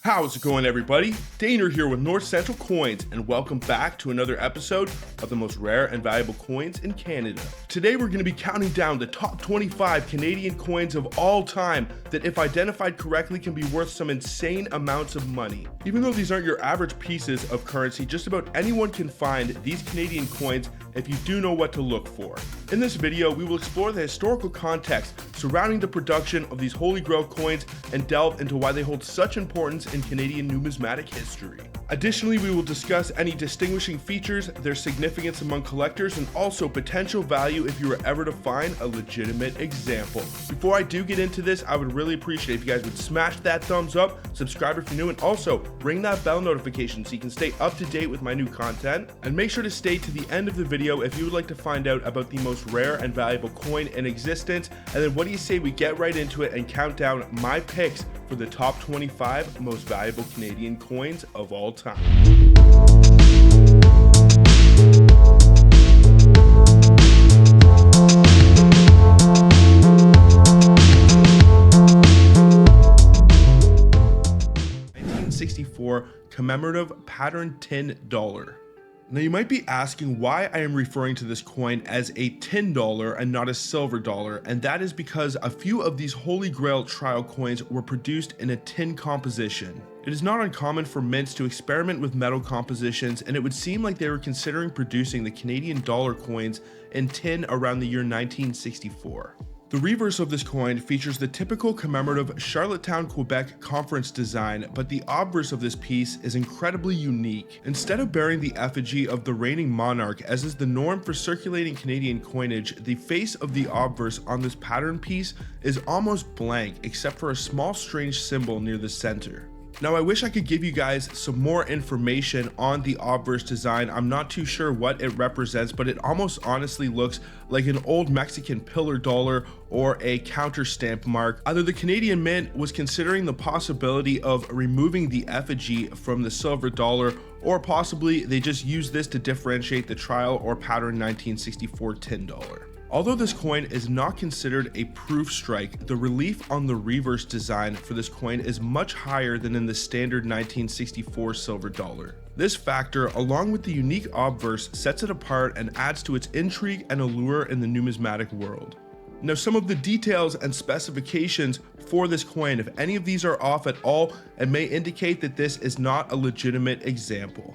How's it going, everybody? Daner here with North Central Coins, and welcome back to another episode of the most rare and valuable coins in Canada. Today we're going to be counting down the top 25 Canadian coins of all time that, if identified correctly, can be worth some insane amounts of money. Even though these aren't your average pieces of currency, just about anyone can find these Canadian coins if you do know what to look for. In this video, we will explore the historical context surrounding the production of these Holy Grail coins and delve into why they hold such importance in Canadian numismatic history. Additionally, we will discuss any distinguishing features, their significance among collectors, and also potential value if you were ever to find a legitimate example. Before I do get into this, I would really appreciate if you guys would smash that thumbs up, subscribe if you're new, and also ring that bell notification so you can stay up to date with my new content. And make sure to stay to the end of the video if you would like to find out about the most rare and valuable coin in existence. And then what do you say we get right into it and count down my picks for the top 25 most valuable Canadian coins of all time. $1964 commemorative pattern $10. Now you might be asking why I am referring to this coin as a $10 and not a silver dollar, and that is because a few of these Holy Grail trial coins were produced in a tin composition. It is not uncommon for mints to experiment with metal compositions, and it would seem like they were considering producing the Canadian dollar coins in tin around the year 1964. The reverse of this coin features the typical commemorative Charlottetown, Quebec conference design, but the obverse of this piece is incredibly unique. Instead of bearing the effigy of the reigning monarch, as is the norm for circulating Canadian coinage, the face of the obverse on this pattern piece is almost blank except for a small strange symbol near the center. Now I wish I could give you guys some more information on the obverse design. I'm not too sure what it represents, but it almost honestly looks like an old Mexican pillar dollar or a counter stamp mark. Either the Canadian Mint was considering the possibility of removing the effigy from the silver dollar, or possibly they just used this to differentiate the trial or pattern 1964 $10. Although this coin is not considered a proof strike, the relief on the reverse design for this coin is much higher than in the standard 1964 silver dollar. This factor, along with the unique obverse, sets it apart and adds to its intrigue and allure in the numismatic world. Now, some of the details and specifications for this coin, if any of these are off at all, it may indicate that this is not a legitimate example.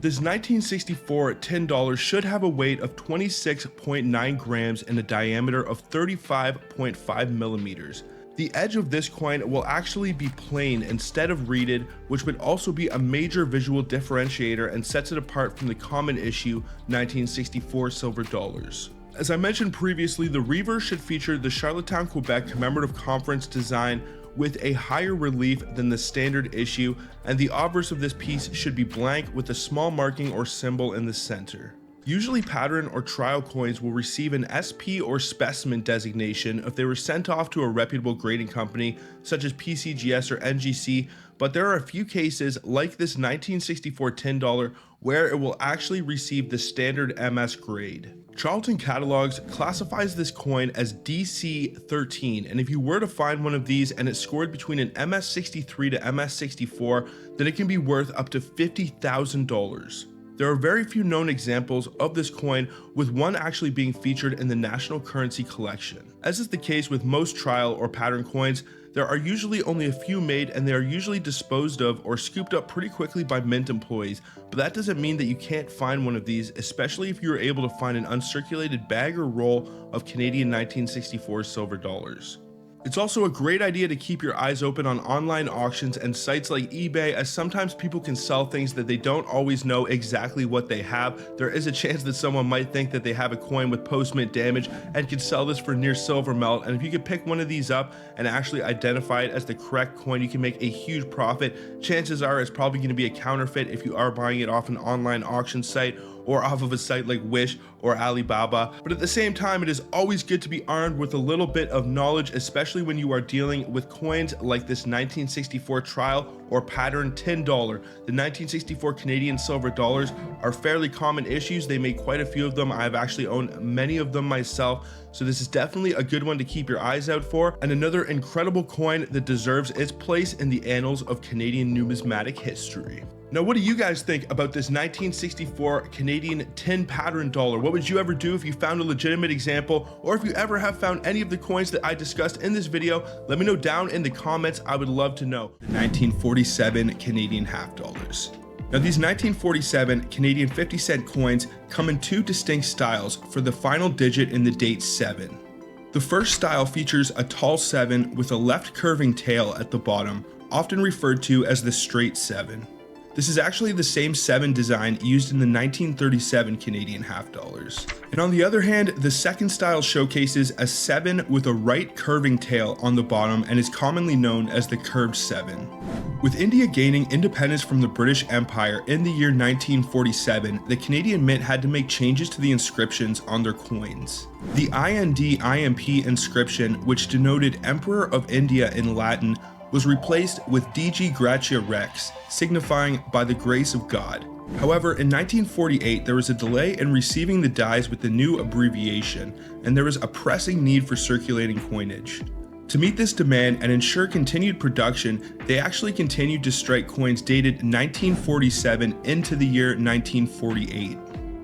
This 1964 $10 should have a weight of 26.9 grams and a diameter of 35.5 millimeters. The edge of this coin will actually be plain instead of reeded, which would also be a major visual differentiator and sets it apart from the common issue 1964 silver dollars. As I mentioned previously, the reverse should feature the Charlottetown, Quebec commemorative conference design with a higher relief than the standard issue, and the obverse of this piece should be blank with a small marking or symbol in the center. Usually pattern or trial coins will receive an SP or specimen designation if they were sent off to a reputable grading company such as PCGS or NGC, but there are a few cases like this 1964 $10 where it will actually receive the standard MS grade. Charlton Catalogs classifies this coin as DC13, and if you were to find one of these and it scored between an MS63 to MS64, then it can be worth up to $50,000. There are very few known examples of this coin, with one actually being featured in the National Currency Collection. As is the case with most trial or pattern coins, there are usually only a few made, and they are usually disposed of or scooped up pretty quickly by mint employees, but that doesn't mean that you can't find one of these, especially if you are able to find an uncirculated bag or roll of Canadian 1964 silver dollars. It's also a great idea to keep your eyes open on online auctions and sites like eBay, as sometimes people can sell things that they don't always know exactly what they have. There is a chance that someone might think that they have a coin with post-mint damage and could sell this for near silver melt, and if you could pick one of these up and actually identify it as the correct coin, you can make a huge profit. Chances are it's probably going to be a counterfeit if you are buying it off an online auction site or off of a site like Wish or Alibaba. But at the same time, it is always good to be armed with a little bit of knowledge, especially when you are dealing with coins like this 1964 trial or pattern $10. The 1964 Canadian silver dollars are fairly common issues. They make quite a few of them. I've actually owned many of them myself, so this is definitely a good one to keep your eyes out for, and another incredible coin that deserves its place in the annals of Canadian numismatic history. Now, what do you guys think about this 1964 Canadian 10 pattern dollar? What would you ever do if you found a legitimate example, or if you ever have found any of the coins that I discussed in this video? Let me know down in the comments. I would love to know. The 1947 Canadian half dollars. Now, these 1947 Canadian 50-cent coins come in two distinct styles for the final digit in the date 7. The first style features a tall 7 with a left curving tail at the bottom, often referred to as the straight 7. This is actually the same 7 design used in the 1937 Canadian half dollars. And on the other hand, the second style showcases a 7 with a right curving tail on the bottom and is commonly known as the curved 7. With India gaining independence from the British Empire in the year 1947, the Canadian Mint had to make changes to the inscriptions on their coins. The IND-IMP inscription, which denoted Emperor of India in Latin, was replaced with DG Gratia Rex, signifying by the grace of God. However, in 1948, there was a delay in receiving the dies with the new abbreviation, and there was a pressing need for circulating coinage. To meet this demand and ensure continued production, they actually continued to strike coins dated 1947 into the year 1948.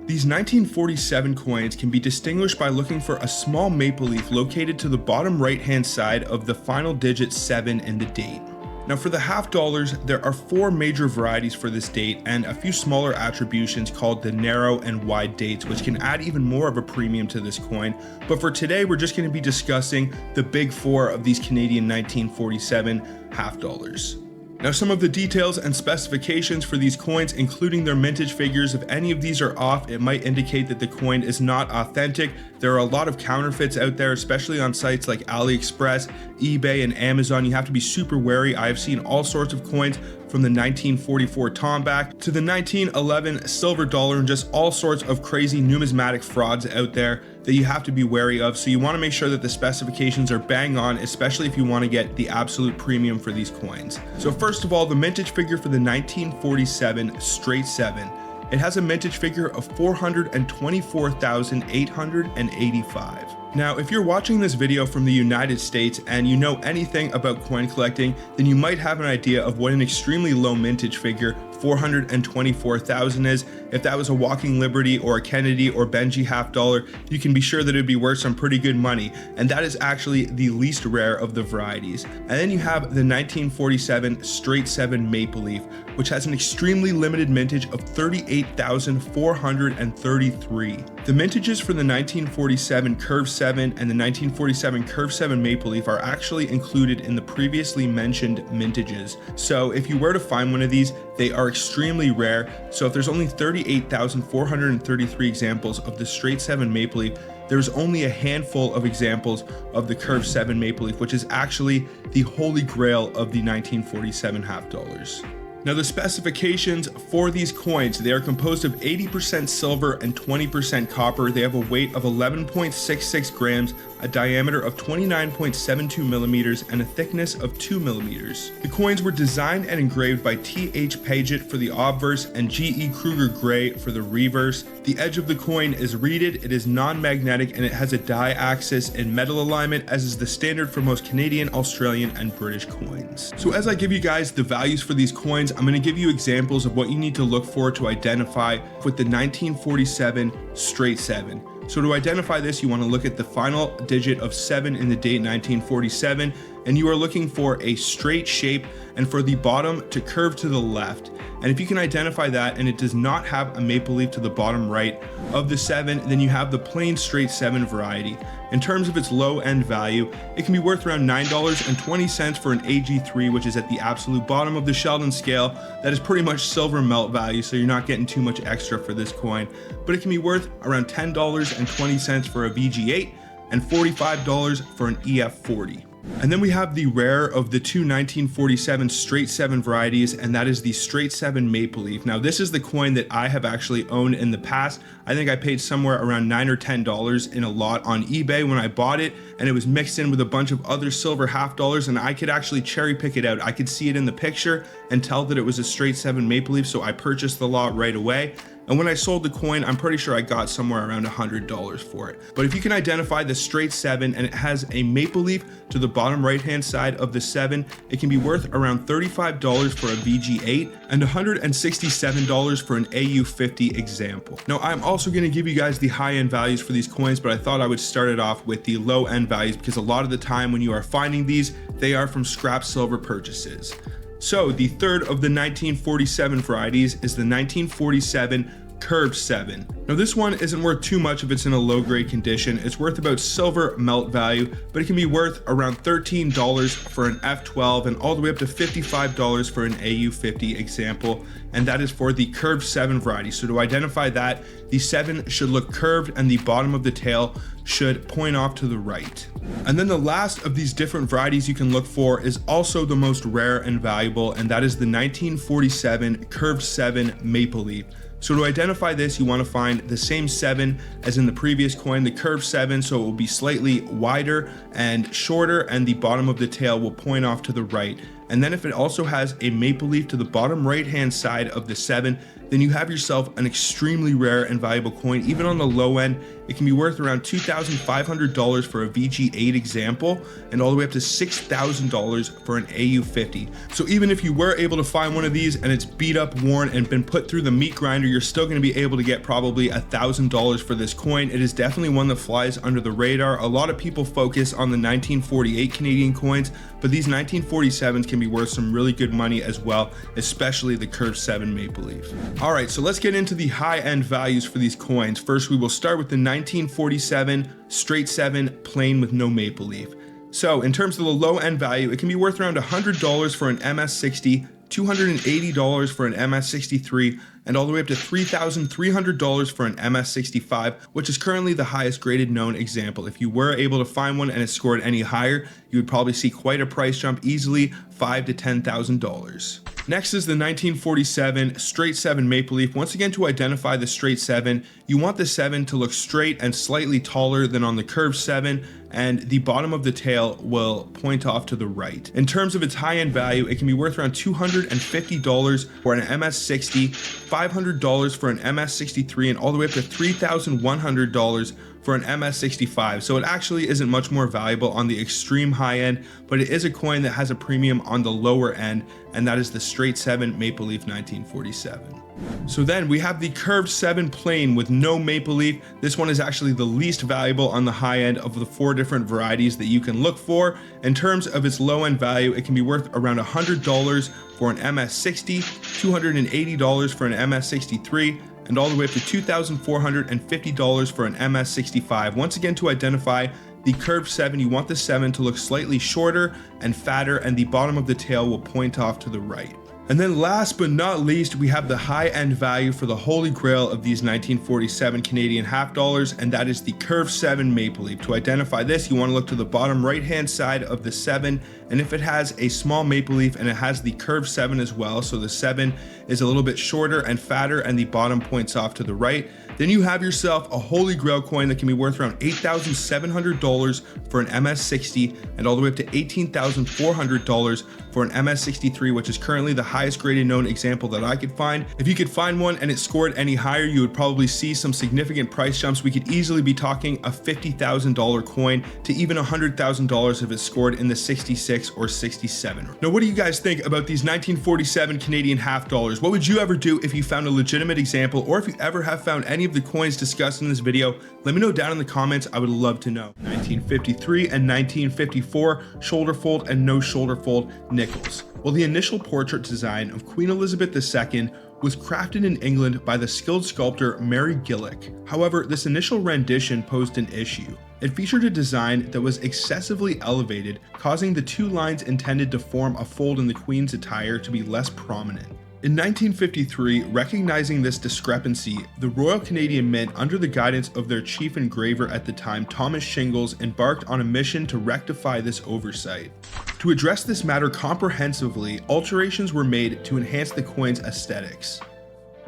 These 1947 coins can be distinguished by looking for a small maple leaf located to the bottom right-hand side of the final digit 7 in the date. Now, for the half dollars, there are 4 major varieties for this date and a few smaller attributions called the narrow and wide dates, which can add even more of a premium to this coin. But for today, we're just going to be discussing the big 4 of these Canadian 1947 half dollars. Now, some of the details and specifications for these coins, including their mintage figures, if any of these are off, it might indicate that the coin is not authentic. There are a lot of counterfeits out there, especially on sites like AliExpress, eBay, and Amazon. You have to be super wary. I've seen all sorts of coins from the 1944 tomback to the 1911 silver dollar and just all sorts of crazy numismatic frauds out there that you have to be wary of. So you want to make sure that the specifications are bang on, especially if you want to get the absolute premium for these coins. So first of all, the mintage figure for the 1947 straight 7. It has a mintage figure of 424,885. Now, if you're watching this video from the United States and you know anything about coin collecting, then you might have an idea of what an extremely low mintage figure 424,000 is. If that was a Walking Liberty or a Kennedy or Benji half dollar, you can be sure that it would be worth some pretty good money, and that is actually the least rare of the varieties. And then you have the 1947 straight 7 maple leaf, which has an extremely limited mintage of 38,433. The mintages for the 1947 curve 7 and the 1947 curve 7 maple leaf are actually included in the previously mentioned mintages. So if you were to find one of these, they are extremely rare. So if there's only 38,433 examples of the straight 7 maple leaf, there's only a handful of examples of the curve 7 maple leaf, which is actually the holy grail of the 1947 half dollars. Now, the specifications for these coins, they are composed of 80% silver and 20% copper. They have a weight of 11.66 grams, a diameter of 29.72 millimeters, and a thickness of 2 millimeters. The coins were designed and engraved by T.H. Paget for the obverse and G.E. Kruger Gray for the reverse. The edge of the coin is reeded, it is non-magnetic, and it has a die axis in metal alignment, as is the standard for most Canadian, Australian, and British coins. So as I give you guys the values for these coins, I'm going to give you examples of what you need to look for to identify with the 1947 straight 7. So to identify this, you want to look at the final digit of 7 in the date 1947, and you are looking for a straight shape and for the bottom to curve to the left. And if you can identify that and it does not have a maple leaf to the bottom right of the 7, then you have the plain straight 7 variety. In terms of its low end value, it can be worth around $9.20 for an AG3, which is at the absolute bottom of the Sheldon scale. That is pretty much silver melt value, so you're not getting too much extra for this coin. But it can be worth around $10.20 for a VG8 and $45 for an EF40. And then we have the rare of the two 1947 straight 7 varieties, and that is the straight 7 maple leaf. Now this is the coin that I have actually owned in the past. I think I paid somewhere around $9 or $10 in a lot on eBay when I bought it, and it was mixed in with a bunch of other silver half dollars, and I could actually cherry pick it out. I could see it in the picture and tell that it was a straight 7 maple leaf, so I purchased the lot right away. And when I sold the coin, I'm pretty sure I got somewhere around $100 for it. But if you can identify the straight 7 and it has a maple leaf to the bottom right hand side of the 7, it can be worth around $35 for a VG8 and $167 for an AU50 example. Now I'm also going to give you guys the high end values for these coins, but I thought I would start it off with the low end values because a lot of the time when you are finding these, they are from scrap silver purchases. So the third of the 1947 varieties is the 1947 Curved 7. Now this one isn't worth too much if it's in a low grade condition. It's worth about silver melt value, but it can be worth around $13 for an F12 and all the way up to $55 for an AU50 example, and that is for the Curved 7 variety. So to identify that, the 7 should look curved and the bottom of the tail should point off to the right. And then the last of these different varieties you can look for is also the most rare and valuable, and that is the 1947 Curved 7 Maple Leaf. So to identify this, you want to find the same 7 as in the previous coin, the Curved 7, so it will be slightly wider and shorter, and the bottom of the tail will point off to the right. And then if it also has a maple leaf to the bottom right hand side of the 7, then you have yourself an extremely rare and valuable coin. Even on the low end, it can be worth around $2,500 for a VG8 example, and all the way up to $6,000 for an AU50. So even if you were able to find one of these and it's beat up, worn, and been put through the meat grinder, you're still going to be able to get probably $1,000 for this coin. It is definitely one that flies under the radar. A lot of people focus on the 1948 Canadian coins, but these 1947s can be worth some really good money as well, especially the Curved 7 Maple Leaf. All right, so let's get into the high-end values for these coins. First, we will start with the 1947 straight 7 plain with no maple leaf. So in terms of the low-end value, it can be worth around $100 for an MS60, $280 for an MS63, and all the way up to $3,300 for an MS65, which is currently the highest graded known example. If you were able to find one and it scored any higher, you would probably see quite a price jump, easily $5,000 to $10,000. Next is the 1947 straight 7 maple leaf. Once again, to identify the straight 7, you want the 7 to look straight and slightly taller than on the Curved 7, and the bottom of the tail will point off to the right. In terms of its high-end value, it can be worth around $250 for an MS60, $500 for an MS63, and all the way up to $3,100 for an MS65. So it actually isn't much more valuable on the extreme high end, but it is a coin that has a premium on the lower end, and that is the straight 7 maple leaf 1947. So then we have the Curved 7 plain with no maple leaf. This one is actually the least valuable on the high end of the 4 different varieties that you can look for. In terms of its low end value, it can be worth around $100 for an MS60, $280 for an MS63, and all the way up to $2,450 for an MS65. Once again, to identify the Curved 7, you want the 7 to look slightly shorter and fatter, and the bottom of the tail will point off to the right. And then last but not least, we have the high-end value for the holy grail of these 1947 Canadian half dollars, and that is the Curved 7 Maple Leaf. To identify this, you want to look to the bottom right-hand side of the 7, and if it has a small maple leaf and it has the Curved 7 as well, so the 7 is a little bit shorter and fatter and the bottom points off to the right, then you have yourself a holy grail coin that can be worth around $8,700 for an MS60 and all the way up to $18,400 for an MS63, which is currently the highest graded known example that I could find. If you could find one and it scored any higher, you would probably see some significant price jumps. We could easily be talking a $50,000 coin to even $100,000 if it scored in the 66 or 67. Now, what do you guys think about these 1947 Canadian half dollars? What would you ever do if you found a legitimate example, or if you ever have found any of the coins discussed in this video? Let me know down in the comments. I would love to know. 1953 and 1954 shoulder fold and no shoulder fold nickels. Well, the initial portrait design of Queen Elizabeth II was crafted in England by the skilled sculptor Mary Gillick. However, this initial rendition posed an issue. It featured a design that was excessively elevated, causing the two lines intended to form a fold in the Queen's attire to be less prominent. In 1953, recognizing this discrepancy, the Royal Canadian Mint, under the guidance of their chief engraver at the time, Thomas Shingles, embarked on a mission to rectify this oversight. To address this matter comprehensively, alterations were made to enhance the coin's aesthetics.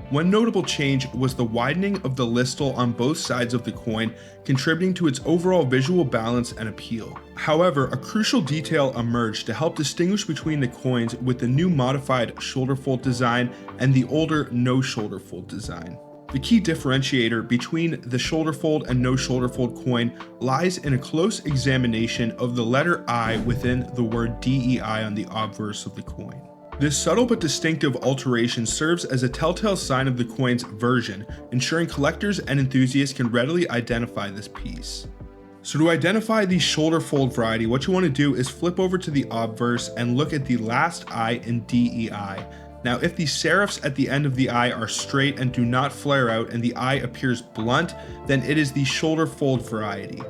One notable change was the widening of the listel on both sides of the coin, contributing to its overall visual balance and appeal. However, a crucial detail emerged to help distinguish between the coins with the new modified shoulder fold design and the older no shoulder fold design. The key differentiator between the shoulder fold and no shoulder fold coin lies in a close examination of the letter I within the word DEI on the obverse of the coin. This subtle but distinctive alteration serves as a telltale sign of the coin's version, ensuring collectors and enthusiasts can readily identify this piece. So to identify the shoulder fold variety, what you want to do is flip over to the obverse and look at the last I in DEI. Now, if the serifs at the end of the I are straight and do not flare out and the I appears blunt, then it is the shoulder fold variety.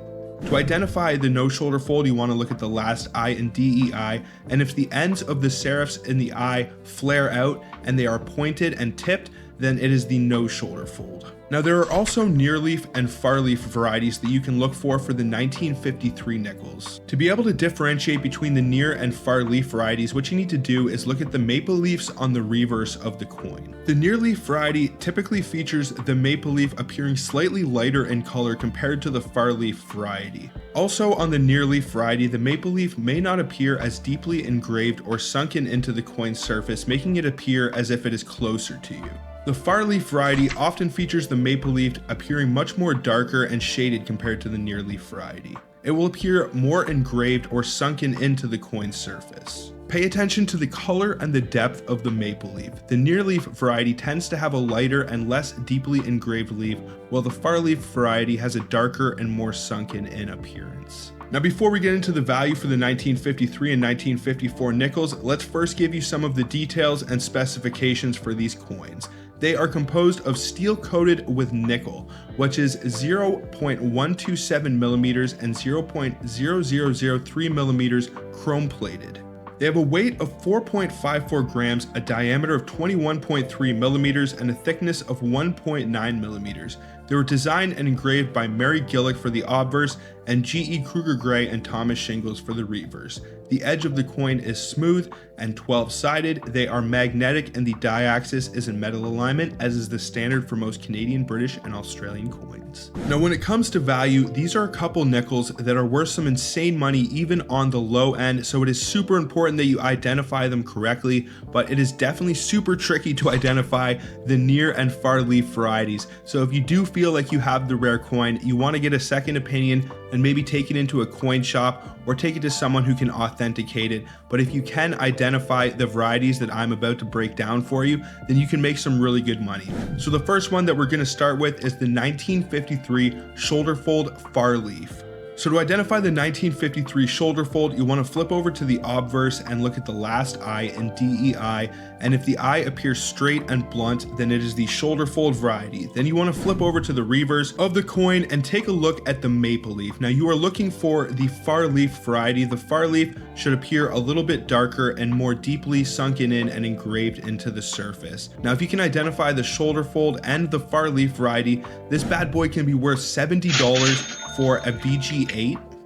To identify the no shoulder fold, you want to look at the last I in DEI, and if the ends of the serifs in the I flare out and they are pointed and tipped, then it is the no shoulder fold. Now, there are also near leaf and far leaf varieties that you can look for the 1953 nickels. To be able to differentiate between the near and far leaf varieties, what you need to do is look at the maple leaves on the reverse of the coin. The near leaf variety typically features the maple leaf appearing slightly lighter in color compared to the far leaf variety. Also, on the near leaf variety, the maple leaf may not appear as deeply engraved or sunken into the coin's surface, making it appear as if it is closer to you. The far leaf variety often features the maple leaf appearing much more darker and shaded compared to the near leaf variety. It will appear more engraved or sunken into the coin's surface. Pay attention to the color and the depth of the maple leaf. The near leaf variety tends to have a lighter and less deeply engraved leaf, while the far leaf variety has a darker and more sunken in appearance. Now, before we get into the value for the 1953 and 1954 nickels, let's first give you some of the details and specifications for these coins. They are composed of steel coated with nickel, which is 0.127 millimeters and 0.0003 millimeters chrome plated. They have a weight of 4.54 grams, a diameter of 21.3 millimeters, and a thickness of 1.9 millimeters. They were designed and engraved by Mary Gillick for the obverse and G.E. Kruger Gray and Thomas Shingles for the reverse. The edge of the coin is smooth and 12-sided. They are magnetic and the die-axis is in metal alignment, as is the standard for most Canadian, British, and Australian coins. Now, when it comes to value, these are a couple nickels that are worth some insane money even on the low end, so it is super important that you identify them correctly, but it is definitely super tricky to identify the near and far leaf varieties. So if you do feel like you have the rare coin, you want to get a second opinion and maybe take it into a coin shop or take it to someone who can authenticate it. But if you can identify the varieties that I'm about to break down for you, then you can make some really good money. So the first one that we're going to start with is the 1953 shoulder fold far leaf. So to identify the 1953 shoulder fold, you want to flip over to the obverse and look at the last I in DEI, and if the I appears straight and blunt, then it is the shoulder fold variety. Then you want to flip over to the reverse of the coin and take a look at the maple leaf. Now, you are looking for the far leaf variety. The far leaf should appear a little bit darker and more deeply sunken in and engraved into the surface. Now, if you can identify the shoulder fold and the far leaf variety, this bad boy can be worth $70 for a VG8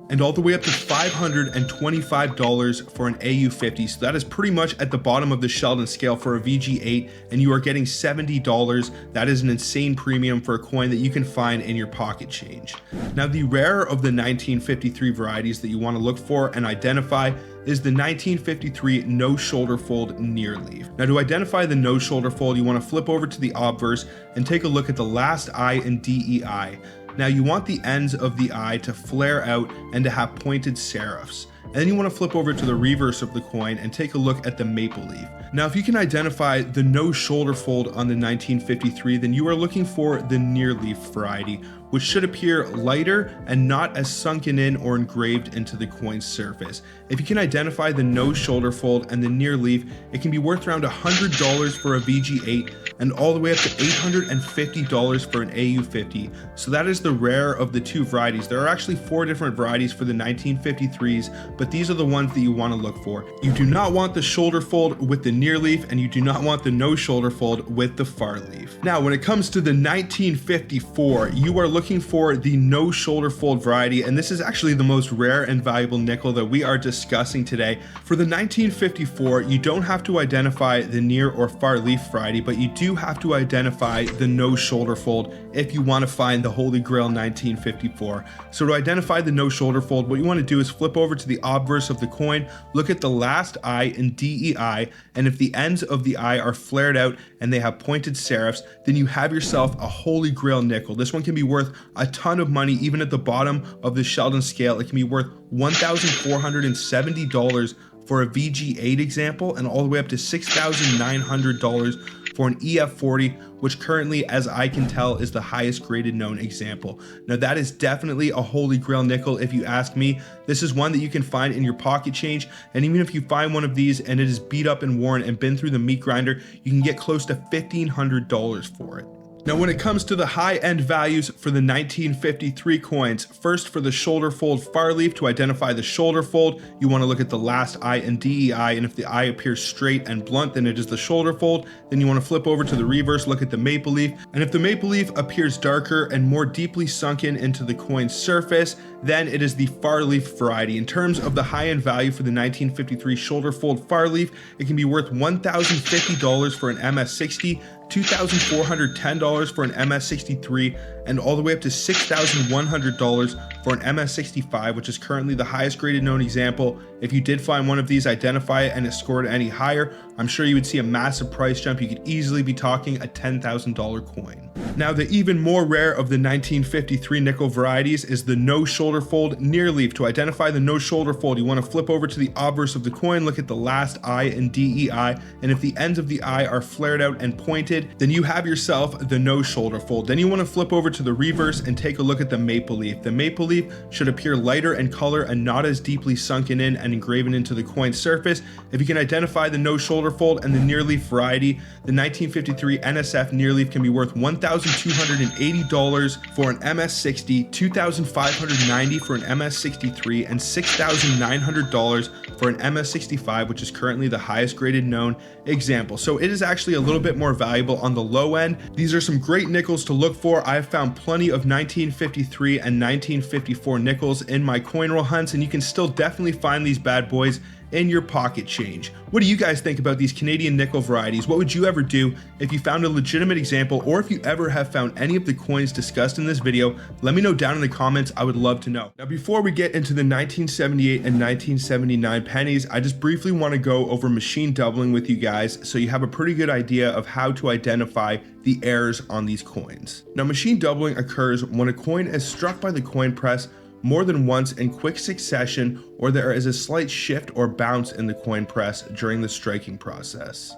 and all the way up to $525 for an AU50. So that is pretty much at the bottom of the Sheldon scale for a VG8, and you are getting $70. That is an insane premium for a coin that you can find in your pocket change. Now, the rarer of the 1953 varieties that you want to look for and identify is the 1953 no shoulder fold near leaf. Now, to identify the no shoulder fold, you want to flip over to the obverse and take a look at the last I in DEI. Now, you want the ends of the I to flare out and to have pointed serifs. And then you want to flip over to the reverse of the coin and take a look at the maple leaf. Now, if you can identify the no shoulder fold on the 1953, then you are looking for the near leaf variety, which should appear lighter and not as sunken in or engraved into the coin's surface. If you can identify the no shoulder fold and the near leaf, it can be worth around $100 for a VG8, and all the way up to $850 for an AU50. So that is the rare of the two varieties. There are actually 4 different varieties for the 1953s, but these are the ones that you want to look for. You do not want the shoulder fold with the near leaf, and you do not want the no shoulder fold with the far leaf. Now, when it comes to the 1954, you are looking for the no shoulder fold variety, and this is actually the most rare and valuable nickel that we are discussing today. For the 1954, you don't have to identify the near or far leaf variety, but you do have to identify the no shoulder fold if you want to find the Holy Grail 1954. So to identify the no shoulder fold, what you want to do is flip over to the obverse of the coin, look at the last I in DEI, and if the ends of the I are flared out and they have pointed serifs, then you have yourself a Holy Grail nickel. This one can be worth a ton of money. Even at the bottom of the Sheldon scale, it can be worth $1,470 for a VG8 example, and all the way up to $6,900 for an EF40, which currently, as I can tell, is the highest graded known example. Now that is definitely a Holy Grail nickel if you ask me. This is one that you can find in your pocket change, and even if you find one of these and it is beat up and worn and been through the meat grinder, you can get close to $1,500 for it. Now, when it comes to the high-end values for the 1953 coins, first for the shoulder fold far leaf, to identify the shoulder fold, you want to look at the last I in DEI, and if the I appears straight and blunt, then it is the shoulder fold. Then you want to flip over to the reverse, look at the maple leaf, and if the maple leaf appears darker and more deeply sunken into the coin's surface, then it is the far leaf variety. In terms of the high-end value for the 1953 shoulder fold far leaf, it can be worth $1,050 for an MS60, $2,410 for an MS63, and all the way up to $6,100 for an MS65, which is currently the highest graded known example. If you did find one of these, identify it, and it scored any higher, I'm sure you would see a massive price jump. You could easily be talking a $10,000 coin. Now, the even more rare of the 1953 nickel varieties is the no shoulder fold near leaf. To identify the no shoulder fold, you want to flip over to the obverse of the coin, look at the last I in DEI, and if the ends of the I are flared out and pointed, then you have yourself the no shoulder fold. Then you want to flip over to the reverse and take a look at the maple leaf. The maple leaf should appear lighter in color and not as deeply sunken in and engraven into the coin's surface. If you can identify the no shoulder fold and the near leaf variety, the 1953 NSF near leaf can be worth $1,280 for an MS60, $2,590 for an MS63, and $6,900 for an MS65, which is currently the highest graded known example. So it is actually a little bit more valuable on the low end. These are some great nickels to look for. I have found plenty of 1953 and 1954 nickels in my coin roll hunts, and you can still definitely find these bad boys in your pocket change. What do you guys think about these Canadian nickel varieties? What would you ever do if you found a legitimate example, or if you ever have found any of the coins discussed in this video? Let me know down in the comments. I would love to know. Now, before we get into the 1978 and 1979 pennies, I just briefly want to go over machine doubling with you guys so you have a pretty good idea of how to identify the errors on these coins. Now, machine doubling occurs when a coin is struck by the coin press more than once in quick succession, or there is a slight shift or bounce in the coin press during the striking process.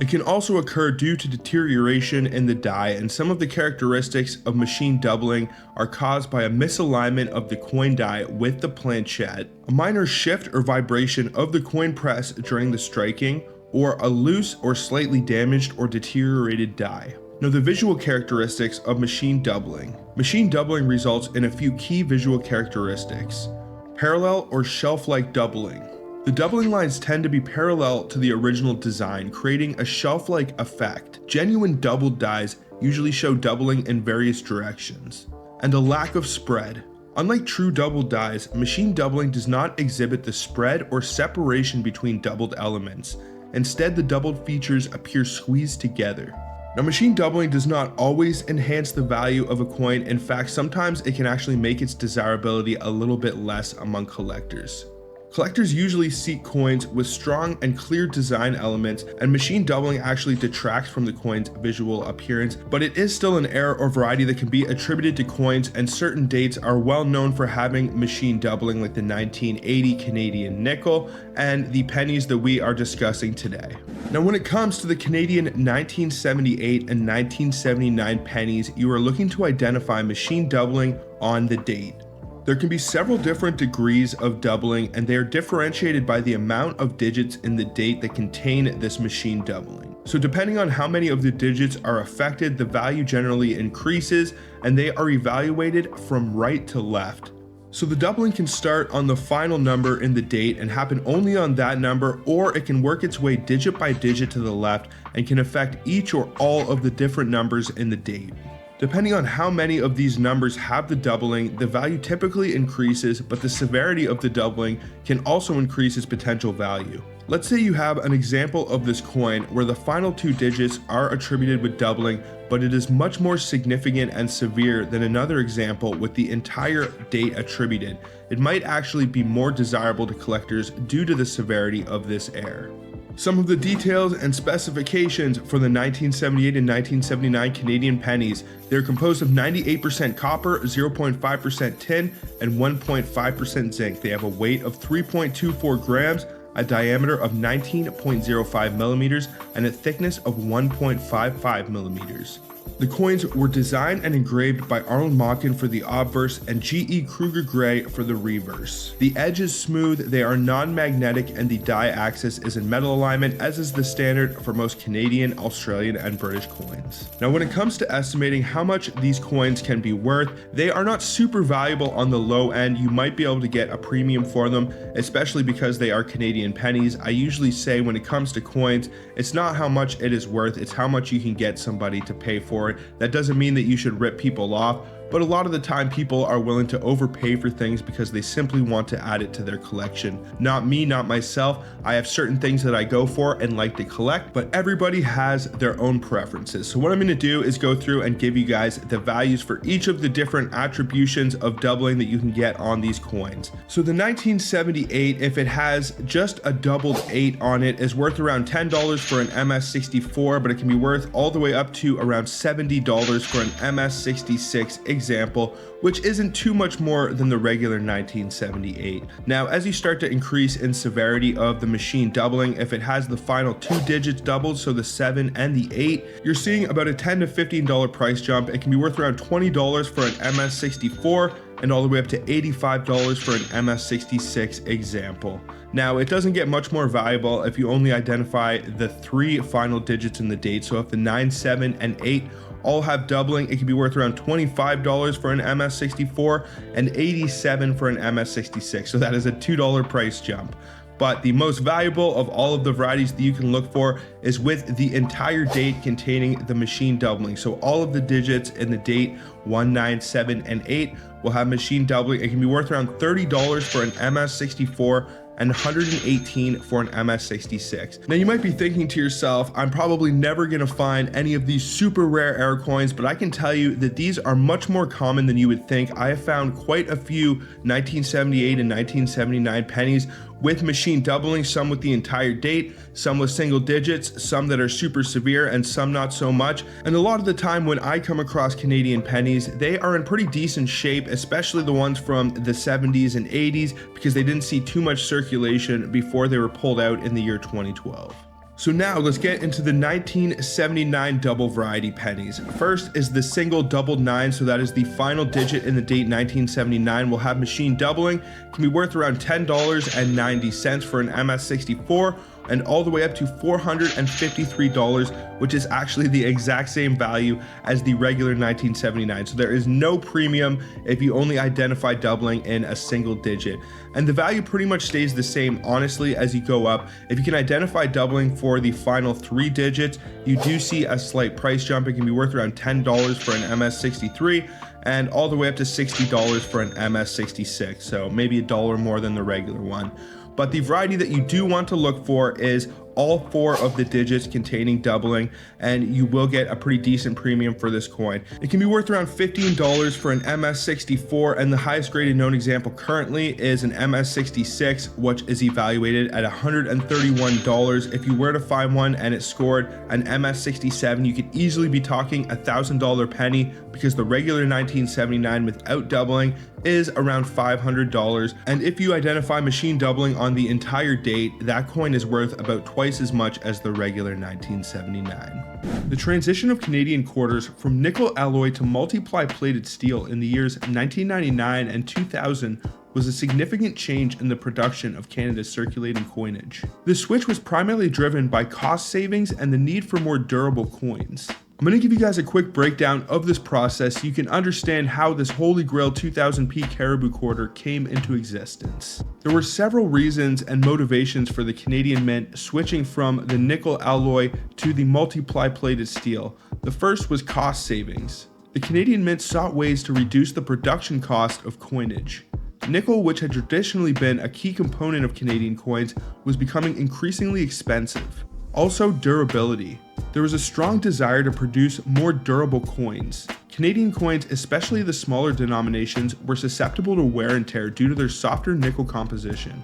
It can also occur due to deterioration in the die, and some of the characteristics of machine doubling are caused by a misalignment of the coin die with the planchette, a minor shift or vibration of the coin press during the striking, or a loose or slightly damaged or deteriorated die. Now, the visual characteristics of machine doubling. Machine doubling results in a few key visual characteristics. Parallel or shelf-like doubling. The doubling lines tend to be parallel to the original design, creating a shelf-like effect. Genuine doubled dies usually show doubling in various directions. And a lack of spread. Unlike true doubled dies, machine doubling does not exhibit the spread or separation between doubled elements. Instead, the doubled features appear squeezed together. Now, machine doubling does not always enhance the value of a coin. In fact, sometimes it can actually make its desirability a little bit less among collectors. Collectors usually seek coins with strong and clear design elements, and machine doubling actually detracts from the coin's visual appearance, but it is still an error or variety that can be attributed to coins, and certain dates are well known for having machine doubling, like the 1980 Canadian nickel and the pennies that we are discussing today. Now, when it comes to the Canadian 1978 and 1979 pennies, you are looking to identify machine doubling on the date. There can be several different degrees of doubling, and they are differentiated by the amount of digits in the date that contain this machine doubling. So depending on how many of the digits are affected, the value generally increases, and they are evaluated from right to left. So the doubling can start on the final number in the date and happen only on that number, or it can work its way digit by digit to the left and can affect each or all of the different numbers in the date. Depending on how many of these numbers have the doubling, the value typically increases, but the severity of the doubling can also increase its potential value. Let's say you have an example of this coin where the final 2 digits are attributed with doubling, but it is much more significant and severe than another example with the entire date attributed. It might actually be more desirable to collectors due to the severity of this error. Some of the details and specifications for the 1978 and 1979 Canadian pennies. They're composed of 98% copper, 0.5% tin, and 1.5% zinc. They have a weight of 3.24 grams, a diameter of 19.05 millimeters, and a thickness of 1.55 millimeters. The coins were designed and engraved by Arnold Machen for the obverse and G.E. Kruger Gray for the reverse. The edge is smooth, they are non-magnetic, and the die axis is in metal alignment, as is the standard for most Canadian, Australian, and British coins. Now when it comes to estimating how much these coins can be worth, they are not super valuable on the low end. You might be able to get a premium for them, especially because they are Canadian pennies. I usually say when it comes to coins, it's not how much it is worth, it's how much you can get somebody to pay for it. That doesn't mean that you should rip people off, but a lot of the time people are willing to overpay for things because they simply want to add it to their collection. Not me, not myself. I have certain things that I go for and like to collect, but everybody has their own preferences. So what I'm going to do is go through and give you guys the values for each of the different attributions of doubling that you can get on these coins. So the 1978, if it has just a doubled 8 on it, is worth around $10 for an MS64, but it can be worth all the way up to around $70 for an MS66 example, which isn't too much more than the regular 1978. Now, as you start to increase in severity of the machine doubling, if it has the final 2 digits doubled, so the 7 and the 8, you're seeing about a $10 to $15 price jump. It can be worth around $20 for an MS64 and all the way up to $85 for an MS66 example. Now, it doesn't get much more valuable if you only identify the 3 final digits in the date. So if the 9, 7, and 8 all have doubling, it can be worth around $25 for an MS64 and $87 for an MS66. So that is a $2 price jump. But the most valuable of all of the varieties that you can look for is with the entire date containing the machine doubling. So all of the digits in the date 1, 9, 7, and 8 will have machine doubling. It can be worth around $30 for an MS64 and $118 for an MS66. Now you might be thinking to yourself, I'm probably never gonna find any of these super rare error coins, but I can tell you that these are much more common than you would think. I have found quite a few 1978 and 1979 pennies with machine doubling, some with the entire date, some with single digits, some that are super severe, and some not so much. And a lot of the time when I come across Canadian pennies, they are in pretty decent shape, especially the ones from the 70s and 80s, because they didn't see too much circulation before they were pulled out in the year 2012. So now let's get into the 1979 double variety pennies. First is the single doubled 9, so that is the final digit in the date 1979 will have machine doubling. It can be worth around $10.90 for an MS64 and all the way up to $453, which is actually the exact same value as the regular 1979. So there is no premium if you only identify doubling in a single digit. And the value pretty much stays the same, honestly, as you go up. If you can identify doubling for the final 3 digits, you do see a slight price jump. It can be worth around $10 for an MS63 and all the way up to $60 for an MS66. So maybe $1 more than the regular one. But the variety that you do want to look for is all 4 of the digits containing doubling, and you will get a pretty decent premium for this coin. It can be worth around $15 for an MS64, and the highest graded known example currently is an MS66, which is evaluated at $131. If you were to find one and it scored an MS67, you could easily be talking $1,000 penny, because the regular 1979 without doubling is around $500. And if you identify machine doubling on the entire date, that coin is worth about twice twice as much as the regular 1979. The transition of Canadian quarters from nickel alloy to multiply plated steel in the years 1999 and 2000 was a significant change in the production of Canada's circulating coinage. The switch was primarily driven by cost savings and the need for more durable coins. I'm going to give you guys a quick breakdown of this process so you can understand how this Holy Grail 2000p Caribou quarter came into existence. There were several reasons and motivations for the Canadian Mint switching from the nickel alloy to the multiply plated steel. The first was cost savings. The Canadian Mint sought ways to reduce the production cost of coinage. Nickel, which had traditionally been a key component of Canadian coins, was becoming increasingly expensive. Also, durability. There was a strong desire to produce more durable coins. Canadian coins, especially the smaller denominations, were susceptible to wear and tear due to their softer nickel composition.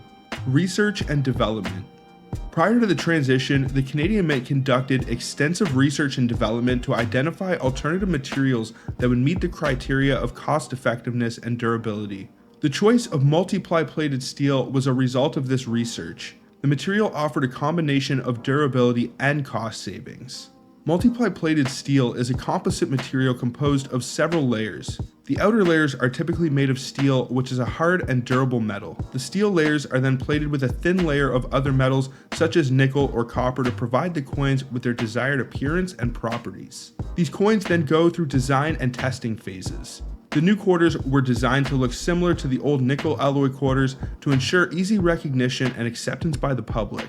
Research and development. Prior to the transition, the Canadian Mint conducted extensive research and development to identify alternative materials that would meet the criteria of cost effectiveness and durability. The choice of multiply plated steel was a result of this research. The material offered a combination of durability and cost savings. Multiply plated steel is a composite material composed of several layers. The outer layers are typically made of steel, which is a hard and durable metal. The steel layers are then plated with a thin layer of other metals such as nickel or copper to provide the coins with their desired appearance and properties. These coins then go through design and testing phases. The new quarters were designed to look similar to the old nickel alloy quarters to ensure easy recognition and acceptance by the public.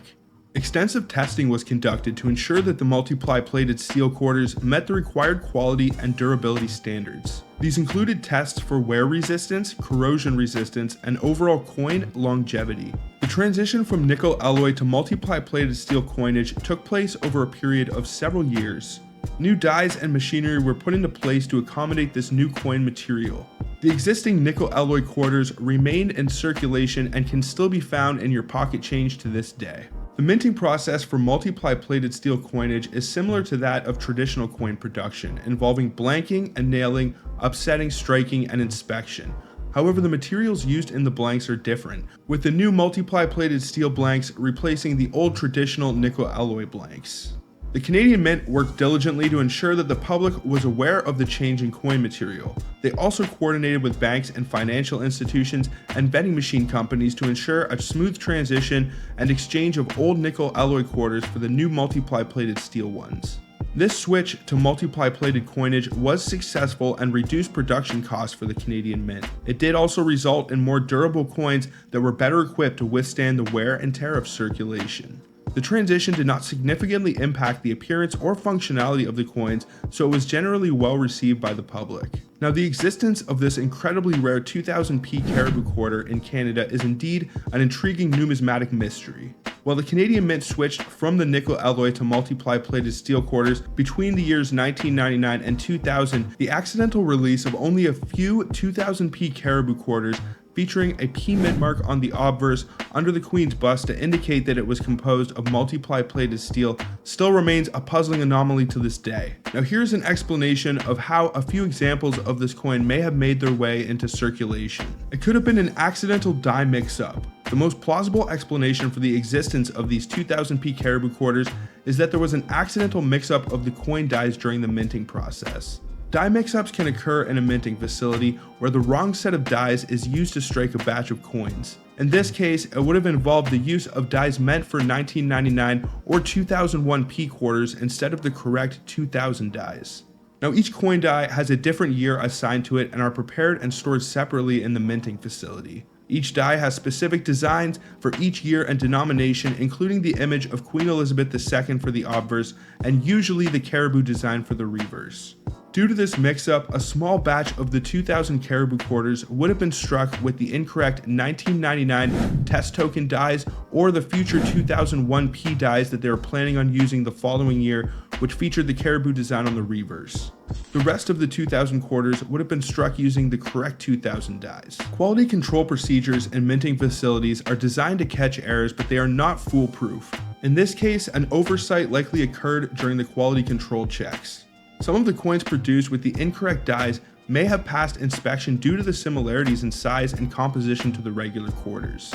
Extensive testing was conducted to ensure that the multiply plated steel quarters met the required quality and durability standards. These included tests for wear resistance, corrosion resistance, and overall coin longevity. The transition from nickel alloy to multiply plated steel coinage took place over a period of several years. New dies and machinery were put into place to accommodate this new coin material. The existing nickel alloy quarters remain in circulation and can still be found in your pocket change to this day. The minting process for multiply plated steel coinage is similar to that of traditional coin production, involving blanking and nailing, upsetting, striking, and inspection. However, the materials used in the blanks are different, with the new multiply plated steel blanks replacing the old traditional nickel alloy blanks. The Canadian Mint worked diligently to ensure that the public was aware of the change in coin material. They also coordinated with banks and financial institutions and vending machine companies to ensure a smooth transition and exchange of old nickel alloy quarters for the new multiply plated steel ones. This switch to multiply plated coinage was successful and reduced production costs for the Canadian Mint. It did also result in more durable coins that were better equipped to withstand the wear and tear of circulation. The transition did not significantly impact the appearance or functionality of the coins, so it was generally well received by the public. Now, the existence of this incredibly rare 2000p Caribou quarter in Canada is indeed an intriguing numismatic mystery. While the Canadian Mint switched from the nickel alloy to multiply plated steel quarters between the years 1999 and 2000, the accidental release of only a few 2000p Caribou quarters featuring a P mint mark on the obverse under the Queen's bust to indicate that it was composed of multiply plated steel still remains a puzzling anomaly to this day. Now, here's an explanation of how a few examples of this coin may have made their way into circulation. It could have been an accidental die mix-up. The most plausible explanation for the existence of these 2000p Caribou quarters is that there was an accidental mix-up of the coin dies during the minting process. Die mix-ups can occur in a minting facility where the wrong set of dies is used to strike a batch of coins. In this case, it would have involved the use of dies meant for 1999 or 2001p quarters instead of the correct 2000 dies. Now, each coin die has a different year assigned to it and are prepared and stored separately in the minting facility. Each die has specific designs for each year and denomination, including the image of Queen Elizabeth II for the obverse and usually the Caribou design for the reverse. Due to this mix-up, a small batch of the 2000 Caribou quarters would have been struck with the incorrect 1999 test token dies or the future 2001p dies that they were planning on using the following year, which featured the Caribou design on the reverse. The rest of the 2000 quarters would have been struck using the correct 2000 dies. Quality control procedures in minting facilities are designed to catch errors, but they are not foolproof. In this case, an oversight likely occurred during the quality control checks. Some of the coins produced with the incorrect dies may have passed inspection due to the similarities in size and composition to the regular quarters.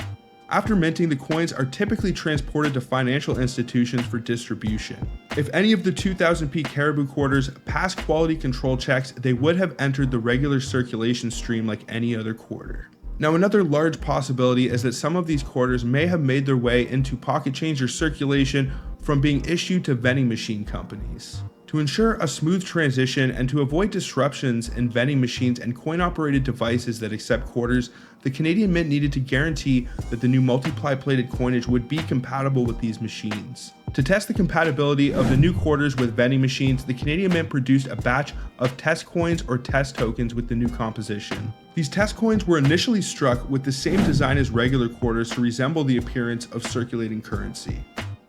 After minting, the coins are typically transported to financial institutions for distribution. If any of the 2000p Caribou quarters pass quality control checks, they would have entered the regular circulation stream like any other quarter. Now, another large possibility is that some of these quarters may have made their way into pocket change or circulation from being issued to vending machine companies. To ensure a smooth transition and to avoid disruptions in vending machines and coin-operated devices that accept quarters, the Canadian Mint needed to guarantee that the new multiply-plated coinage would be compatible with these machines. To test the compatibility of the new quarters with vending machines, the Canadian Mint produced a batch of test coins or test tokens with the new composition. These test coins were initially struck with the same design as regular quarters to resemble the appearance of circulating currency.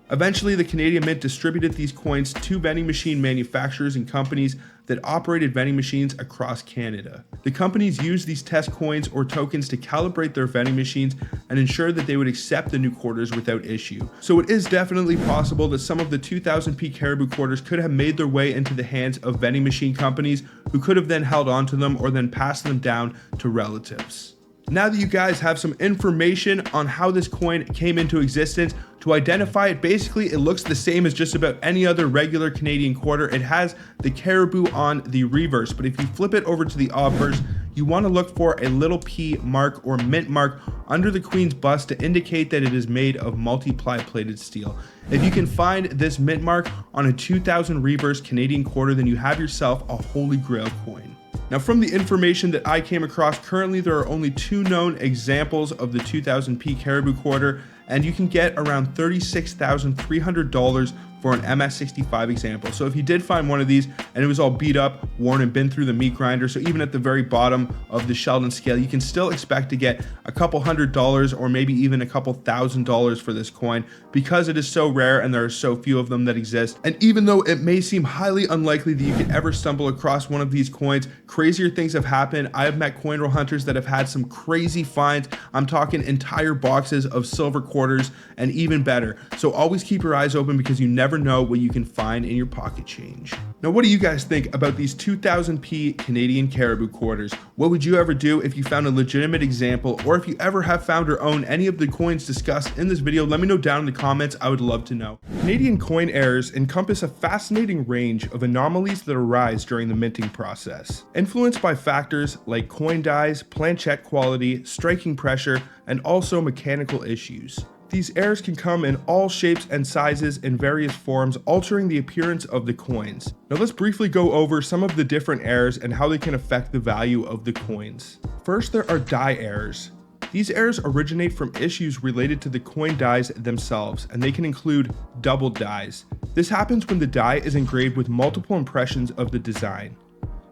Eventually, the Canadian Mint distributed these coins to vending machine manufacturers and companies that operated vending machines across Canada. The companies used these test coins or tokens to calibrate their vending machines and ensure that they would accept the new quarters without issue. So it is definitely possible that some of the 2000p Caribou quarters could have made their way into the hands of vending machine companies who could have then held onto them or then passed them down to relatives. Now that you guys have some information on how this coin came into existence, to identify it, basically it looks the same as just about any other regular Canadian quarter. It has the Caribou on the reverse, but if you flip it over to the obverse, you want to look for a little P mark or mint mark under the Queen's bust to indicate that it is made of multiply plated steel. If you can find this mint mark on a 2000 reverse Canadian quarter, then you have yourself a holy grail coin. Now, from the information that I came across, currently there are only 2 known examples of the 2000p Caribou quarter, and you can get around $36,300 for an MS65 example. So if you did find one of these and it was all beat up, worn, and been through the meat grinder, so even at the very bottom of the Sheldon scale, you can still expect to get a couple $100 or maybe even a couple $1,000 for this coin because it is so rare and there are so few of them that exist. And even though it may seem highly unlikely that you could ever stumble across one of these coins, crazier things have happened. I have met coin roll hunters that have had some crazy finds. I'm talking entire boxes of silver quarters and even better. So always keep your eyes open because you never know what you can find in your pocket change. Now, what do you guys think about these 2000p Canadian Caribou quarters? What would you ever do if you found a legitimate example, or if you ever have found or own any of the coins discussed in this video? Let me know down in the comments. I would love to know. Canadian coin errors encompass a fascinating range of anomalies that arise during the minting process, influenced by factors like coin dies, planchette quality, striking pressure, and also mechanical issues. These errors can come in all shapes and sizes in various forms, altering the appearance of the coins. Now let's briefly go over some of the different errors and how they can affect the value of the coins. First, there are die errors. These errors originate from issues related to the coin dies themselves, and they can include double dies. This happens when the die is engraved with multiple impressions of the design.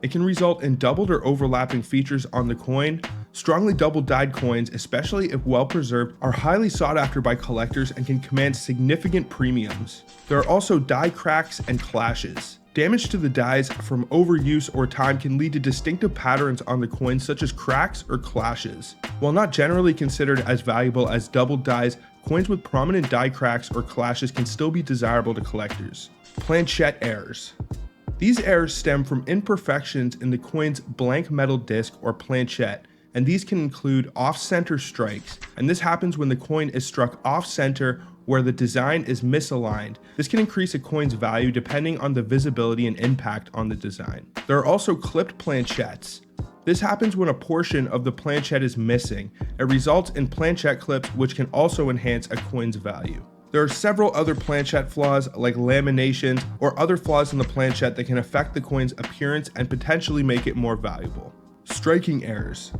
It can result in doubled or overlapping features on the coin. Strongly double-dyed coins, especially if well preserved, are highly sought after by collectors and can command significant premiums. There are also die cracks and clashes. Damage to the dies from overuse or time can lead to distinctive patterns on the coin, such as cracks or clashes. While not generally considered as valuable as double dies, coins with prominent die cracks or clashes can still be desirable to collectors. Planchette errors. These errors stem from imperfections in the coin's blank metal disc or planchette, and these can include off-center strikes, and this happens when the coin is struck off-center where the design is misaligned. This can increase a coin's value depending on the visibility and impact on the design. There are also clipped planchettes. This happens when a portion of the planchette is missing. It results in planchette clips, which can also enhance a coin's value. There are several other planchette flaws like laminations or other flaws in the planchette that can affect the coin's appearance and potentially make it more valuable. Striking errors.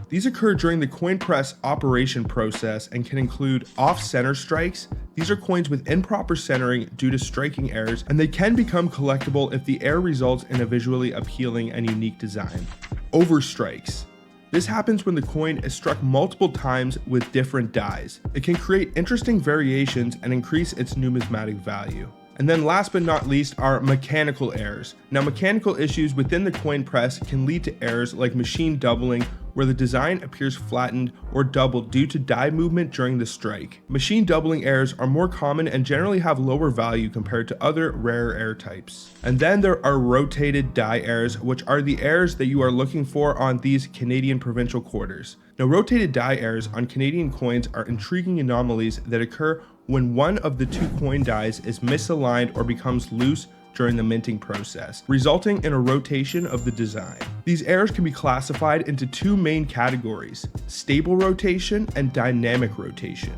These occur during the coin press operation process and can include off-center strikes. These are coins with improper centering due to striking errors, and they can become collectible if the error results in a visually appealing and unique design. Overstrikes. This happens when the coin is struck multiple times with different dies. It can create interesting variations and increase its numismatic value. And then last but not least are mechanical errors. Now, mechanical issues within the coin press can lead to errors like machine doubling, where the design appears flattened or doubled due to die movement during the strike. Machine doubling errors are more common and generally have lower value compared to other rare error types. And then there are rotated die errors, which are the errors that you are looking for on these Canadian provincial quarters. Now, rotated die errors on Canadian coins are intriguing anomalies that occur when one of the two coin dies is misaligned or becomes loose during the minting process, resulting in a rotation of the design. These errors can be classified into two main categories: stable rotation and dynamic rotation.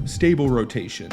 Stable rotation.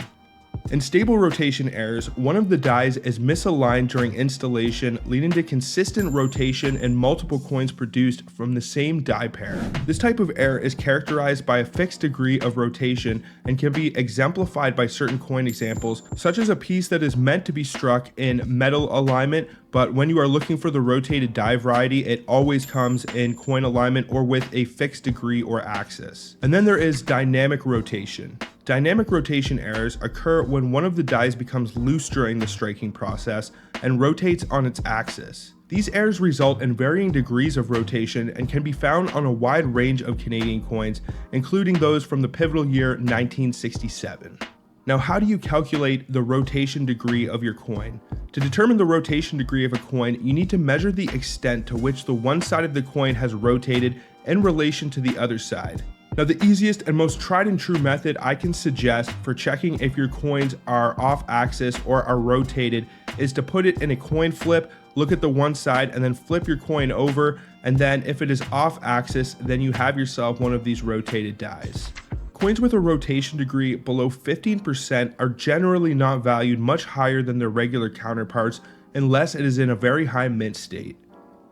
In stable rotation errors, one of the dies is misaligned during installation, leading to consistent rotation in multiple coins produced from the same die pair. This type of error is characterized by a fixed degree of rotation and can be exemplified by certain coin examples, such as a piece that is meant to be struck in metal alignment, but when you are looking for the rotated die variety, it always comes in coin alignment or with a fixed degree or axis. And then there is dynamic rotation. Dynamic rotation errors occur when one of the dies becomes loose during the striking process and rotates on its axis. These errors result in varying degrees of rotation and can be found on a wide range of Canadian coins, including those from the pivotal year 1967. Now, how do you calculate the rotation degree of your coin? To determine the rotation degree of a coin, you need to measure the extent to which the one side of the coin has rotated in relation to the other side. Now, the easiest and most tried and true method I can suggest for checking if your coins are off axis or are rotated is to put it in a coin flip, look at the one side, and then flip your coin over, and then if it is off axis, then you have yourself one of these rotated dies. Coins with a rotation degree below 15% are generally not valued much higher than their regular counterparts unless it is in a very high mint state.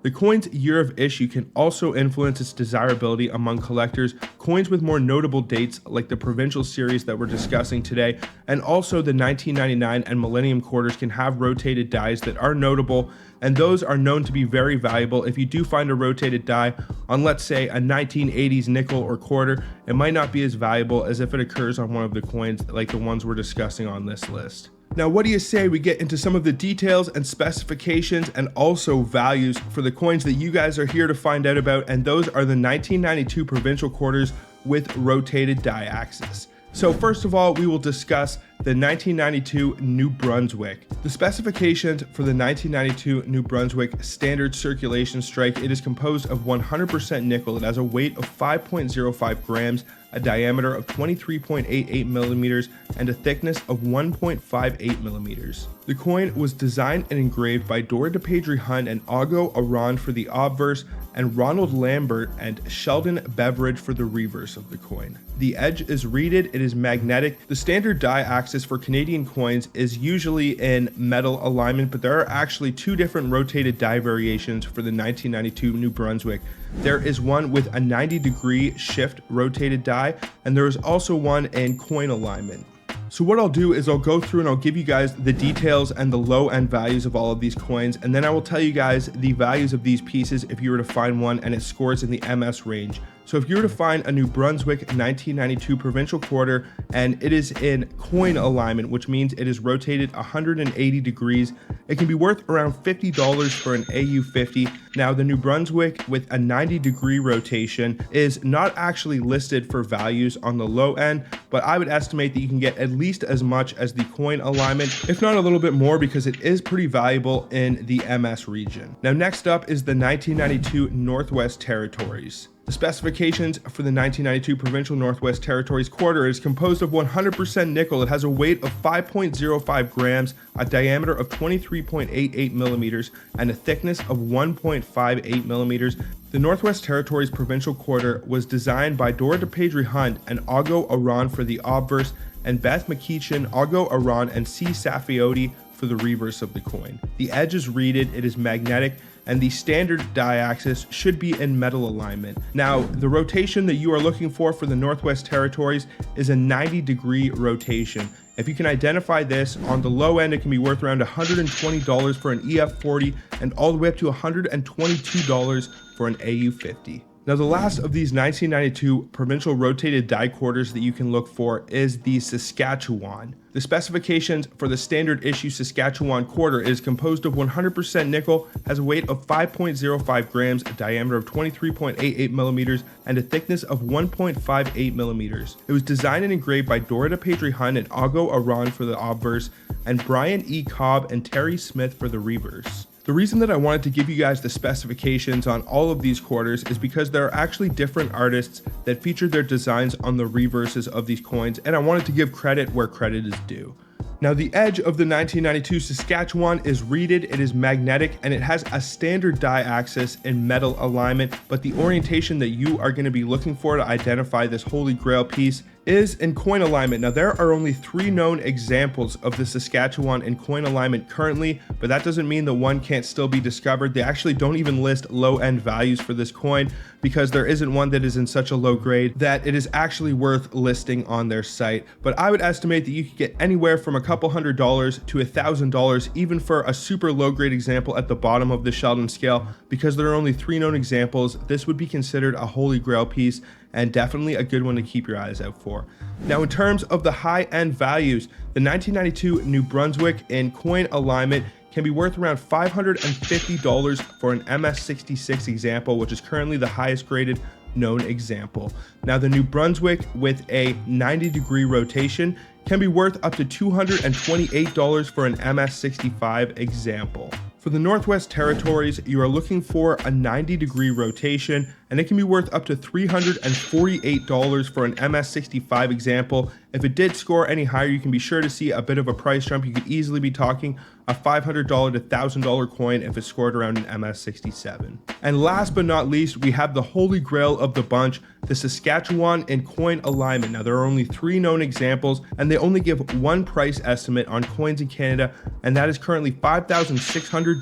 The coin's year of issue can also influence its desirability among collectors. Coins with more notable dates like the Provincial series that we're discussing today, and also the 1999 and Millennium quarters can have rotated dies that are notable, and those are known to be very valuable. If you do find a rotated die on, let's say, a 1980s nickel or quarter, it might not be as valuable as if it occurs on one of the coins like the ones we're discussing on this list. Now, what do you say we get into some of the details and specifications and also values for the coins that you guys are here to find out about, and those are the 1992 provincial quarters with rotated die axis. So first of all, we will discuss the 1992 New Brunswick. The specifications for the 1992 New Brunswick standard circulation strike: it is composed of 100% nickel. It has a weight of 5.05 grams, a diameter of 23.88 millimeters, and a thickness of 1.58 millimeters. The coin was designed and engraved by Dora DePadre Hunt and Augo Aran for the obverse, and Ronald Lambert and Sheldon Beveridge for the reverse of the coin. The edge is reeded, it is magnetic. The standard die axis for Canadian coins is usually in metal alignment, but there are actually two different rotated die variations for the 1992 New Brunswick. There is one with a 90-degree shift rotated die, and there is also one in coin alignment. So what I'll do is I'll go through and I'll give you guys the details and the low end values of all of these coins, and then I will tell you guys the values of these pieces if you were to find one and it scores in the MS range. So if you were to find a New Brunswick 1992 provincial quarter and it is in coin alignment, which means it is rotated 180 degrees, it can be worth around $50 for an AU50. Now, the New Brunswick with a 90-degree rotation is not actually listed for values on the low end, but I would estimate that you can get at least as much as the coin alignment, if not a little bit more, because it is pretty valuable in the MS region. Now, next up is the 1992 Northwest Territories. The specifications for the 1992 Provincial Northwest Territories quarter is composed of 100% nickel. It has a weight of 5.05 grams, a diameter of 23.88 millimeters, and a thickness of 1.58 millimeters. The Northwest Territories Provincial quarter was designed by Dora DePadre Hunt and Augo Aran for the obverse, and Beth McKeechan, Augo Aran, and C. Saffioti for the reverse of the coin. The edge is reeded, it is magnetic, and the standard die axis should be in metal alignment. Now, the rotation that you are looking for the Northwest Territories is a 90-degree rotation. If you can identify this, on the low end, it can be worth around $120 for an EF40 and all the way up to $122 for an AU50. Now, the last of these 1992 provincial rotated die quarters that you can look for is the Saskatchewan. The specifications for the standard issue Saskatchewan quarter is composed of 100% nickel, has a weight of 5.05 grams, a diameter of 23.88 millimeters, and a thickness of 1.58 millimeters. It was designed and engraved by Dorita Patry Hunt and Ago Aran for the obverse, and Brian E. Cobb and Terry Smith for the reverse. The reason that I wanted to give you guys the specifications on all of these quarters is because there are actually different artists that feature their designs on the reverses of these coins, and I wanted to give credit where credit is due. Now, the edge of the 1992 Saskatchewan is reeded, it is magnetic, and it has a standard die axis in metal alignment, but the orientation that you are going to be looking for to identify this holy grail piece is in coin alignment. Now, there are only 3 known examples of the Saskatchewan in coin alignment currently, but that doesn't mean that one can't still be discovered. They actually don't even list low-end values for this coin because there isn't one that is in such a low grade that it is actually worth listing on their site. But I would estimate that you could get anywhere from a couple $100 to $1,000 even for a super low grade example at the bottom of the Sheldon scale. Because there are only 3 known examples, this would be considered a holy grail piece and definitely a good one to keep your eyes out for. Now, in terms of the high-end values, the 1992 New Brunswick in coin alignment can be worth around $550 for an MS66 example, which is currently the highest graded known example. Now, the New Brunswick with a 90-degree rotation can be worth up to $228 for an MS65 example. For the Northwest Territories, you are looking for a 90-degree rotation, and it can be worth up to $348 for an MS65 example. If it did score any higher, you can be sure to see a bit of a price jump. You could easily be talking a $500 to $1,000 coin if it scored around an MS67. And last but not least, we have the holy grail of the bunch, the Saskatchewan in coin alignment. Now, there are only 3 known examples, and they only give one price estimate on coins in Canada, and that is currently $5,600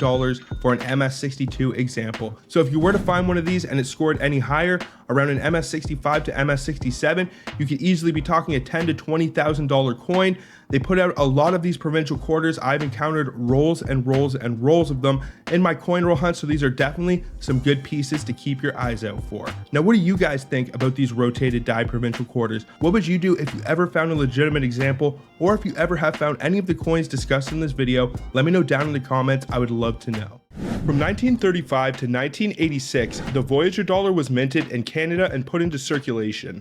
for an MS62 example. So if you were to find one of these and it scored any higher, around an MS65 to MS67, you could easily be talking a $10,000 to $20,000 coin. They put out a lot of these provincial quarters. I've encountered rolls and rolls and rolls of them in my coin roll hunt, so these are definitely some good pieces to keep your eyes out for. Now, what do you guys think about these rotated die provincial quarters? What would you do if you ever found a legitimate example, or if you ever have found any of the coins discussed in this video? Let me know down in the comments. I would love to know. From 1935 to 1986, the Voyager dollar was minted in Canada and put into circulation.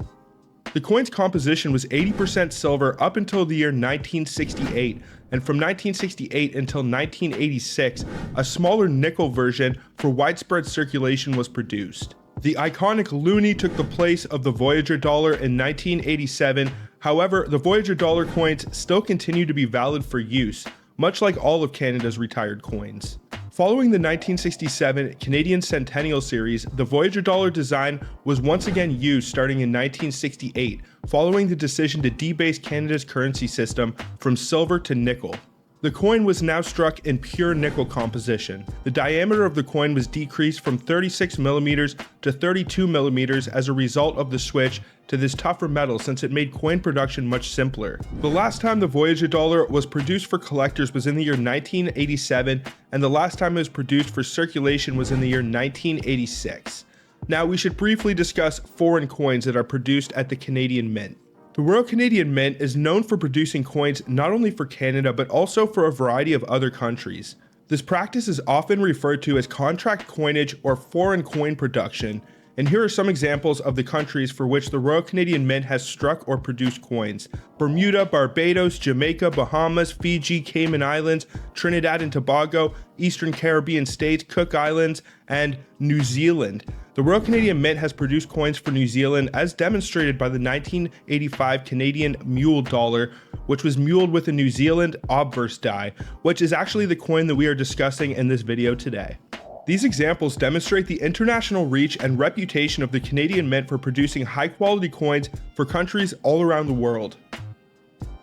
The coin's composition was 80% silver up until the year 1968, and from 1968 until 1986, a smaller nickel version for widespread circulation was produced. The iconic loonie took the place of the Voyager dollar in 1987. However, the Voyager dollar coins still continue to be valid for use, much like all of Canada's retired coins. Following the 1967 Canadian Centennial Series, the Voyager dollar design was once again used starting in 1968, following the decision to debase Canada's currency system from silver to nickel. The coin was now struck in pure nickel composition. The diameter of the coin was decreased from 36mm to 32mm as a result of the switch to this tougher metal, since it made coin production much simpler. The last time the Voyager dollar was produced for collectors was in the year 1987, and the last time it was produced for circulation was in the year 1986. Now, we should briefly discuss foreign coins that are produced at the Canadian Mint. The Royal Canadian Mint is known for producing coins not only for Canada but also for a variety of other countries. This practice is often referred to as contract coinage or foreign coin production, and here are some examples of the countries for which the Royal Canadian Mint has struck or produced coins: Bermuda, Barbados, Jamaica, Bahamas, Fiji, Cayman Islands, Trinidad and Tobago, Eastern Caribbean states, Cook Islands, and New Zealand. The Royal Canadian Mint has produced coins for New Zealand, as demonstrated by the 1985 Canadian mule dollar, which was muled with a New Zealand obverse die, which is actually the coin that we are discussing in this video today. These examples demonstrate the international reach and reputation of the Canadian Mint for producing high-quality coins for countries all around the world.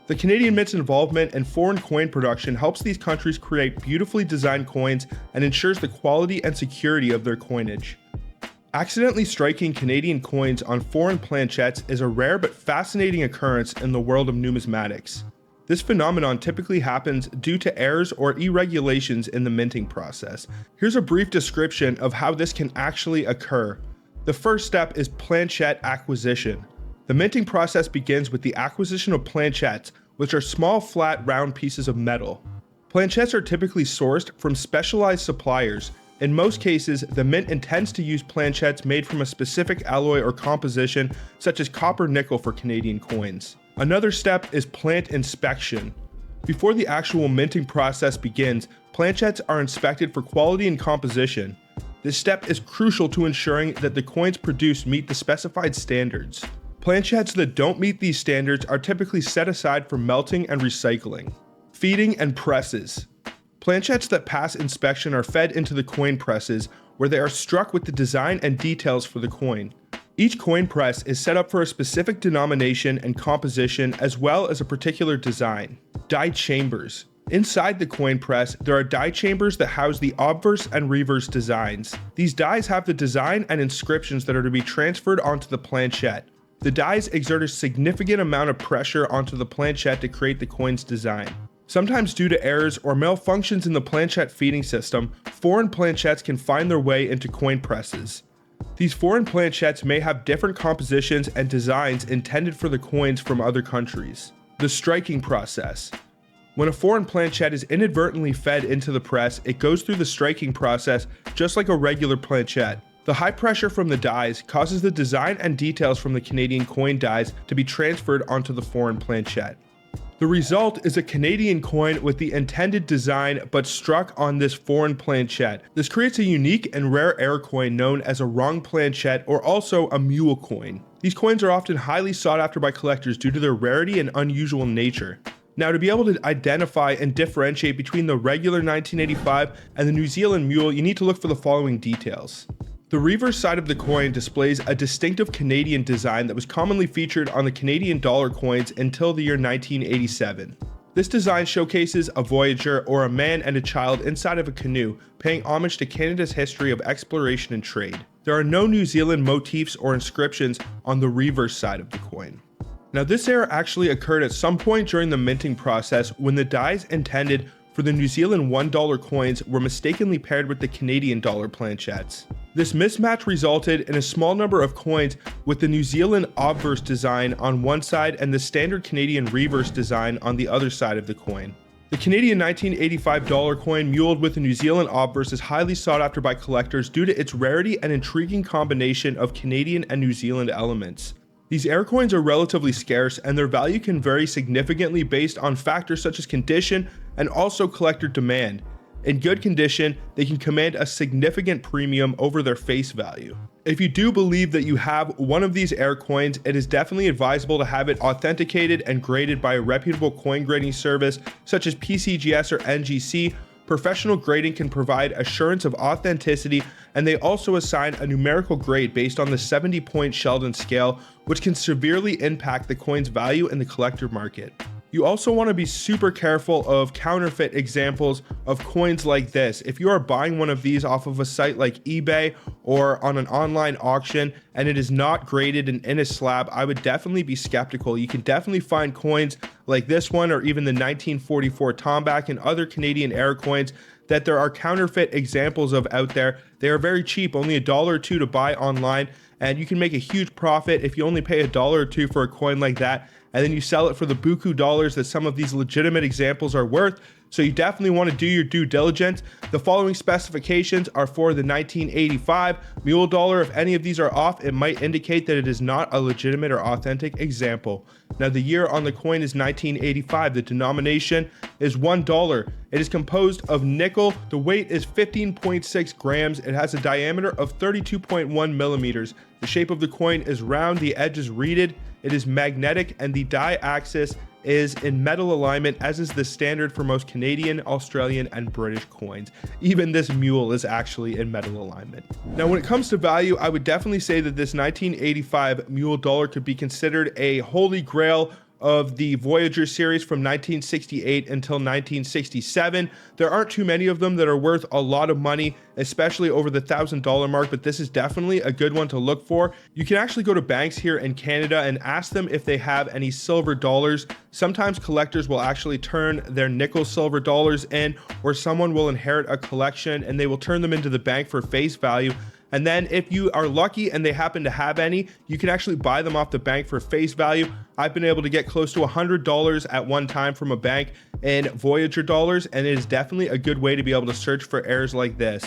The Canadian Mint's involvement in foreign coin production helps these countries create beautifully designed coins and ensures the quality and security of their coinage. Accidentally striking Canadian coins on foreign planchettes is a rare but fascinating occurrence in the world of numismatics. This phenomenon typically happens due to errors or irregulations in the minting process. Here's a brief description of how this can actually occur. The first step is planchette acquisition. The minting process begins with the acquisition of planchettes, which are small, flat, round pieces of metal. Planchettes are typically sourced from specialized suppliers. In most cases, the mint intends to use planchettes made from a specific alloy or composition, such as copper nickel for Canadian coins. Another step is plant inspection. Before the actual minting process begins, planchettes are inspected for quality and composition. This step is crucial to ensuring that the coins produced meet the specified standards. Planchettes that don't meet these standards are typically set aside for melting and recycling. Feeding and presses. Planchettes that pass inspection are fed into the coin presses, where they are struck with the design and details for the coin. Each coin press is set up for a specific denomination and composition, as well as a particular design. Die chambers. Inside the coin press, there are die chambers that house the obverse and reverse designs. These dies have the design and inscriptions that are to be transferred onto the planchette. The dies exert a significant amount of pressure onto the planchette to create the coin's design. Sometimes due to errors or malfunctions in the planchette feeding system, foreign planchettes can find their way into coin presses. These foreign planchettes may have different compositions and designs intended for the coins from other countries. The striking process. When a foreign planchette is inadvertently fed into the press, it goes through the striking process just like a regular planchette. The high pressure from the dies causes the design and details from the Canadian coin dies to be transferred onto the foreign planchette. The result is a Canadian coin with the intended design but struck on this foreign planchette. This creates a unique and rare air coin known as a wrong planchette, or also a mule coin. These coins are often highly sought after by collectors due to their rarity and unusual nature. Now, to be able to identify and differentiate between the regular 1985 and the New Zealand mule, you need to look for the following details. The reverse side of the coin displays a distinctive Canadian design that was commonly featured on the Canadian dollar coins until the year 1987. This design showcases a voyager or a man and a child inside of a canoe, paying homage to Canada's history of exploration and trade. There are no New Zealand motifs or inscriptions on the reverse side of the coin. Now, this error actually occurred at some point during the minting process when the dies intended for the New Zealand $1 coins were mistakenly paired with the Canadian dollar planchettes. This mismatch resulted in a small number of coins with the New Zealand obverse design on one side and the standard Canadian reverse design on the other side of the coin. The Canadian 1985 dollar coin muled with the New Zealand obverse is highly sought after by collectors due to its rarity and intriguing combination of Canadian and New Zealand elements. These air coins are relatively scarce, and their value can vary significantly based on factors such as condition and also collector demand. In good condition, they can command a significant premium over their face value. If you do believe that you have one of these air coins, it is definitely advisable to have it authenticated and graded by a reputable coin grading service such as PCGS or NGC. Professional grading can provide assurance of authenticity, and they also assign a numerical grade based on the 70-point Sheldon scale, which can severely impact the coin's value in the collector market. You also want to be super careful of counterfeit examples of coins like this. If you are buying one of these off of a site like eBay or on an online auction and it is not graded and in a slab, I would definitely be skeptical. You can definitely find coins like this one or even the 1944 Tomback and other Canadian air coins that there are counterfeit examples of out there. They are very cheap, only $1 or $2 to buy online, and you can make a huge profit if you only pay $1 or $2 for a coin like that, and then you sell it for the buku dollars that some of these legitimate examples are worth. So you definitely want to do your due diligence. The following specifications are for the 1985 mule dollar. If any of these are off, it might indicate that it is not a legitimate or authentic example. Now, the year on the coin is 1985. The denomination is $1. It is composed of nickel. The weight is 15.6 grams. It has a diameter of 32.1 millimeters. The shape of the coin is round. The edge is reeded. It is magnetic, and the die axis is in metal alignment, as is the standard for most Canadian, Australian, and British coins. Even this mule is actually in metal alignment. Now, when it comes to value, I would definitely say that this 1985 mule dollar could be considered a holy grail of the Voyager series from 1968 until 1967. There aren't too many of them that are worth a lot of money, especially over the $1,000 mark, but this is definitely a good one to look for. You can actually go to banks here in Canada and ask them if they have any silver dollars. Sometimes collectors will actually turn their nickel silver dollars in, or someone will inherit a collection and they will turn them into the bank for face value. And then if you are lucky and they happen to have any, you can actually buy them off the bank for face value. I've been able to get close to $100 at one time from a bank in Voyager dollars, and it is definitely a good way to be able to search for errors like this.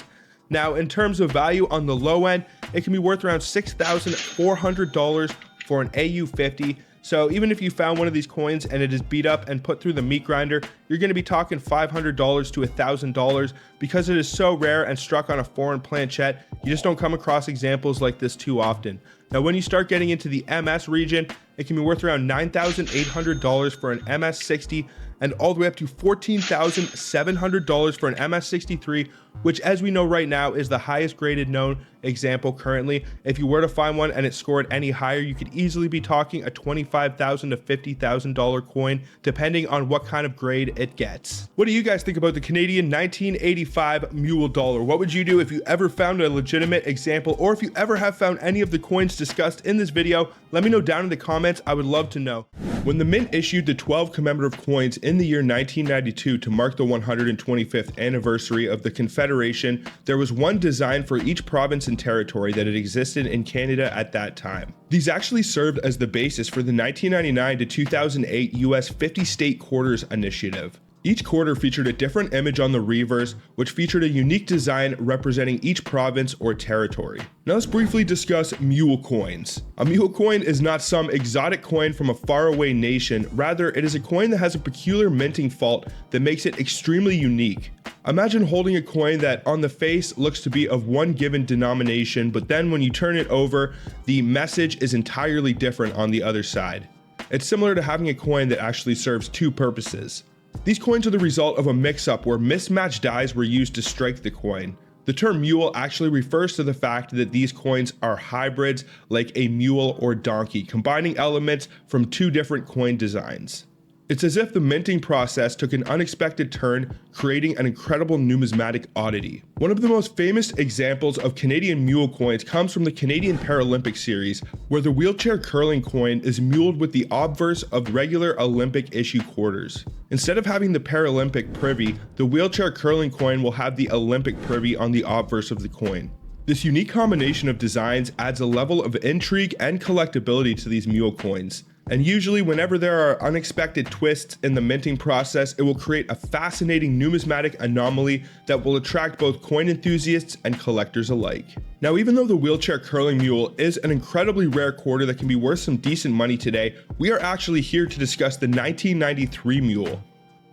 Now, in terms of value on the low end, it can be worth around $6,400 for an AU50. So even if you found one of these coins and it is beat up and put through the meat grinder, you're going to be talking $500 to $1,000 because it is so rare and struck on a foreign planchette. You just don't come across examples like this too often. Now, when you start getting into the MS region, it can be worth around $9,800 for an MS60 and all the way up to $14,700 for an MS63, which, as we know right now, is the highest graded known example currently. If you were to find one and it scored any higher, you could easily be talking a $25,000 to $50,000 coin, depending on what kind of grade it gets. What do you guys think about the Canadian 1985 mule dollar? What would you do if you ever found a legitimate example, or if you ever have found any of the coins discussed in this video? Let me know down in the comments. I would love to know. When the mint issued the 12 commemorative coins in the year 1992 to mark the 125th anniversary of the Confederation, there was one design for each province and territory that had existed in Canada at that time. These actually served as the basis for the 1999 to 2008 US 50 state quarters initiative. Each quarter featured a different image on the reverse, which featured a unique design representing each province or territory. Now let's briefly discuss mule coins. A mule coin is not some exotic coin from a faraway nation, rather it is a coin that has a peculiar minting fault that makes it extremely unique. Imagine holding a coin that on the face looks to be of one given denomination, but then when you turn it over, the message is entirely different on the other side. It's similar to having a coin that actually serves two purposes. These coins are the result of a mix-up where mismatched dies were used to strike the coin. The term mule actually refers to the fact that these coins are hybrids like a mule or donkey, combining elements from two different coin designs. It's as if the minting process took an unexpected turn, creating an incredible numismatic oddity. One of the most famous examples of Canadian mule coins comes from the Canadian Paralympic series, where the wheelchair curling coin is muled with the obverse of regular Olympic issue quarters. Instead of having the Paralympic privy, the wheelchair curling coin will have the Olympic privy on the obverse of the coin. This unique combination of designs adds a level of intrigue and collectability to these mule coins. And usually whenever there are unexpected twists in the minting process, it will create a fascinating numismatic anomaly that will attract both coin enthusiasts and collectors alike. Now, even though the wheelchair curling mule is an incredibly rare quarter that can be worth some decent money today, we are actually here to discuss the 1993 mule.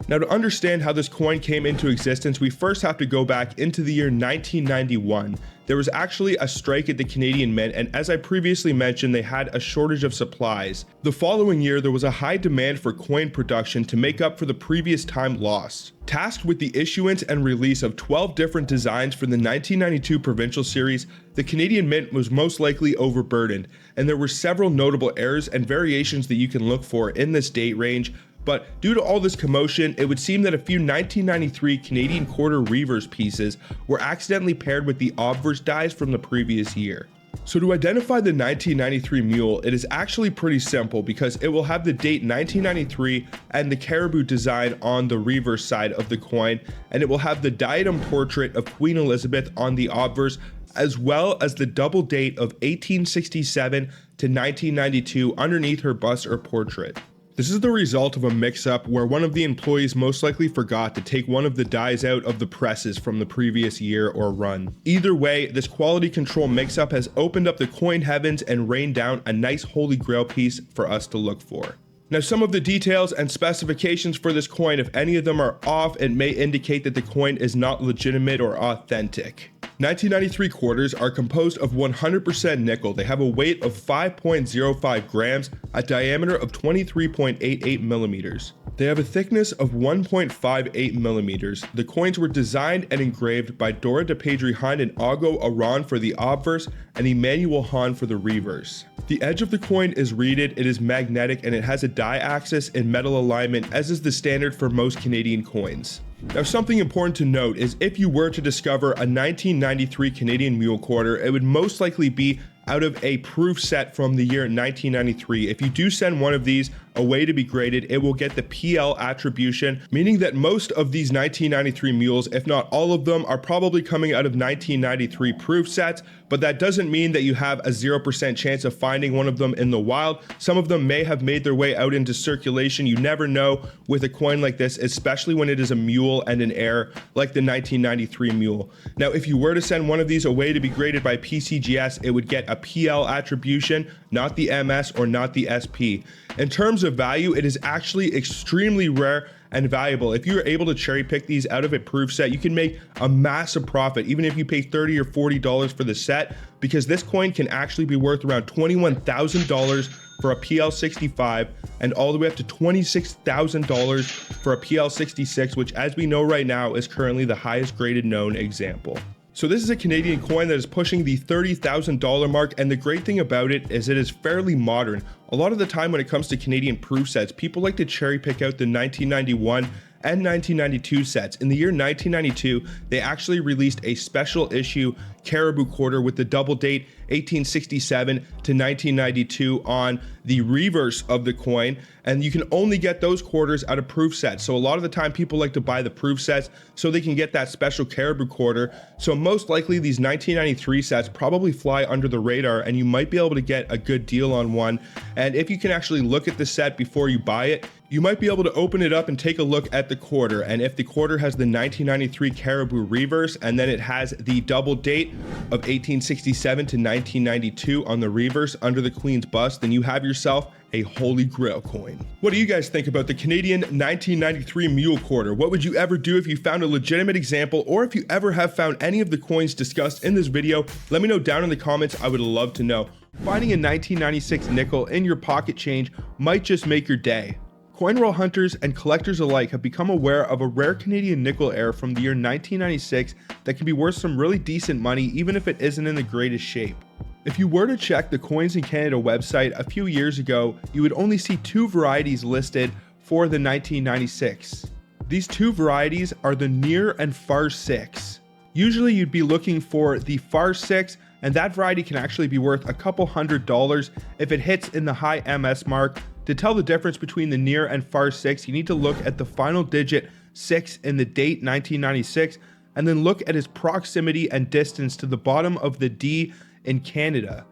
Now, to understand how this coin came into existence, we first have to go back into the year 1991. There was actually a strike at the Canadian Mint, and as I previously mentioned, they had a shortage of supplies. The following year, there was a high demand for coin production to make up for the previous time lost. Tasked with the issuance and release of 12 different designs for the 1992 Provincial series, the Canadian Mint was most likely overburdened, and there were several notable errors and variations that you can look for in this date range. But due to all this commotion, it would seem that a few 1993 Canadian quarter reverse pieces were accidentally paired with the obverse dies from the previous year. So to identify the 1993 mule, it is actually pretty simple because it will have the date 1993 and the Caribou design on the reverse side of the coin, and it will have the diadem portrait of Queen Elizabeth on the obverse, as well as the double date of 1867 to 1992 underneath her bust or portrait. This is the result of a mix-up where one of the employees most likely forgot to take one of the dies out of the presses from the previous year or run. Either way, this quality control mix-up has opened up the coin heavens and rained down a nice holy grail piece for us to look for. Now, some of the details and specifications for this coin, if any of them are off, it may indicate that the coin is not legitimate or authentic. 1993 quarters are composed of 100% nickel. They have a weight of 5.05 grams, a diameter of 23.88 millimeters. They have a thickness of 1.58 millimeters. The coins were designed and engraved by Dora de Pedri Hahn and Augo Aran for the obverse and Emmanuel Hahn for the reverse. The edge of the coin is reeded, it is magnetic, and it has a die axis in metal alignment, as is the standard for most Canadian coins. Now, something important to note is if you were to discover a 1993 Canadian mule quarter, it would most likely be out of a proof set from the year 1993. If you do send one of these away to be graded, it will get the PL attribution, meaning that most of these 1993 mules, if not all of them, are probably coming out of 1993 proof sets, but that doesn't mean that you have a 0% chance of finding one of them in the wild. Some of them may have made their way out into circulation. You never know with a coin like this, especially when it is a mule and an heir like the 1993 mule. Now, if you were to send one of these away to be graded by PCGS, it would get a PL attribution, not the MS or not the SP. In terms of value, it is actually extremely rare and valuable. If you're able to cherry pick these out of a proof set, you can make a massive profit, even if you pay $30 or $40 for the set, because this coin can actually be worth around $21,000 for a PL65 and all the way up to $26,000 for a PL66, which, as we know right now, is currently the highest graded known example. So this is a Canadian coin that is pushing the $30,000 mark, and the great thing about it is it is fairly modern. A lot of the time when it comes to Canadian proof sets, people like to cherry pick out the 1991 and 1992 sets. In the year 1992, they actually released a special issue Caribou quarter with the double date 1867 to 1992 on the reverse of the coin, and you can only get those quarters out of proof sets. So a lot of the time people like to buy the proof sets so they can get that special Caribou quarter. So most likely these 1993 sets probably fly under the radar, and you might be able to get a good deal on one. And if you can actually look at the set before you buy it, you might be able to open it up and take a look at the quarter. And if the quarter has the 1993 Caribou reverse, and then it has the double date of 1867 to 1992 on the reverse under the Queen's bust, then you have yourself a holy grail coin. What do you guys think about the Canadian 1993 mule quarter? What would you ever do if you found a legitimate example, or if you ever have found any of the coins discussed in this video? Let me know down in the comments. I would love to know. Finding a 1996 nickel in your pocket change might just make your day. Coin roll hunters and collectors alike have become aware of a rare Canadian nickel heir from the year 1996 that can be worth some really decent money, even if it isn't in the greatest shape. If you were to check the Coins in Canada website a few years ago, you would only see two varieties listed for the 1996. These two varieties are the near and far 6. Usually you'd be looking for the far 6, and that variety can actually be worth a couple $100s if it hits in the high MS mark. To tell the difference between the near and far 6, you need to look at the final digit 6 in the date 1996, and then look at its proximity and distance to the bottom of the D in Canada.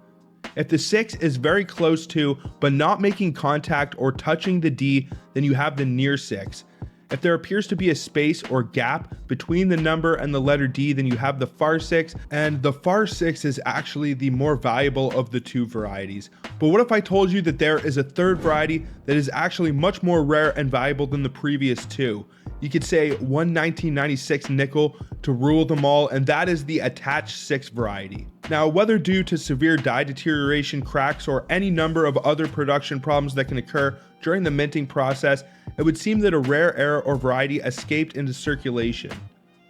If the 6 is very close to, but not making contact or touching the D, then you have the near 6. If there appears to be a space or gap between the number and the letter D, then you have the far 6, and the far 6 is actually the more valuable of the two varieties. But what if I told you that there is a third variety that is actually much more rare and valuable than the previous two? You could say one 1996 nickel to rule them all, and that is the attached 6 variety. Now, whether due to severe die deterioration, cracks, or any number of other production problems that can occur during the minting process, it would seem that a rare heir or variety escaped into circulation.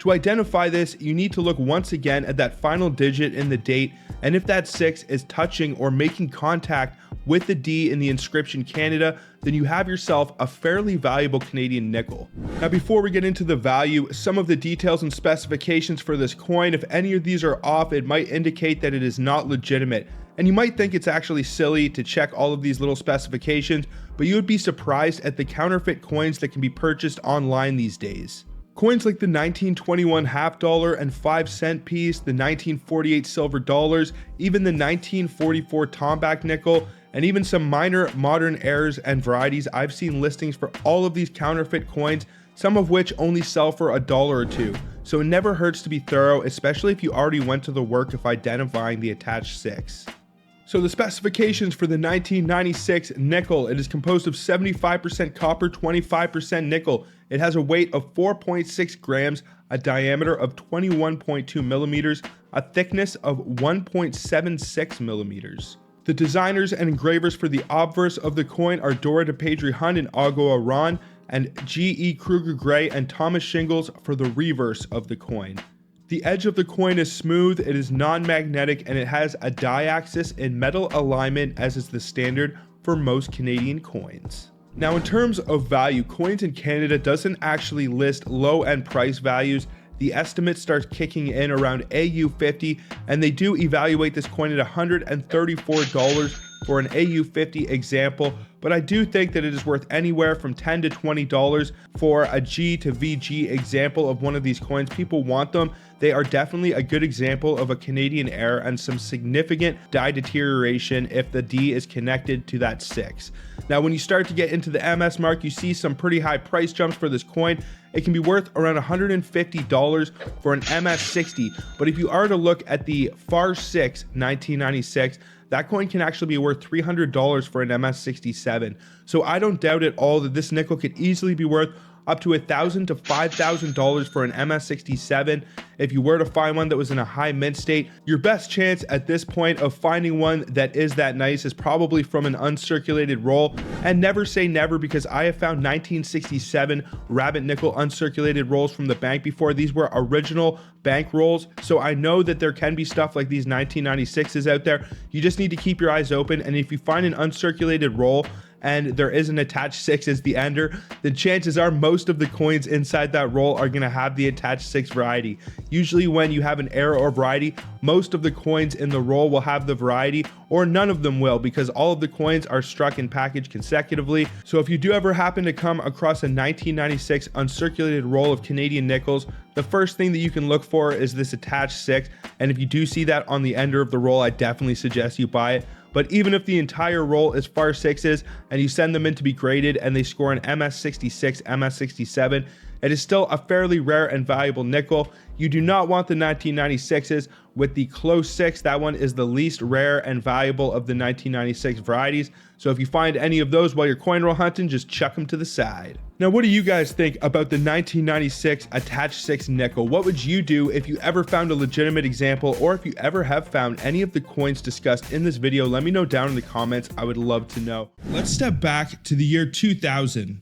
To identify this, you need to look once again at that final digit in the date, and if that 6 is touching or making contact with the D in the inscription Canada, then you have yourself a fairly valuable Canadian nickel. Now, before we get into the value, some of the details and specifications for this coin, if any of these are off, it might indicate that it is not legitimate. And you might think it's actually silly to check all of these little specifications, but you would be surprised at the counterfeit coins that can be purchased online these days. Coins like the 1921 half dollar and 5-cent piece, the 1948 silver dollars, even the 1944 Tomback nickel, and even some minor modern heirs and varieties. I've seen listings for all of these counterfeit coins, some of which only sell for $1 or $2. So it never hurts to be thorough, especially if you already went to the work of identifying the attached 6. So the specifications for the 1996 nickel: it is composed of 75% copper, 25% nickel. It has a weight of 4.6 grams, a diameter of 21.2 millimeters, a thickness of 1.76 millimeters. The designers and engravers for the obverse of the coin are Dora de Pedri Hunt and Ago Aran, and G.E. Kruger Gray and Thomas Shingles for the reverse of the coin. The edge of the coin is smooth, it is non-magnetic, and it has a die-axis in metal alignment, as is the standard for most Canadian coins. Now, in terms of value, Coins in Canada doesn't actually list low-end price values. The estimate starts kicking in around AU 50, and they do evaluate this coin at $134 for an AU50 example, but I do think that it is worth anywhere from $10 to $20 for a G to VG example of one of these coins. People want them. They are definitely a good example of a Canadian error and some significant die deterioration if the D is connected to that 6. Now, when you start to get into the MS mark, you see some pretty high price jumps for this coin. It can be worth around $150 for an MS60, but if you are to look at the FAR 6 1996, that coin can actually be worth $300 for an MS67. So I don't doubt at all that this nickel could easily be worth up to $1,000 to $5,000 for an MS67. If you were to find one that was in a high mint state, your best chance at this point of finding one that is that nice is probably from an uncirculated roll. And never say never, because I have found 1967 rabbit nickel uncirculated rolls from the bank before. These were original bank rolls, so I know that there can be stuff like these 1996s out there. You just need to keep your eyes open, and if you find an uncirculated roll and there is an attached 6 as the ender, then chances are most of the coins inside that roll are going to have the attached 6 variety. Usually when you have an error or variety, most of the coins in the roll will have the variety, or none of them will, because all of the coins are struck and packaged consecutively. So if you do ever happen to come across a 1996 uncirculated roll of Canadian nickels, the first thing that you can look for is this attached 6, and if you do see that on the ender of the roll, I definitely suggest you buy it. But even if the entire roll is FAR 6s and you send them in to be graded and they score an MS66, MS67, it is still a fairly rare and valuable nickel. You do not want the 1996s with the close 6. That one is the least rare and valuable of the 1996 varieties. So if you find any of those while you're coin roll hunting, just chuck them to the side. Now, what do you guys think about the 1996 attached 6 nickel? What would you do if you ever found a legitimate example, or if you ever have found any of the coins discussed in this video? Let me know down in the comments. I would love to know. Let's step back to the year 2000.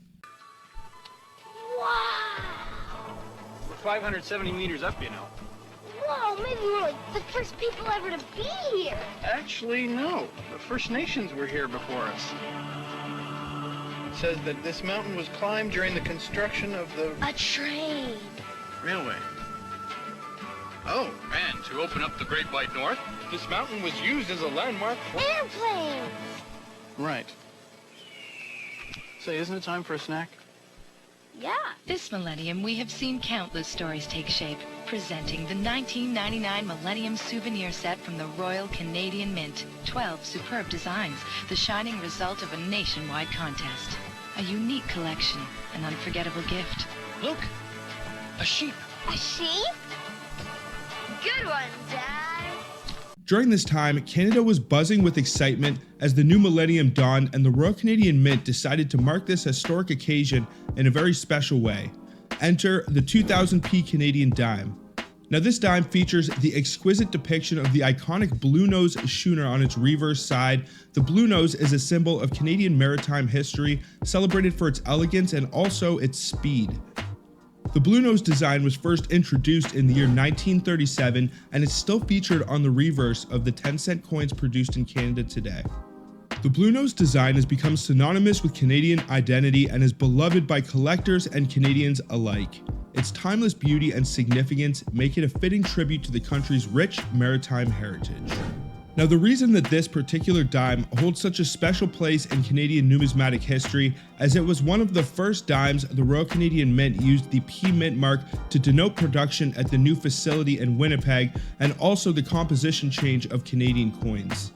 We're 570 meters up, you know. Whoa, maybe we're like the first people ever to be here. Actually, no. The First Nations were here before us. It says that this mountain was climbed during the construction of the A train. railway. Oh, and to open up the Great White North, this mountain was used as a landmark for... Airplanes. Right. Say, isn't it time for a snack? Yeah. This millennium, we have seen countless stories take shape, presenting the 1999 Millennium Souvenir Set from the Royal Canadian Mint. 12 superb designs, the shining result of a nationwide contest. A unique collection, an unforgettable gift. Look, a sheep. A sheep? Good one, Dad. During this time, Canada was buzzing with excitement as the new millennium dawned, and the Royal Canadian Mint decided to mark this historic occasion in a very special way. Enter the 2000p Canadian dime. Now, this dime features the exquisite depiction of the iconic blue nose schooner on its reverse side. The blue nose is a symbol of Canadian maritime history, celebrated for its elegance and also its speed. The blue nose design was first introduced in the year 1937 and is still featured on the reverse of the 10-cent coins produced in Canada today. The blue nose design has become synonymous with Canadian identity and is beloved by collectors and Canadians alike. Its timeless beauty and significance make it a fitting tribute to the country's rich maritime heritage. Now, the reason that this particular dime holds such a special place in Canadian numismatic history, as it was one of the first dimes the Royal Canadian Mint used the P Mint mark to denote production at the new facility in Winnipeg, and also the composition change of Canadian coins.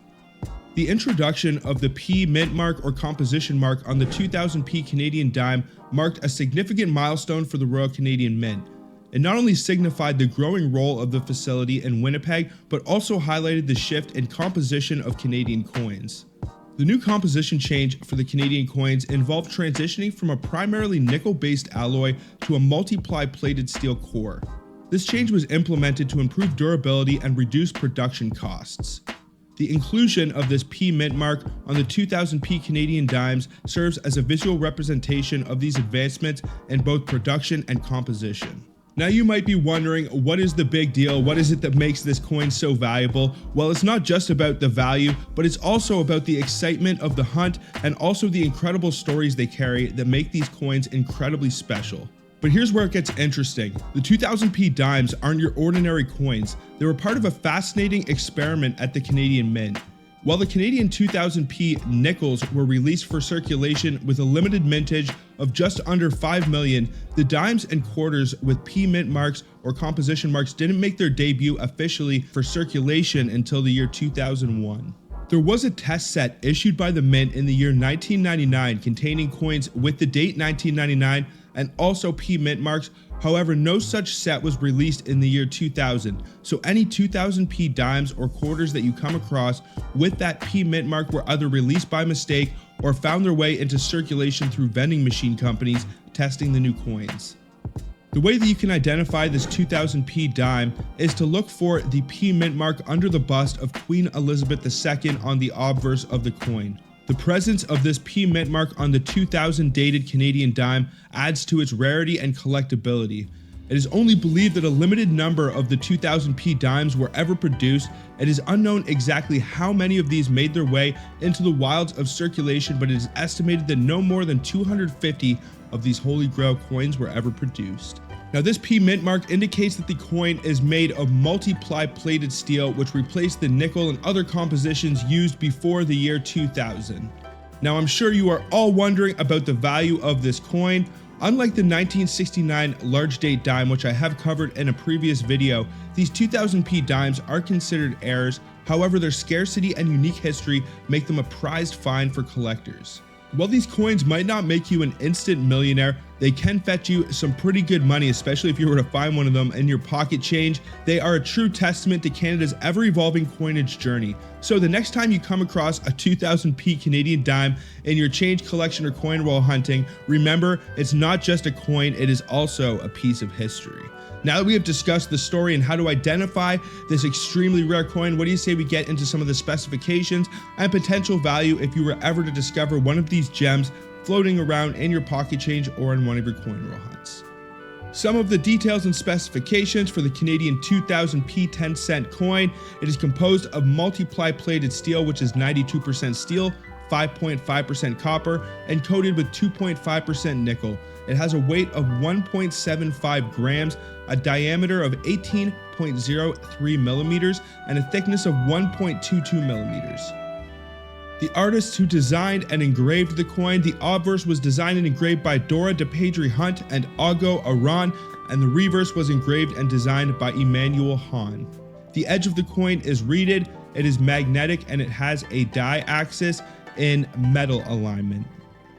The introduction of the P Mint mark or composition mark on the 2000p Canadian dime marked a significant milestone for the Royal Canadian Mint. It not only signified the growing role of the facility in Winnipeg, but also highlighted the shift in composition of Canadian coins. The new composition change for the Canadian coins involved transitioning from a primarily nickel-based alloy to a multiply plated steel core. This change was implemented to improve durability and reduce production costs. The inclusion of this P Mint mark on the 2000p Canadian dimes serves as a visual representation of these advancements in both production and composition. Now, you might be wondering, what is the big deal? What is it that makes this coin so valuable? Well, it's not just about the value, but it's also about the excitement of the hunt and also the incredible stories they carry that make these coins incredibly special. But here's where it gets interesting. The 2000p dimes aren't your ordinary coins. They were part of a fascinating experiment at the Canadian Mint. While the Canadian 2000p nickels were released for circulation with a limited mintage of just under 5 million, the dimes and quarters with P mint marks or composition marks didn't make their debut officially for circulation until the year 2001. There was a test set issued by the mint in the year 1999 containing coins with the date 1999 and also P mint marks. However, no such set was released in the year 2000, so any 2000p dimes or quarters that you come across with that P mint mark were either released by mistake or found their way into circulation through vending machine companies testing the new coins. The way that you can identify this 2000p dime is to look for the P mint mark under the bust of Queen Elizabeth II on the obverse of the coin. The presence of this P mint mark on the 2000 dated Canadian dime adds to its rarity and collectability. It is only believed that a limited number of the 2000p dimes were ever produced. It is unknown exactly how many of these made their way into the wilds of circulation, but it is estimated that no more than 250 of these Holy Grail coins were ever produced. Now, this P mint mark indicates that the coin is made of multiply plated steel, which replaced the nickel and other compositions used before the year 2000. Now, I'm sure you are all wondering about the value of this coin. Unlike the 1969 large date dime, which I have covered in a previous video, these 2000p dimes are considered heirs. However, their scarcity and unique history make them a prized find for collectors. While these coins might not make you an instant millionaire, they can fetch you some pretty good money, especially if you were to find one of them in your pocket change. They are a true testament to Canada's ever-evolving coinage journey. So the next time you come across a 2000p Canadian dime in your change collection or coin roll hunting, remember, it's not just a coin, it is also a piece of history. Now that we have discussed the story and how to identify this extremely rare coin, what do you say we get into some of the specifications and potential value if you were ever to discover one of these gems floating around in your pocket change or in one of your coin roll hunts? Some of the details and specifications for the Canadian 2000p 10-cent coin. It is composed of multiply plated steel, which is 92% steel, 5.5% copper, and coated with 2.5% nickel. It has a weight of 1.75 grams, a diameter of 18.03 millimeters, and a thickness of 1.22 millimeters. The artists who designed and engraved the coin, the obverse was designed and engraved by Dora de Pedri Hunt and Augo Aran, and the reverse was engraved and designed by Emmanuel Hahn. The edge of the coin is reeded, it is magnetic, and it has a die axis in metal alignment.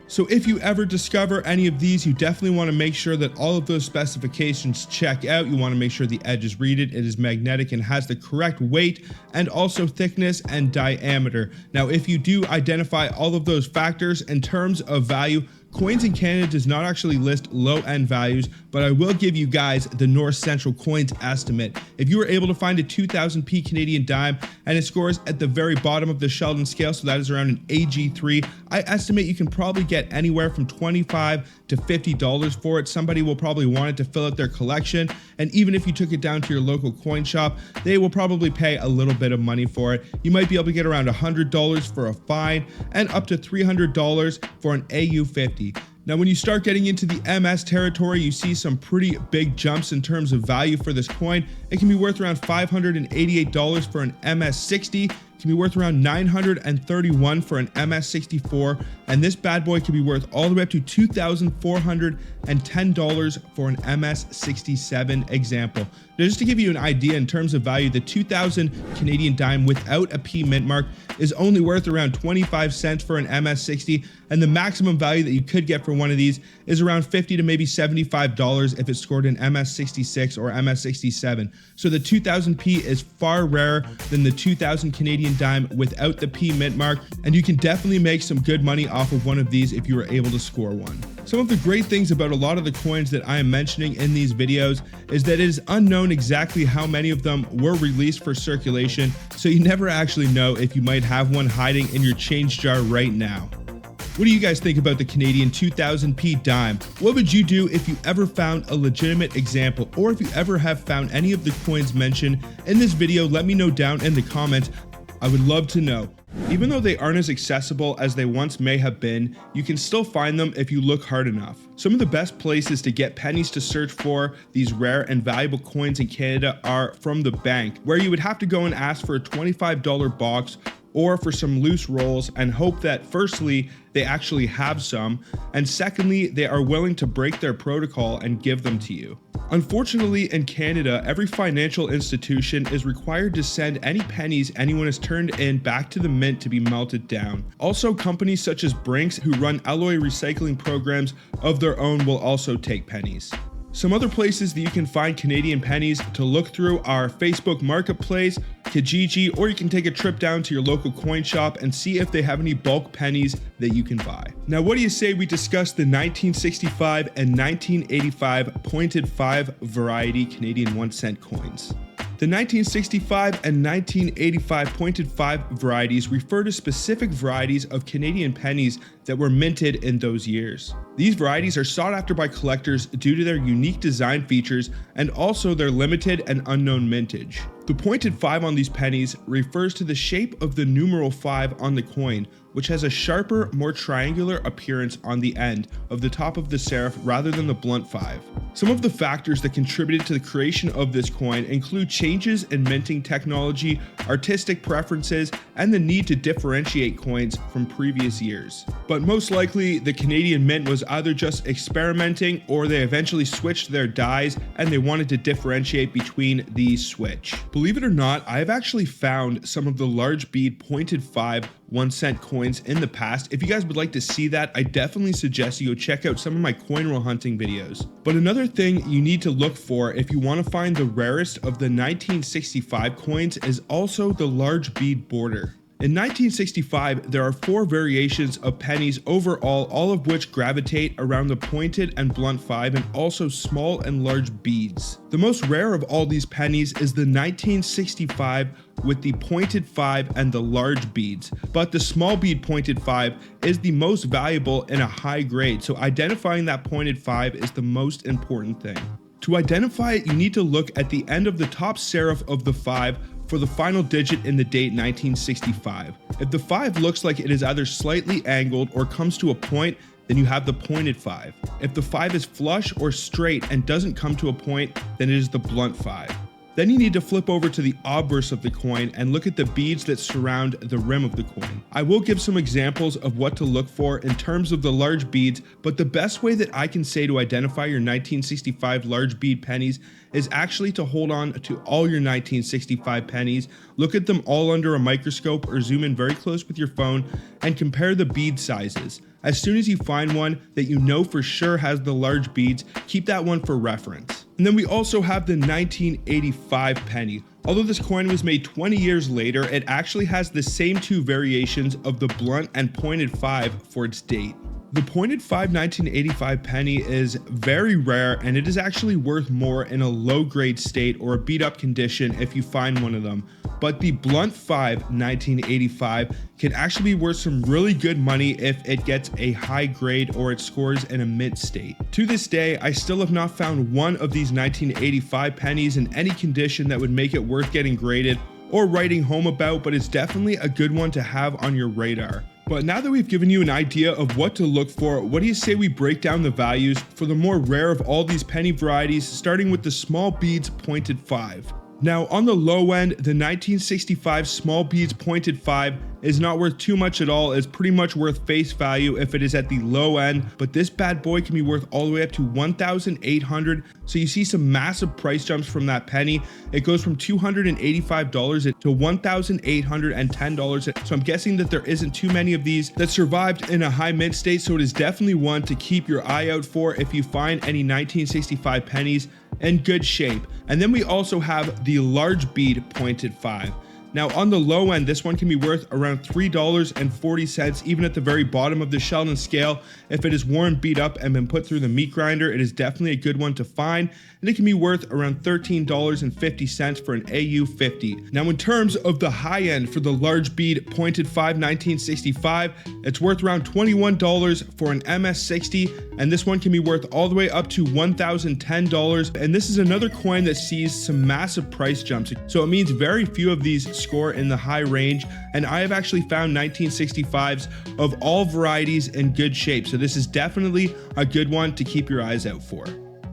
So if you ever discover any of these, you definitely want to make sure that all of those specifications check out. You want to make sure the edge is reeded, it is magnetic, and has the correct weight and also thickness and diameter. Now, if you do identify all of those factors in terms of value, Coins in Canada does not actually list low-end values, but I will give you guys the North Central Coins estimate. If you were able to find a 2000p Canadian dime and it scores at the very bottom of the Sheldon scale, so that is around an AG3, I estimate you can probably get anywhere from $25 to $50 for it. Somebody will probably want it to fill out their collection, and even if you took it down to your local coin shop, they will probably pay a little bit of money for it. You might be able to get around $100 for a fine and up to $300 for an AU50. Now, when you start getting into the MS territory, you see some pretty big jumps in terms of value for this coin. It can be worth around $588 for an MS60. Can be worth around $931 for an MS64, and this bad boy can be worth all the way up to $2,410 for an MS67 example. Now, just to give you an idea in terms of value, the 2000 Canadian dime without a P mint mark is only worth around 25 cents for an MS60, and the maximum value that you could get for one of these is around $50 to maybe $75 if it's scored an MS66 or MS67. So the 2000p is far rarer than the 2000 Canadian dime without the P mint mark, and you can definitely make some good money off of one of these if you were able to score one. Some of the great things about a lot of the coins that I am mentioning in these videos is that it is unknown exactly how many of them were released for circulation, so you never actually know if you might have one hiding in your change jar right now. What do you guys think about the Canadian 2000p dime? What would you do if you ever found a legitimate example, or if you ever have found any of the coins mentioned in this video? Let me know down in the comments. I would love to know. Even though they aren't as accessible as they once may have been, you can still find them if you look hard enough. Some of the best places to get pennies to search for these rare and valuable coins in Canada are from the bank, where you would have to go and ask for a $25 box or for some loose rolls and hope that firstly, they actually have some, and secondly, they are willing to break their protocol and give them to you. Unfortunately, in Canada, every financial institution is required to send any pennies anyone has turned in back to the mint to be melted down. Also, companies such as Brinks, who run alloy recycling programs of their own, will also take pennies. Some other places that you can find Canadian pennies to look through are Facebook Marketplace, Kijiji, or you can take a trip down to your local coin shop and see if they have any bulk pennies that you can buy. Now, what do you say we discuss the 1965 and 1985 pointed 5 variety Canadian 1 cent coins? The 1965 and 1985 pointed 5 varieties refer to specific varieties of Canadian pennies that were minted in those years. These varieties are sought after by collectors due to their unique design features and also their limited and unknown mintage. The pointed 5 on these pennies refers to the shape of the numeral 5 on the coin, which has a sharper, more triangular appearance on the end of the top of the serif rather than the blunt 5. Some of the factors that contributed to the creation of this coin include changes in minting technology, artistic preferences, and the need to differentiate coins from previous years. But most likely, the Canadian Mint was either just experimenting or they eventually switched their dies and they wanted to differentiate between these switch. Believe it or not, I have actually found some of the large bead pointed 5 1 cent coins in the past. If you guys would like to see that, I definitely suggest you go check out some of my coin roll hunting videos. But another thing you need to look for if you want to find the rarest of the 1965 coins is also the large bead border. In 1965, there are 4 variations of pennies overall, all of which gravitate around the pointed and blunt 5 and also small and large beads. The most rare of all these pennies is the 1965 with the pointed 5 and the large beads, but the small bead pointed 5 is the most valuable in a high grade, so identifying that pointed 5 is the most important thing. To identify it, you need to look at the end of the top serif of the 5 for the final digit in the date 1965. If the 5 looks like it is either slightly angled or comes to a point, then you have the pointed 5. If the 5 is flush or straight and doesn't come to a point, then it is the blunt 5. Then you need to flip over to the obverse of the coin and look at the beads that surround the rim of the coin. I will give some examples of what to look for in terms of the large beads, but the best way that I can say to identify your 1965 large bead pennies is actually to hold on to all your 1965 pennies, look at them all under a microscope or zoom in very close with your phone and compare the bead sizes. As soon as you find one that you know for sure has the large beads, keep that one for reference. And then we also have the 1985 penny. Although this coin was made 20 years later, it actually has the same 2 variations of the blunt and pointed 5 for its date. The pointed 5 1985 penny is very rare and it is actually worth more in a low grade state or a beat up condition if you find one of them. But the blunt 5 1985 can actually be worth some really good money if it gets a high grade or it scores in a mint state. To this day, I still have not found one of these 1985 pennies in any condition that would make it worth getting graded or writing home about, but it's definitely a good one to have on your radar. But now that we've given you an idea of what to look for, what do you say we break down the values for the more rare of all these penny varieties, starting with the small beads pointed 5. Now on the low end, the 1965 small beads pointed 5 is not worth too much at all. It's pretty much worth face value if it is at the low end, but this bad boy can be worth all the way up to $1,800. So you see some massive price jumps from that penny. It goes from $285 to $1,810. So I'm guessing that there isn't too many of these that survived in a high mint state. So it is definitely one to keep your eye out for if you find any 1965 pennies in good shape. And then we also have the large bead pointed 5. Now on the low end, this one can be worth around $3.40, even at the very bottom of the Sheldon scale. If it is worn, beat up, and been put through the meat grinder, it is definitely a good one to find, and it can be worth around $13.50 for an AU50. Now in terms of the high end for the large bead pointed 5 1965, it's worth around $21 for an MS60, and this one can be worth all the way up to $1,010, and this is another coin that sees some massive price jumps, so it means very few of these score in the high range, and I have actually found 1965s of all varieties in good shape, so this is definitely a good one to keep your eyes out for.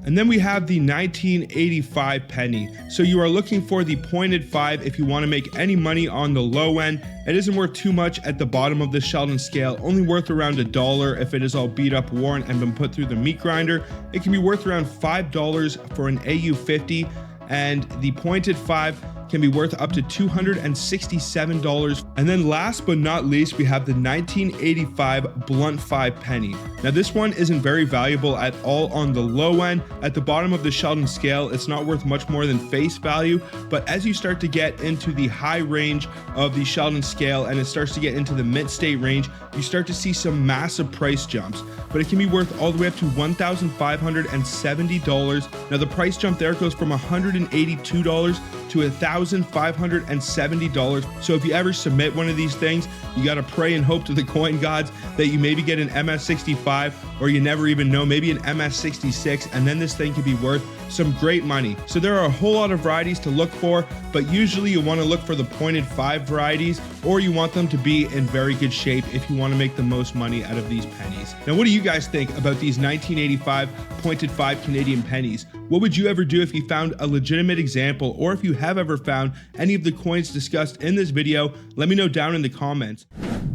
And then we have the 1985 penny. So you are looking for the pointed 5 if you want to make any money on the low end. It isn't worth too much at the bottom of the Sheldon scale, only worth around $1 if it is all beat up, worn, and been put through the meat grinder. It can be worth around $5 for an AU50, and the pointed 5 can be worth up to $267. And then last but not least, we have the 1985 blunt 5 penny. Now this one isn't very valuable at all on the low end. At the bottom of the Sheldon scale, it's not worth much more than face value, but as you start to get into the high range of the Sheldon scale and it starts to get into the mint state range, you start to see some massive price jumps, but it can be worth all the way up to $1,570. Now the price jump there goes from $182 to $1,570. So if you ever submit one of these things, you got to pray and hope to the coin gods that you maybe get an MS65, or you never even know, maybe an MS66, and then this thing could be worth some great money. So there are a whole lot of varieties to look for, but usually you want to look for the pointed 5 varieties, or you want them to be in very good shape if you want to make the most money out of these pennies. Now, what do you guys think about these 1985 pointed 5 Canadian pennies? What would you ever do if you found a legitimate example, or if you have ever found any of the coins discussed in this video? Let me know down in the comments.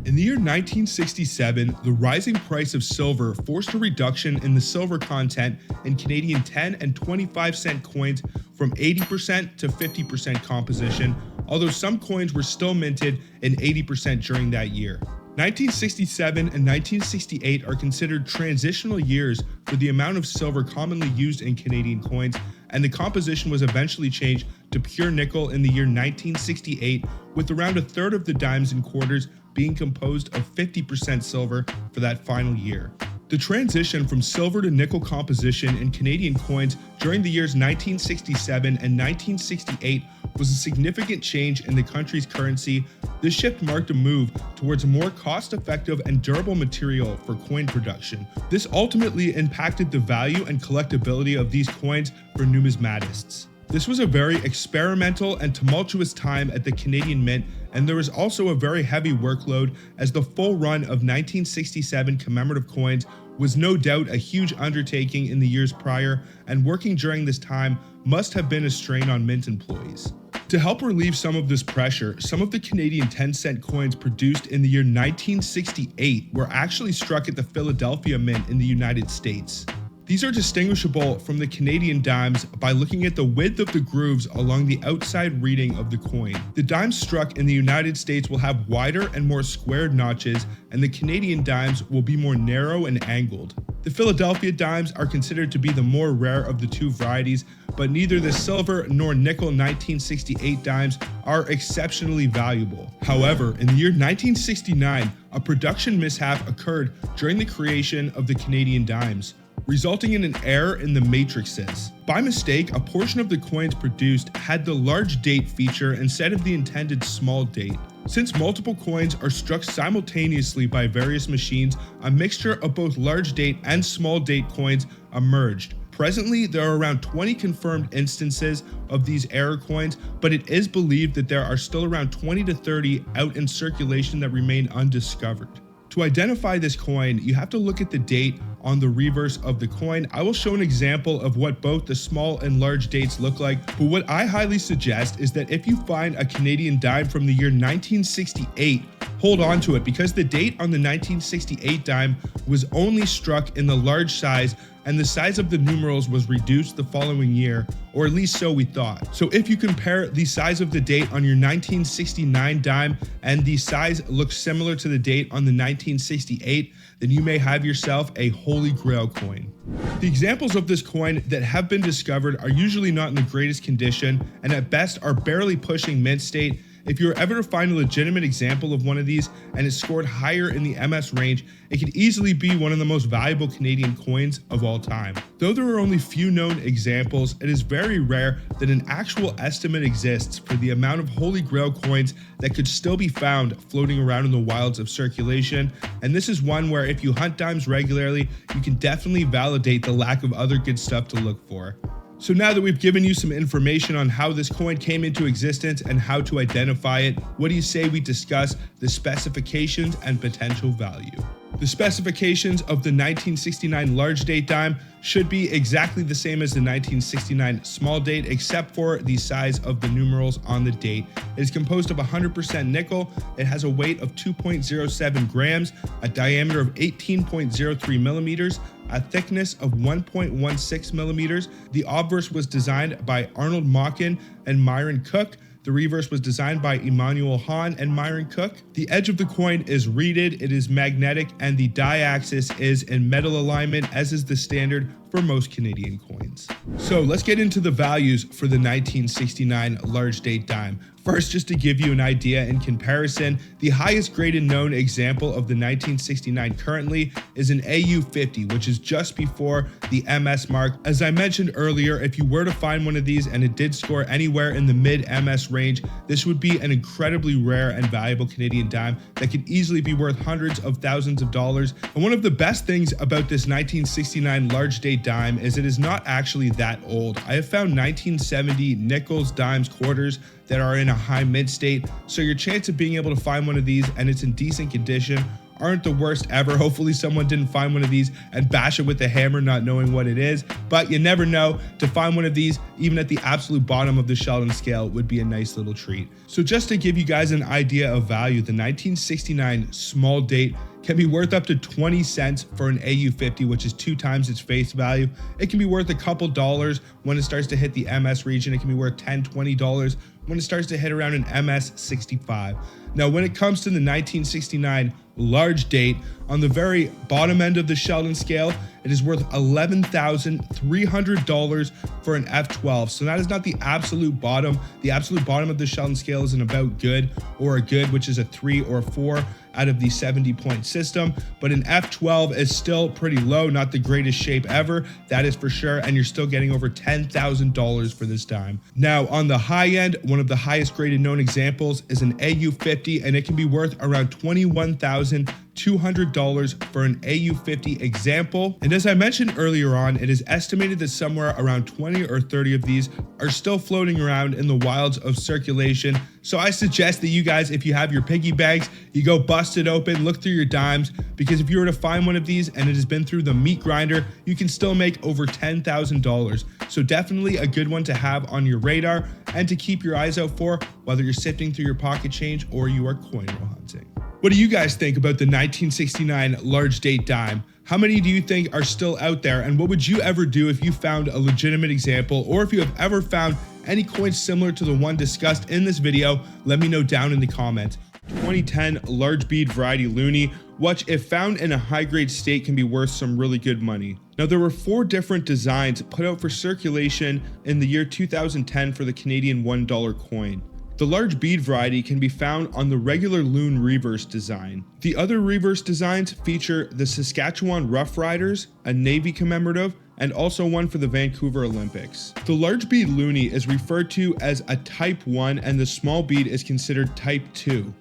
In the year 1967, the rising price of silver forced a reduction in the silver content in Canadian 10 and 25 cent coins from 80% to 50% composition, although some coins were still minted in 80% during that year. 1967 and 1968 are considered transitional years for the amount of silver commonly used in Canadian coins, and the composition was eventually changed to pure nickel in the year 1968, with around a third of the dimes and quarters being composed of 50% silver for that final year. The transition from silver to nickel composition in Canadian coins during the years 1967 and 1968 was a significant change in the country's currency. This shift marked a move towards a more cost-effective and durable material for coin production. This ultimately impacted the value and collectability of these coins for numismatists. This was a very experimental and tumultuous time at the Canadian Mint, and there was also a very heavy workload, as the full run of 1967 commemorative coins was no doubt a huge undertaking in the years prior, and working during this time must have been a strain on Mint employees. To help relieve some of this pressure, some of the Canadian 10-cent coins produced in the year 1968 were actually struck at the Philadelphia Mint in the United States. These are distinguishable from the Canadian dimes by looking at the width of the grooves along the outside reading of the coin. The dimes struck in the United States will have wider and more squared notches, and the Canadian dimes will be more narrow and angled. The Philadelphia dimes are considered to be the more rare of the two varieties, but neither the silver nor nickel 1968 dimes are exceptionally valuable. However, in the year 1969, a production mishap occurred during the creation of the Canadian dimes, resulting in an error in the matrices. By mistake, a portion of the coins produced had the large date feature instead of the intended small date. Since multiple coins are struck simultaneously by various machines, a mixture of both large date and small date coins emerged. Presently, there are around 20 confirmed instances of these error coins, but it is believed that there are still around 20 to 30 out in circulation that remain undiscovered. To identify this coin, you have to look at the date on the reverse of the coin. I will show an example of what both the small and large dates look like, but what I highly suggest is that if you find a Canadian dime from the year 1968, hold on to it, because the date on the 1968 dime was only struck in the large size, and the size of the numerals was reduced the following year, or at least so we thought. So if you compare the size of the date on your 1969 dime and the size looks similar to the date on the 1968, then you may have yourself a holy grail coin. The examples of this coin that have been discovered are usually not in the greatest condition, and at best are barely pushing mint state. If you were ever to find a legitimate example of one of these and it scored higher in the MS range, it could easily be one of the most valuable Canadian coins of all time. Though there are only few known examples, it is very rare that an actual estimate exists for the amount of Holy Grail coins that could still be found floating around in the wilds of circulation, and this is one where if you hunt dimes regularly, you can definitely validate the lack of other good stuff to look for. So now that we've given you some information on how this coin came into existence and how to identify it, what do you say we discuss the specifications and potential value? The specifications of the 1969 large date dime should be exactly the same as the 1969 small date, except for the size of the numerals on the date. It is composed of 100% nickel. It has a weight of 2.07 grams, a diameter of 18.03 millimeters, a thickness of 1.16 millimeters. The obverse was designed by Arnold Makin and Myron Cook. The reverse was designed by Emmanuel Hahn and Myron Cook. The edge of the coin is reeded, it is magnetic, and the die axis is in metal alignment, as is the standard for most Canadian coins. So let's get into the values for the 1969 large date dime. First, just to give you an idea in comparison, the highest graded known example of the 1969 currently is an AU50, which is just before the MS mark. As I mentioned earlier, if you were to find one of these and it did score anywhere in the mid-MS range, this would be an incredibly rare and valuable Canadian dime that could easily be worth hundreds of thousands of dollars. And one of the best things about this 1969 large date dime is it is not actually that old. I have found 1970 nickels, dimes, quarters that are in a high mint state, so your chance of being able to find one of these and it's in decent condition aren't the worst ever. Hopefully someone didn't find one of these and bash it with a hammer not knowing what it is, but you never know. To find one of these even at the absolute bottom of the Sheldon scale would be a nice little treat. So just to give you guys an idea of value, the 1969 small date can be worth up to 20 cents for an AU50, which is 2 times its face value. It can be worth a couple dollars when it starts to hit the MS region. It can be worth $10, $20 when it starts to hit around an MS 65. Now, when it comes to the 1969 large date, on the very bottom end of the Sheldon scale, it is worth $11,300 for an F12. So that is not the absolute bottom. The absolute bottom of the Sheldon scale is an about good or a good, which is a 3 or 4 out of the 70-point system, but an F12 is still pretty low, not the greatest shape ever, that is for sure, and you're still getting over $10,000 for this dime. Now, on the high end, one of the highest graded known examples is an AU50, and it can be worth around $21,200 for an AU50 example. And as I mentioned earlier on, it is estimated that somewhere around 20 or 30 of these are still floating around in the wilds of circulation. So I suggest that you guys, if you have your piggy banks, you go bust it open, look through your dimes, because if you were to find one of these and it has been through the meat grinder, you can still make over $10,000. So definitely a good one to have on your radar and to keep your eyes out for, whether you're sifting through your pocket change or you are coin roll hunting. What do you guys think about the 1969 large date dime? How many do you think are still out there, and what would you ever do if you found a legitimate example, or if you have ever found any coins similar to the one discussed in this video? Let me know down in the comments. 2010 large bead variety loonie, which if found in a high grade state can be worth some really good money. Now, there were 4 different designs put out for circulation in the year 2010 for the Canadian $1 coin. The large bead variety can be found on the regular loon reverse design. The other reverse designs feature the Saskatchewan Rough Riders, a Navy commemorative, and also one for the Vancouver Olympics. The large bead loonie is referred to as a Type 1 and the small bead is considered Type 2.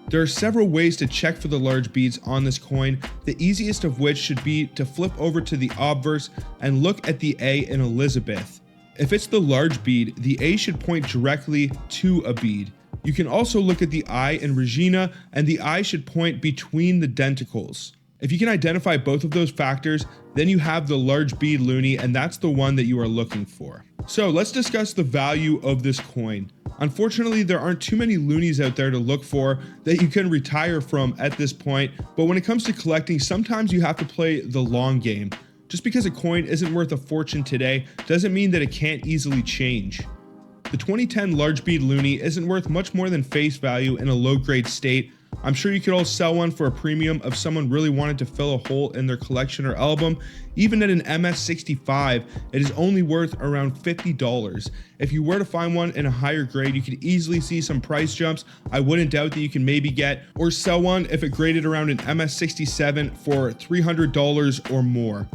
There are several ways to check for the large beads on this coin, the easiest of which should be to flip over to the obverse and look at the A in Elizabeth. If it's the large bead, the A should point directly to a bead. You can also look at the I in Regina, and the I should point between the denticles. If you can identify both of those factors, then you have the large bead loonie, and that's the one that you are looking for. So let's discuss the value of this coin. Unfortunately, there aren't too many loonies out there to look for that you can retire from at this point, but when it comes to collecting, sometimes you have to play the long game. Just because a coin isn't worth a fortune today doesn't mean that it can't easily change. The 2010 large bead loonie isn't worth much more than face value in a low grade state. I'm sure you could all sell one for a premium if someone really wanted to fill a hole in their collection or album. Even at an MS65, it is only worth around $50. If you were to find one in a higher grade, you could easily see some price jumps. I wouldn't doubt that you can maybe get or sell one if it graded around an MS67 for $300 or more.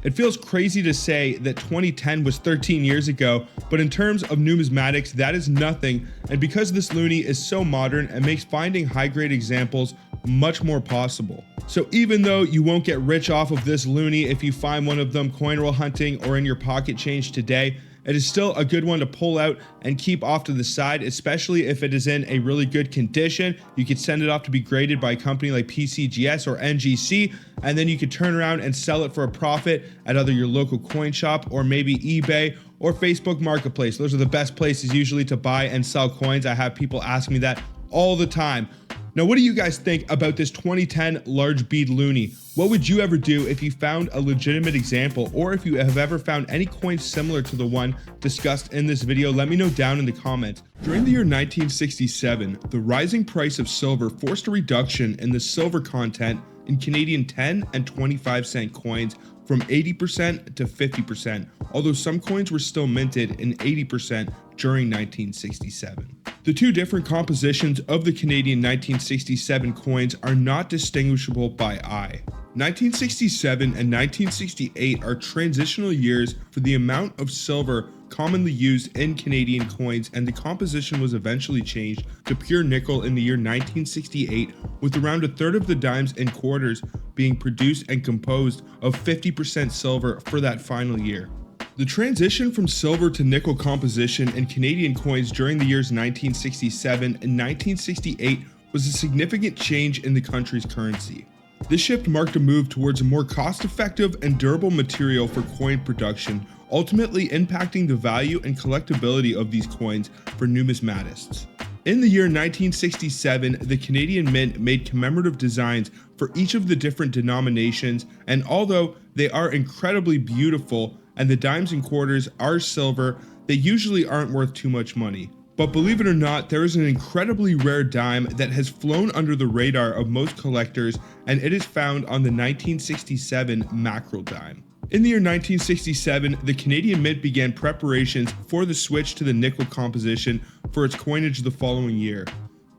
It feels crazy to say that 2010 was 13 years ago, but in terms of numismatics, that is nothing, and because this loonie is so modern, it makes finding high-grade examples much more possible. So even though you won't get rich off of this loonie if you find one of them coin roll hunting or in your pocket change today, it is still a good one to pull out and keep off to the side, especially if it is in a really good condition. You could send it off to be graded by a company like PCGS or NGC, and then you could turn around and sell it for a profit at either your local coin shop or maybe eBay or Facebook Marketplace. Those are the best places usually to buy and sell coins. I have people ask me that all the time. Now, what do you guys think about this 2010 large bead loonie? What would you ever do if you found a legitimate example, or if you have ever found any coins similar to the one discussed in this video? Let me know down in the comments. During the year 1967, the rising price of silver forced a reduction in the silver content in Canadian 10 and 25 cent coins from 80% to 50%, although some coins were still minted in 80% during 1967. The two different compositions of the Canadian 1967 coins are not distinguishable by eye. 1967 and 1968 are transitional years for the amount of silver commonly used in Canadian coins, and the composition was eventually changed to pure nickel in the year 1968, with around a third of the dimes and quarters being produced and composed of 50% silver for that final year. The transition from silver to nickel composition in Canadian coins during the years 1967 and 1968 was a significant change in the country's currency. This shift marked a move towards a more cost-effective and durable material for coin production, ultimately impacting the value and collectability of these coins for numismatists. In the year 1967, the Canadian Mint made commemorative designs for each of the different denominations, and although they are incredibly beautiful and the dimes and quarters are silver, they usually aren't worth too much money. But believe it or not, there is an incredibly rare dime that has flown under the radar of most collectors, and it is found on the 1967 mackerel dime. In the year 1967, the Canadian Mint began preparations for the switch to the nickel composition for its coinage the following year.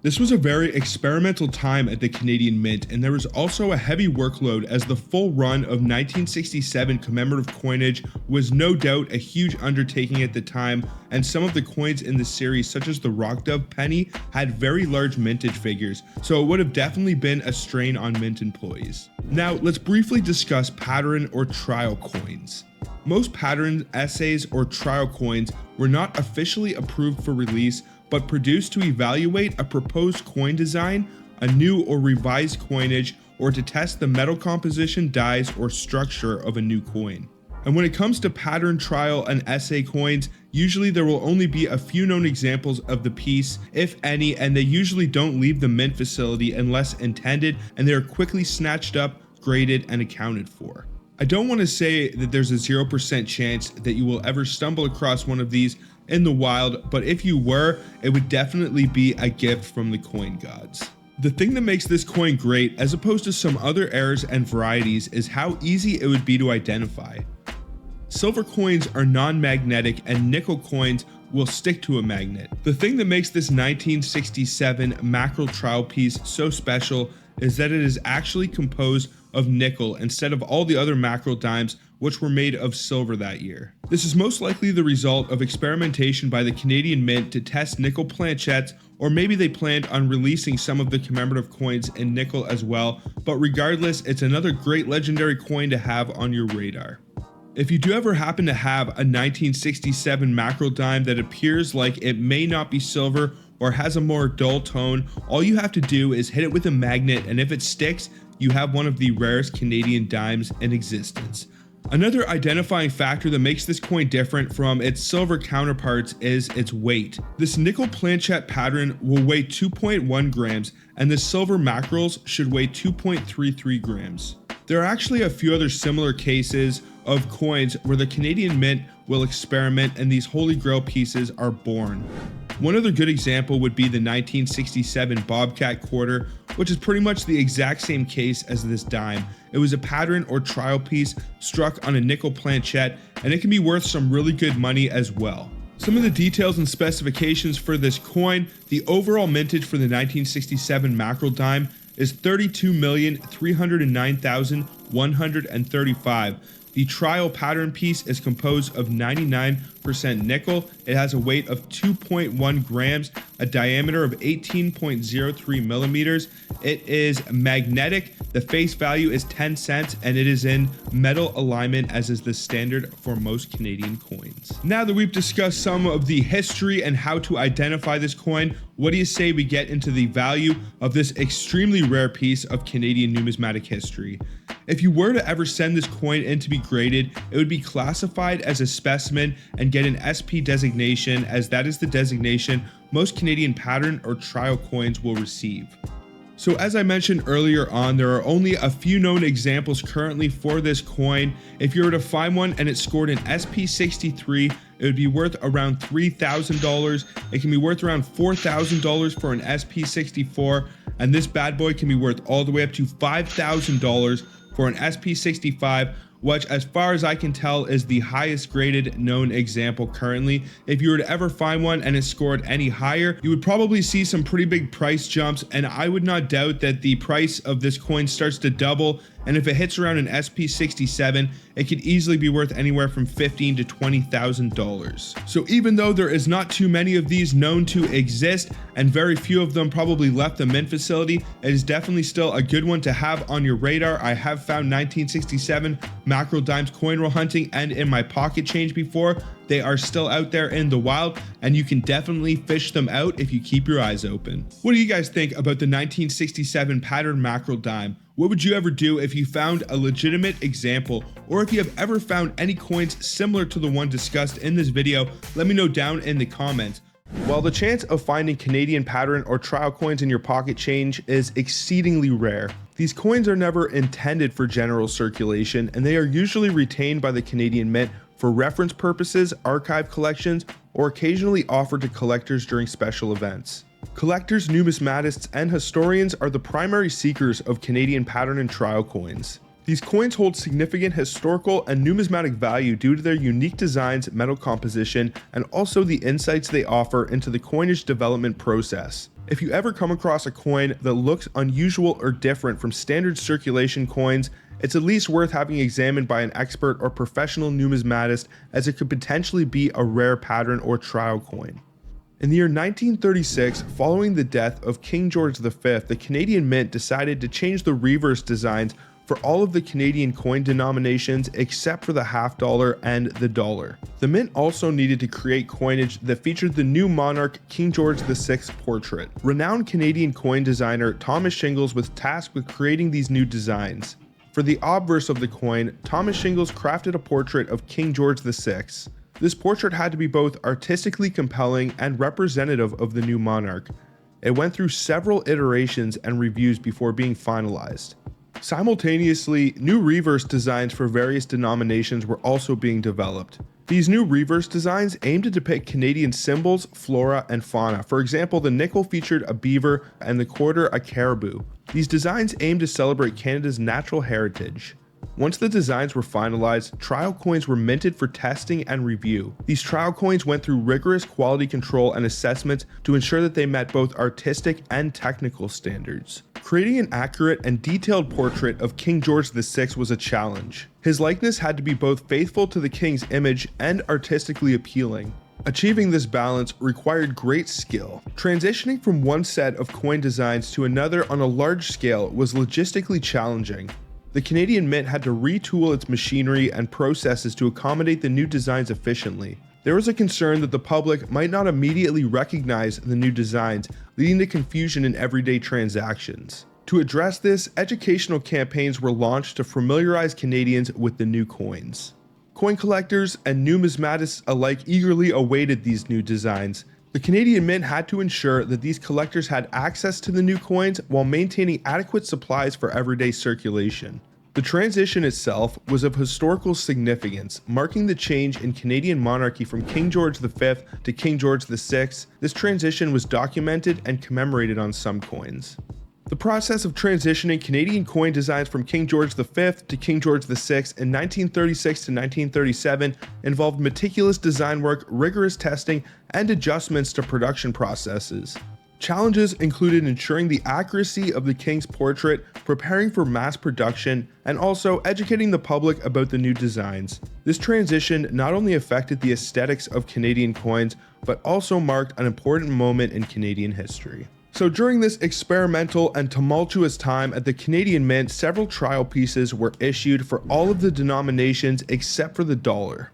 This was a very experimental time at the Canadian Mint, and there was also a heavy workload as the full run of 1967 commemorative coinage was no doubt a huge undertaking at the time, and some of the coins in the series, such as the Rock Dove penny, had very large mintage figures, so it would have definitely been a strain on Mint employees. Now, let's briefly discuss pattern or trial coins. Most pattern essays or trial coins were not officially approved for release, but produced to evaluate a proposed coin design, a new or revised coinage, or to test the metal composition, dies, or structure of a new coin. And when it comes to pattern, trial, and essay coins, usually there will only be a few known examples of the piece, if any, and they usually don't leave the mint facility unless intended, and they are quickly snatched up, graded, and accounted for. I don't want to say that there's a 0% chance that you will ever stumble across one of these in the wild, but if you were, it would definitely be a gift from the coin gods. The thing that makes this coin great, as opposed to some other errors and varieties, is how easy it would be to identify. Silver coins are non-magnetic, and nickel coins will stick to a magnet. The thing that makes this 1967 mackerel trowel piece so special is that it is actually composed of nickel instead of all the other mackerel dimes, which were made of silver that year. This is most likely the result of experimentation by the Canadian Mint to test nickel planchettes, or maybe they planned on releasing some of the commemorative coins in nickel as well, but regardless, it's another great legendary coin to have on your radar. If you do ever happen to have a 1967 mackerel dime that appears like it may not be silver or has a more dull tone, all you have to do is hit it with a magnet, and if it sticks, you have one of the rarest Canadian dimes in existence. Another identifying factor that makes this coin different from its silver counterparts is its weight. This nickel planchette pattern will weigh 2.1 grams, and the silver mackerels should weigh 2.33 grams. There are actually a few other similar cases of coins where the Canadian Mint will experiment and these holy grail pieces are born. One other good example would be the 1967 Bobcat quarter, which is pretty much the exact same case as this dime. It was a pattern or trial piece struck on a nickel planchette, and it can be worth some really good money as well. Some of the details and specifications for this coin: the overall mintage for the 1967 mackerel dime is 32,309,135. The trial pattern piece is composed of 99% nickel. It has a weight of 2.1 grams, a diameter of 18.03 millimeters. It is magnetic. The face value is 10 cents and it is in metal alignment, as is the standard for most Canadian coins. Now that we've discussed some of the history and how to identify this coin, what do you say we get into the value of this extremely rare piece of Canadian numismatic history? If you were to ever send this coin in to be graded, it would be classified as a specimen and get an SP designation, as that is the designation most Canadian pattern or trial coins will receive. So as I mentioned earlier on, there are only a few known examples currently for this coin. If you were to find one and it scored an SP63, it would be worth around $3,000. It can be worth around $4,000 for an SP64, and this bad boy can be worth all the way up to $5,000 for an SP65, which, as far as I can tell, is the highest graded known example currently. If you were to ever find one and it scored any higher, you would probably see some pretty big price jumps, and I would not doubt that the price of this coin starts to double, and if it hits around an SP67, it could easily be worth anywhere from $15,000 to $20,000. So even though there is not too many of these known to exist, and very few of them probably left the mint facility, it is definitely still a good one to have on your radar. I have found 1967 mackerel dimes coin roll hunting and in my pocket change before. They are still out there in the wild, and you can definitely fish them out if you keep your eyes open. What do you guys think about the 1967 pattern mackerel dime? What would you ever do if you found a legitimate example, or if you have ever found any coins similar to the one discussed in this video? Let me know down in the comments. While the chance of finding Canadian pattern or trial coins in your pocket change is exceedingly rare, these coins are never intended for general circulation, and they are usually retained by the Canadian Mint for reference purposes, archive collections, or occasionally offered to collectors during special events. Collectors, numismatists, and historians are the primary seekers of Canadian pattern and trial coins. These coins hold significant historical and numismatic value due to their unique designs, metal composition, and also the insights they offer into the coinage development process. If you ever come across a coin that looks unusual or different from standard circulation coins, it's at least worth having examined by an expert or professional numismatist, as it could potentially be a rare pattern or trial coin. In the year 1936, following the death of King George V, the Canadian Mint decided to change the reverse designs for all of the Canadian coin denominations except for the half dollar and the dollar. The Mint also needed to create coinage that featured the new monarch King George VI portrait. Renowned Canadian coin designer Thomas Shingles was tasked with creating these new designs. For the obverse of the coin, Thomas Shingles crafted a portrait of King George VI. This portrait had to be both artistically compelling and representative of the new monarch. It went through several iterations and reviews before being finalized. Simultaneously, new reverse designs for various denominations were also being developed. These new reverse designs aimed to depict Canadian symbols, flora, and fauna. For example, the nickel featured a beaver and the quarter a caribou. These designs aimed to celebrate Canada's natural heritage. Once the designs were finalized, trial coins were minted for testing and review. These trial coins went through rigorous quality control and assessments to ensure that they met both artistic and technical standards. Creating an accurate and detailed portrait of King George VI was a challenge. His likeness had to be both faithful to the king's image and artistically appealing. Achieving this balance required great skill. Transitioning from one set of coin designs to another on a large scale was logistically challenging. The Canadian Mint had to retool its machinery and processes to accommodate the new designs efficiently. There was a concern that the public might not immediately recognize the new designs, leading to confusion in everyday transactions. To address this, educational campaigns were launched to familiarize Canadians with the new coins. Coin collectors and numismatists alike eagerly awaited these new designs. The Canadian Mint had to ensure that these collectors had access to the new coins while maintaining adequate supplies for everyday circulation. The transition itself was of historical significance, marking the change in Canadian monarchy from King George V to King George VI. This transition was documented and commemorated on some coins. The process of transitioning Canadian coin designs from King George V to King George VI in 1936 to 1937 involved meticulous design work, rigorous testing, and adjustments to production processes. Challenges included ensuring the accuracy of the king's portrait, preparing for mass production, and also educating the public about the new designs. This transition not only affected the aesthetics of Canadian coins, but also marked an important moment in Canadian history. So during this experimental and tumultuous time at the Canadian Mint, several trial pieces were issued for all of the denominations except for the dollar.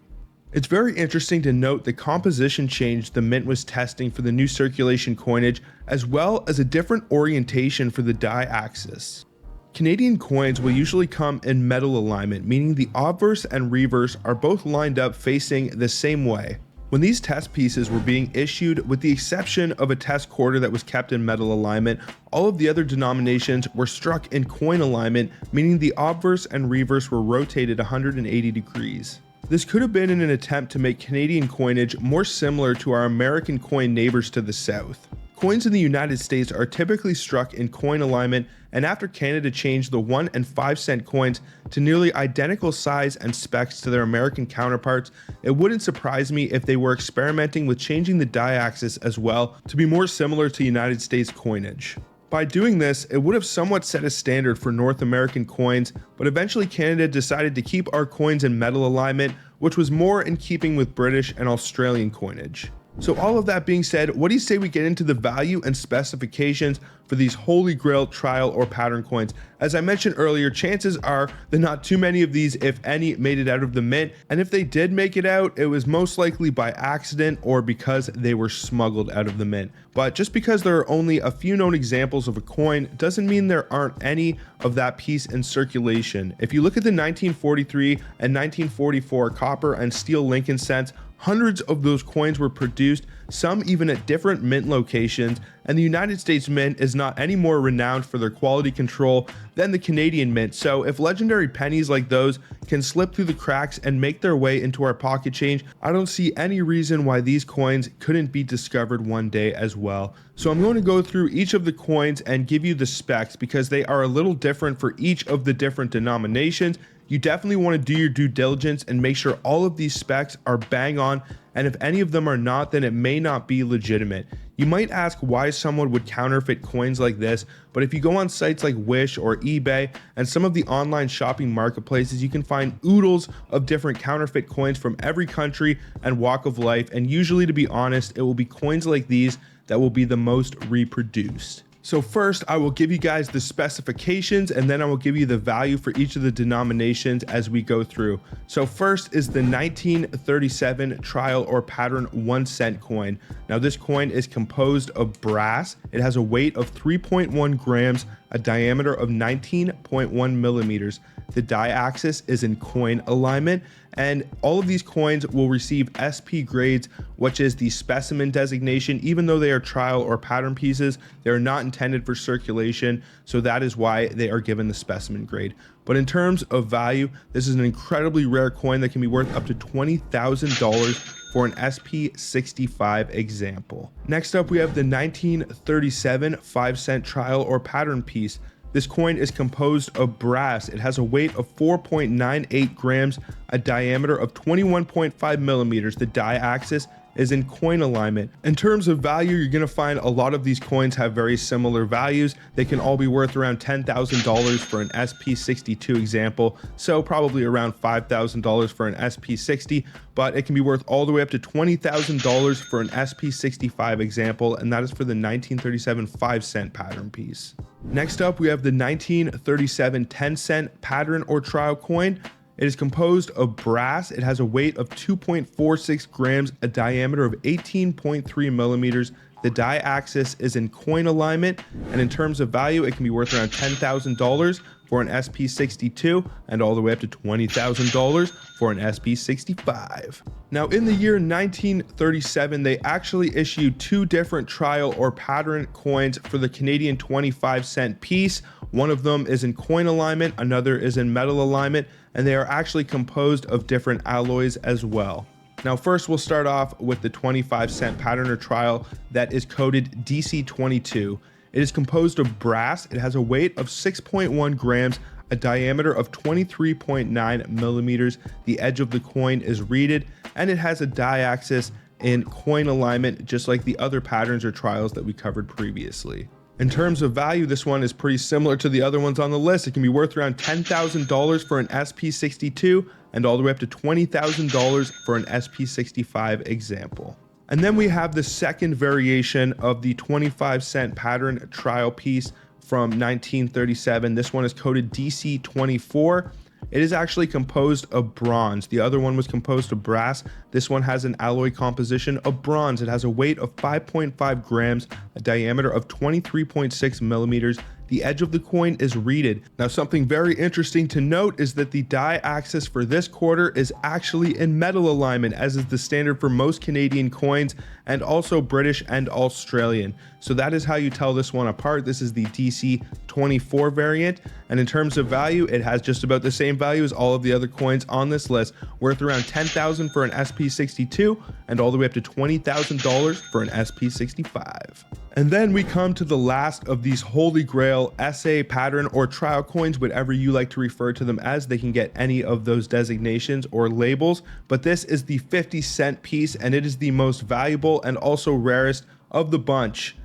It's very interesting to note the composition change the Mint was testing for the new circulation coinage, as well as a different orientation for the die axis. Canadian coins will usually come in metal alignment, meaning the obverse and reverse are both lined up facing the same way. When these test pieces were being issued, with the exception of a test quarter that was kept in metal alignment, all of the other denominations were struck in coin alignment, meaning the obverse and reverse were rotated 180 degrees. This could have been in an attempt to make Canadian coinage more similar to our American coin neighbors to the south. Coins in the United States are typically struck in coin alignment, and after Canada changed the 1 and 5 cent coins to nearly identical size and specs to their American counterparts, it wouldn't surprise me if they were experimenting with changing the die axis as well to be more similar to United States coinage. By doing this, it would have somewhat set a standard for North American coins, but eventually Canada decided to keep our coins in metal alignment, which was more in keeping with British and Australian coinage. So all of that being said, what do you say we get into the value and specifications for these Holy Grail trial or pattern coins? As I mentioned earlier, chances are that not too many of these, if any, made it out of the mint, and if they did make it out, it was most likely by accident or because they were smuggled out of the mint. But just because there are only a few known examples of a coin doesn't mean there aren't any of that piece in circulation. If you look at the 1943 and 1944 copper and steel Lincoln cents, hundreds of those coins were produced, some even at different mint locations, and the United States Mint is not any more renowned for their quality control than the Canadian Mint. So if legendary pennies like those can slip through the cracks and make their way into our pocket change, I don't see any reason why these coins couldn't be discovered one day as well. So I'm going to go through each of the coins and give you the specs because they are a little different for each of the different denominations. You definitely want to do your due diligence and make sure all of these specs are bang on, and if any of them are not, then it may not be legitimate. You might ask why someone would counterfeit coins like this, but if you go on sites like Wish or eBay and some of the online shopping marketplaces, you can find oodles of different counterfeit coins from every country and walk of life, and usually, to be honest, it will be coins like these that will be the most reproduced. So first, I will give you guys the specifications, and then I will give you the value for each of the denominations as we go through. So first is the 1937 trial or pattern 1 cent coin. Now this coin is composed of brass. It has a weight of 3.1 grams, a diameter of 19.1 millimeters. The die axis is in coin alignment, and all of these coins will receive SP grades, which is the specimen designation. Even though they are trial or pattern pieces, they are not intended for circulation, so that is why they are given the specimen grade. But in terms of value, this is an incredibly rare coin that can be worth up to $20,000 for an SP65 example. Next up, we have the 1937 5 cent trial or pattern piece. This coin is composed of brass. It has a weight of 4.98 grams, a diameter of 21.5 millimeters. The die axis is in coin alignment. In terms of value, you're going to find a lot of these coins have very similar values. They can all be worth around $10,000 for an SP62 example, so probably around $5,000 for an SP60, but it can be worth all the way up to $20,000 for an SP65 example, and that is for the 1937 5 cent pattern piece. Next up, we have the 1937 10 cent pattern or trial coin. It is composed of brass. It has a weight of 2.46 grams, a diameter of 18.3 millimeters. The die axis is in coin alignment, and in terms of value, it can be worth around $10,000 for an SP62 and all the way up to $20,000 for an SP65. Now, in the year 1937, they actually issued two different trial or pattern coins for the Canadian 25 cent piece. One of them is in coin alignment, another is in metal alignment, and they are actually composed of different alloys as well. Now, first we'll start off with the 25 cent pattern or trial that is coded DC22. It is composed of brass. It has a weight of 6.1 grams, a diameter of 23.9 millimeters. The edge of the coin is reeded, and it has a die axis in coin alignment, just like the other patterns or trials that we covered previously. In terms of value, this one is pretty similar to the other ones on the list. It can be worth around $10,000 for an SP62 and all the way up to $20,000 for an SP65 example. And then we have the second variation of the 25-cent pattern trial piece from 1937. This one is coded DC24. It is actually composed of bronze. The other one was composed of brass. This one has an alloy composition of bronze. It has a weight of 5.5 grams, a diameter of 23.6 millimeters. The edge of the coin is reeded. Now, something very interesting to note is that the die axis for this quarter is actually in metal alignment, as is the standard for most Canadian coins and also British and Australian. So that is how you tell this one apart. This is the DC24 variant. And in terms of value, it has just about the same value as all of the other coins on this list, worth around $10,000 for an SP62 and all the way up to $20,000 for an SP65. And then we come to the last of these holy grail essay, pattern, or trial coins, whatever you like to refer to them as. They can get any of those designations or labels, but this is the 50-cent piece, and it is the most valuable and also rarest of the bunch.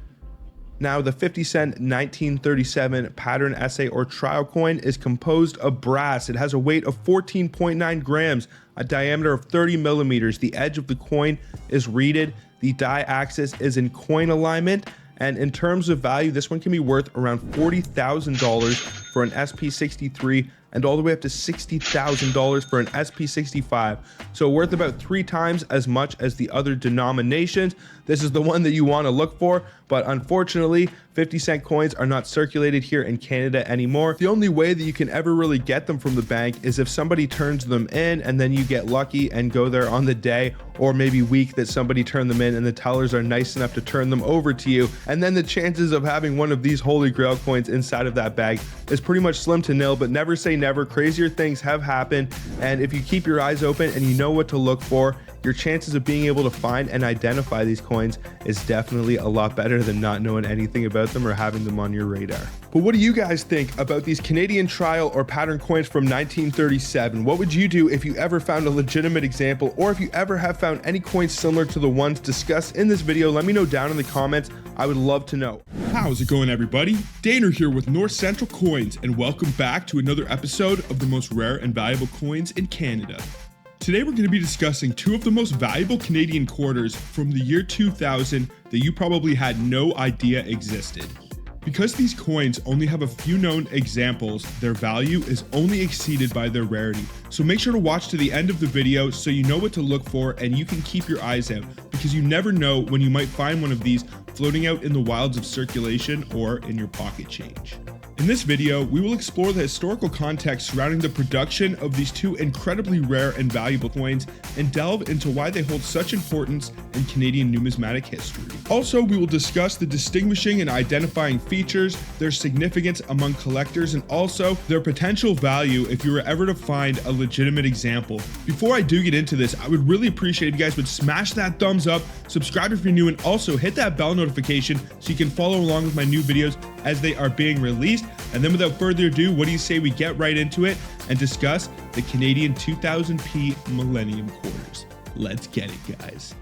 Now, the 50-cent 1937 pattern essay or trial coin is composed of brass. It has a weight of 14.9 grams, a diameter of 30 millimeters. The edge of the coin is reeded. The die axis is in coin alignment. And in terms of value, this one can be worth around $40,000 for an SP63 and all the way up to $60,000 for an SP65. So worth about 3 times as much as the other denominations. This is the one that you want to look for, but unfortunately, 50-cent coins are not circulated here in Canada anymore. The only way that you can ever really get them from the bank is if somebody turns them in and then you get lucky and go there on the day or maybe week that somebody turned them in and the tellers are nice enough to turn them over to you. And then the chances of having one of these holy grail coins inside of that bag is pretty much slim to nil, but never say never. Crazier things have happened, and if you keep your eyes open and you know what to look for, your chances of being able to find and identify these coins is definitely a lot better than not knowing anything about them or having them on your radar. But what do you guys think about these Canadian trial or pattern coins from 1937? What would you do if you ever found a legitimate example, or if you ever have found any coins similar to the ones discussed in this video? Let me know down in the comments. I would love to know. How's it going, everybody? Dana here with North Central Coins, and welcome back to another episode of the most rare and valuable coins in Canada. Today we're going to be discussing 2 of the most valuable Canadian quarters from the year 2000 that you probably had no idea existed. Because these coins only have a few known examples, their value is only exceeded by their rarity. So make sure to watch to the end of the video so you know what to look for and you can keep your eyes out, because you never know when you might find one of these floating out in the wilds of circulation or in your pocket change. In this video, we will explore the historical context surrounding the production of these 2 incredibly rare and valuable coins and delve into why they hold such importance in Canadian numismatic history. Also, we will discuss the distinguishing and identifying features, their significance among collectors, and also their potential value if you were ever to find a legitimate example. Before I do get into this, I would really appreciate if you guys would smash that thumbs up, subscribe if you're new, and also hit that bell notification so you can follow along with my new videos as they are being released. And then without further ado, what do you say we get right into it and discuss the Canadian 2000p Millennium Quarters? Let's get it, guys.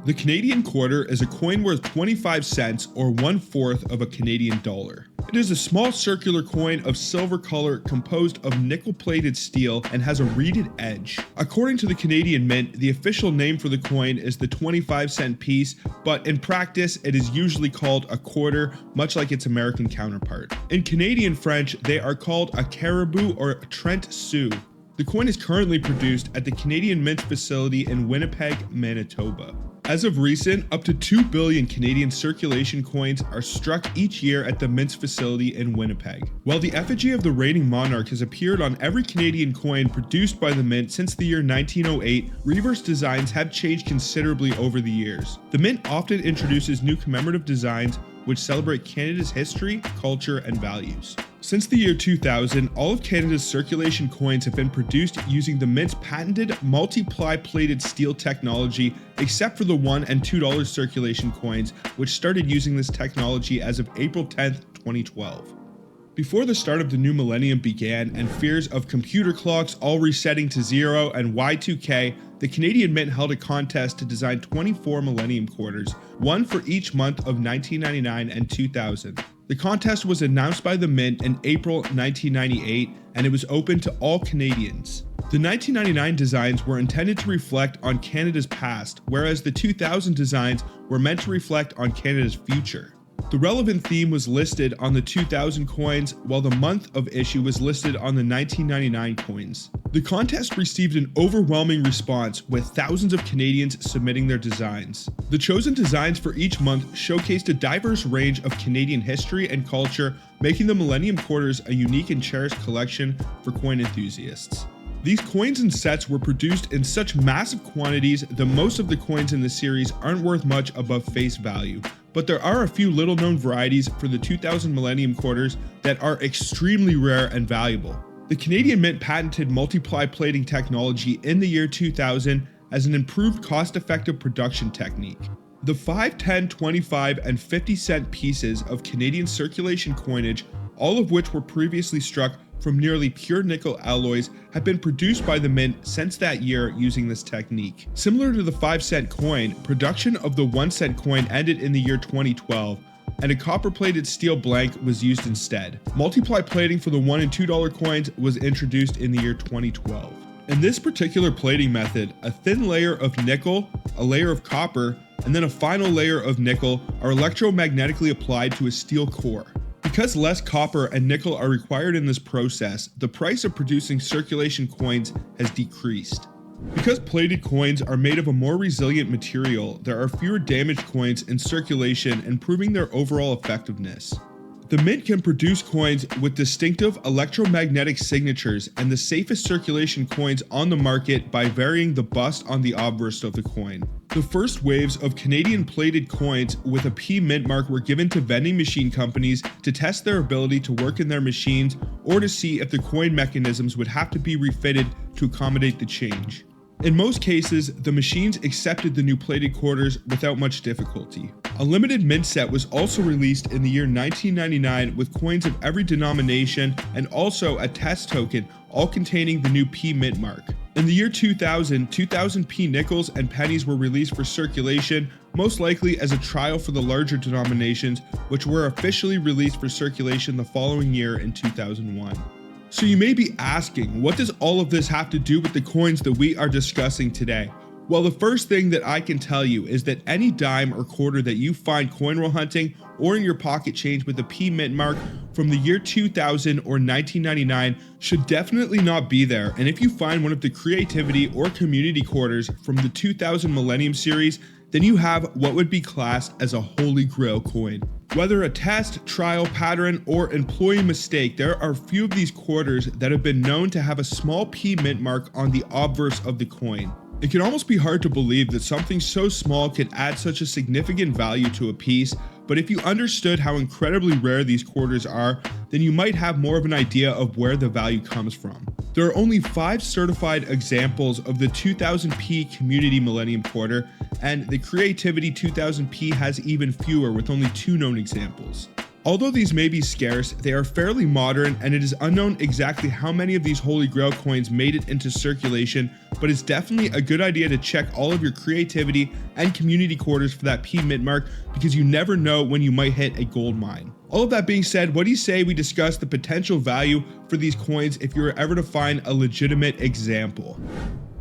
The Canadian quarter is a coin worth 25 cents or 1/4 of a Canadian dollar. It is a small circular coin of silver color composed of nickel-plated steel and has a reeded edge. According to the Canadian Mint, the official name for the coin is the 25-cent piece, but in practice it is usually called a quarter, much like its American counterpart. In Canadian French, they are called a Caribou or a Trent Sou. The coin is currently produced at the Canadian Mint facility in Winnipeg, Manitoba. As of recent, up to 2 billion Canadian circulation coins are struck each year at the Mint's facility in Winnipeg. While the effigy of the reigning monarch has appeared on every Canadian coin produced by the Mint since the year 1908, reverse designs have changed considerably over the years. The Mint often introduces new commemorative designs which celebrate Canada's history, culture, and values. Since the year 2000, all of Canada's circulation coins have been produced using the Mint's patented multiply plated steel technology, except for the $1 and $2 circulation coins, which started using this technology as of April 10th, 2012. Before the start of the new millennium began and fears of computer clocks all resetting to zero and Y2K, the Canadian Mint held a contest to design 24 millennium quarters, one for each month of 1999 and 2000. The contest was announced by the Mint in April 1998, and it was open to all Canadians. The 1999 designs were intended to reflect on Canada's past, whereas the 2000 designs were meant to reflect on Canada's future. The relevant theme was listed on the 2000 coins, while the month of issue was listed on the 1999 coins. The contest received an overwhelming response, with thousands of Canadians submitting their designs. The chosen designs for each month showcased a diverse range of Canadian history and culture, making the Millennium Quarters a unique and cherished collection for coin enthusiasts. These coins and sets were produced in such massive quantities that most of the coins in the series aren't worth much above face value, but there are a few little known varieties for the 2000 Millennium Quarters that are extremely rare and valuable. The Canadian Mint patented multiply plating technology in the year 2000 as an improved cost-effective production technique. The 5, 10, 25, and 50-cent pieces of Canadian circulation coinage, all of which were previously struck from nearly pure nickel alloys, have been produced by the Mint since that year using this technique. Similar to the 5-cent coin, production of the 1-cent coin ended in the year 2012, and a copper-plated steel blank was used instead. Multiply plating for the $1 and $2 coins was introduced in the year 2012. In this particular plating method, a thin layer of nickel, a layer of copper, and then a final layer of nickel are electromagnetically applied to a steel core. Because less copper and nickel are required in this process, the price of producing circulation coins has decreased. Because plated coins are made of a more resilient material, there are fewer damaged coins in circulation, improving their overall effectiveness. The Mint can produce coins with distinctive electromagnetic signatures and the safest circulation coins on the market by varying the bust on the obverse of the coin. The first waves of Canadian plated coins with a P Mint mark were given to vending machine companies to test their ability to work in their machines or to see if the coin mechanisms would have to be refitted to accommodate the change. In most cases, the machines accepted the new plated quarters without much difficulty. A limited mint set was also released in the year 1999 with coins of every denomination and also a test token, all containing the new P Mint mark. In the year 2000, 2000 P nickels and pennies were released for circulation, most likely as a trial for the larger denominations, which were officially released for circulation the following year in 2001. So you may be asking, what does all of this have to do with the coins that we are discussing today? Well, the first thing that I can tell you is that any dime or quarter that you find coin roll hunting or in your pocket change with a P Mint mark from the year 2000 or 1999 should definitely not be there. And if you find one of the creativity or community quarters from the 2000 Millennium series, then you have what would be classed as a holy grail coin. Whether a test, trial, pattern, or employee mistake, there are few of these quarters that have been known to have a small P Mint mark on the obverse of the coin. It can almost be hard to believe that something so small could add such a significant value to a piece, but if you understood how incredibly rare these quarters are, then you might have more of an idea of where the value comes from. There are only 5 certified examples of the 2000p Community Millennium Quarter, and the Creativity 2000p has even fewer, with only 2 known examples. Although these may be scarce, they are fairly modern, and it is unknown exactly how many of these Holy Grail coins made it into circulation, but it's definitely a good idea to check all of your creativity and community quarters for that P Mint mark, because you never know when you might hit a gold mine. All of that being said, what do you say we discuss the potential value for these coins if you were ever to find a legitimate example?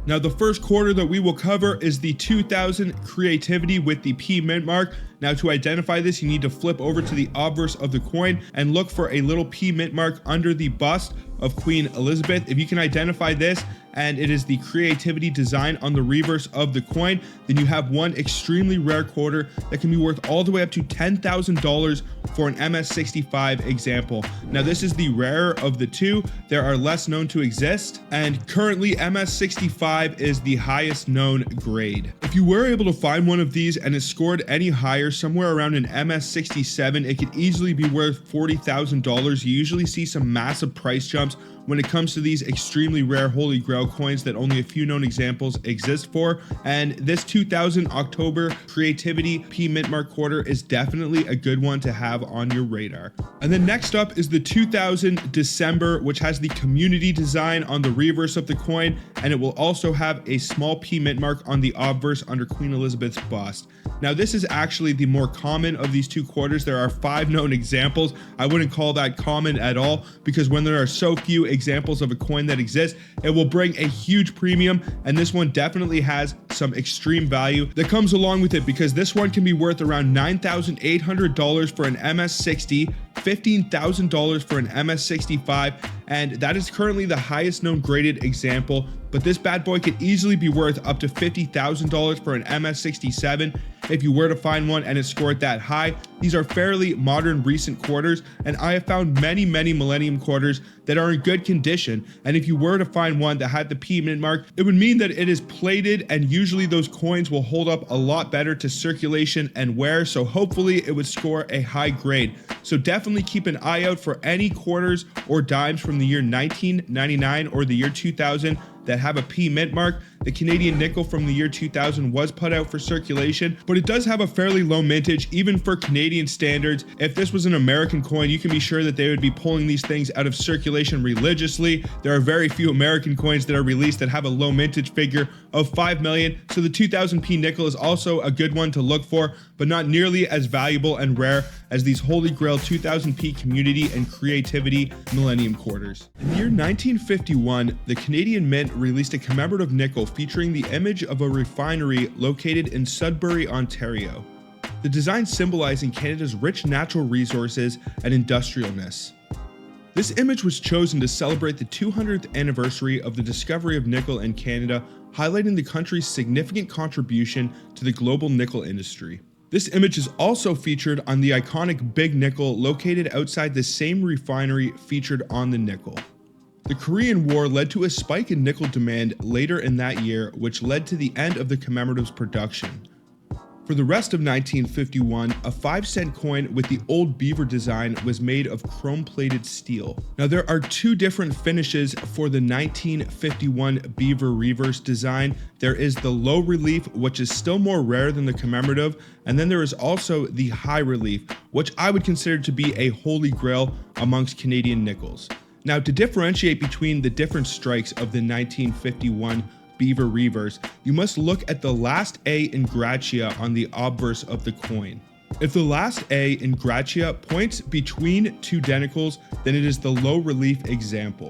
Now, the first quarter that we will cover is the 2000 Creativity with the P Mint mark. Now, to identify this, you need to flip over to the obverse of the coin and look for a little P Mint mark under the bust of Queen Elizabeth. If you can identify this, and it is the Creativity design on the reverse of the coin, then you have one extremely rare quarter that can be worth all the way up to $10,000 for an MS65 example. Now, this is the rarer of the two. There are less known to exist, and currently MS65 is the highest known grade. If you were able to find one of these and it scored any higher higher, somewhere around an MS67, it could easily be worth $40,000. You usually see some massive price jumps when it comes to these extremely rare Holy Grail coins that only a few known examples exist for. And this 2000 October Creativity P Mint Mark quarter is definitely a good one to have on your radar. And then next up is the 2000 December, which has the community design on the reverse of the coin, and it will also have a small P Mint Mark on the obverse under Queen Elizabeth's bust. Now this is actually the more common of these two quarters. There are 5 known examples. I wouldn't call that common at all, because when there are so few examples of a coin that exists, it will bring a huge premium, and this one definitely has some extreme value that comes along with it, because this one can be worth around $9,800 for an MS60, $15,000 for an MS65, and that is currently the highest known graded example. But this bad boy could easily be worth up to $50,000 for an MS67 if you were to find one and it scored that high. These are fairly modern recent quarters, and I have found many Millennium quarters that are in good condition, and if you were to find one that had the P Mint Mark, it would mean that it is plated, and usually those coins will hold up a lot better to circulation and wear, so hopefully it would score a high grade. So definitely keep an eye out for any quarters or dimes from the year 1999 or the year 2000 that have a P Mint Mark. The Canadian nickel from the year 2000 was put out for circulation, but it does have a fairly low mintage, even for Canadian standards. If this was an American coin, you can be sure that they would be pulling these things out of circulation religiously. There are very few American coins that are released that have a low mintage figure of 5 million, so the 2000 P nickel is also a good one to look for, but not nearly as valuable and rare as these Holy Grail 2000 P community and creativity Millennium quarters. In the year 1951, the Canadian Mint released a commemorative nickel featuring the image of a refinery located in Sudbury, Ontario. The design symbolizing Canada's rich natural resources and industrialness. This image was chosen to celebrate the 200th anniversary of the discovery of nickel in Canada, highlighting the country's significant contribution to the global nickel industry. This image is also featured on the iconic Big Nickel located outside the same refinery featured on the nickel. The Korean War led to a spike in nickel demand later in that year, which led to the end of the commemorative's production. For the rest of 1951, a 5-cent coin with the old beaver design was made of chrome-plated steel. Now there are 2 different finishes for the 1951 beaver reverse design. There is the low relief, which is still more rare than the commemorative, and then there is also the high relief, which I would consider to be a holy grail amongst Canadian nickels. Now, to differentiate between the different strikes of the 1951 beaver reverse, you must look at the last A in Gratia on the obverse of the coin. If the last A in Gratia points between 2 denticles, then it is the low relief example.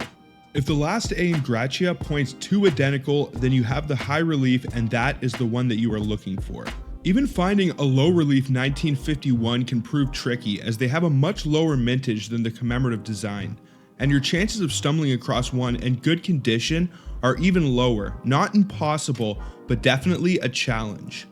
If the last A in Gratia points to a denticle, then you have the high relief, and that is the one that you are looking for. Even finding a low relief 1951 can prove tricky, as they have a much lower mintage than the commemorative design, and your chances of stumbling across one in good condition are even lower. Not impossible, but definitely a challenge.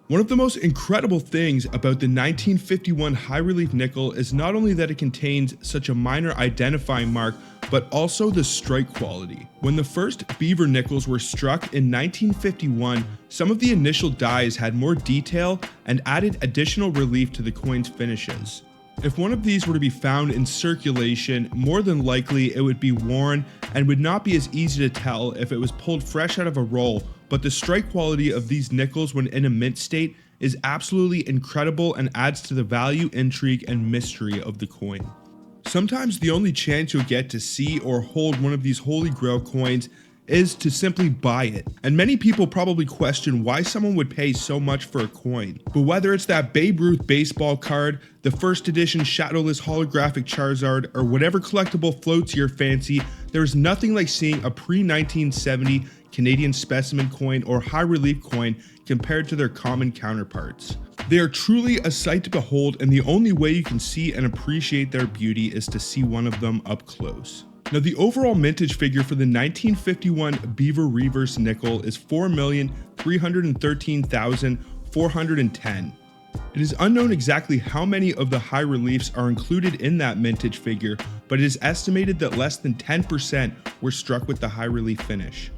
One of the most incredible things about the 1951 high relief nickel is not only that it contains such a minor identifying mark, but also the strike quality. When the first beaver nickels were struck in 1951, some of the initial dies had more detail and added additional relief to the coin's finishes. If one of these were to be found in circulation, more than likely it would be worn and would not be as easy to tell if it was pulled fresh out of a roll, but the strike quality of these nickels when in a mint state is absolutely incredible and adds to the value, intrigue, and mystery of the coin. Sometimes the only chance you'll get to see or hold one of these Holy Grail coins is to simply buy it. And many people probably question why someone would pay so much for a coin. But whether it's that Babe Ruth baseball card, the first edition shadowless holographic Charizard, or whatever collectible floats your fancy, there is nothing like seeing a pre-1970 Canadian specimen coin or high relief coin compared to their common counterparts. They are truly a sight to behold, and the only way you can see and appreciate their beauty is to see one of them up close. Now, the overall mintage figure for the 1951 Beaver Reverse Nickel is 4,313,410. It is unknown exactly how many of the high reliefs are included in that mintage figure, but it is estimated that less than 10% were struck with the high relief finish.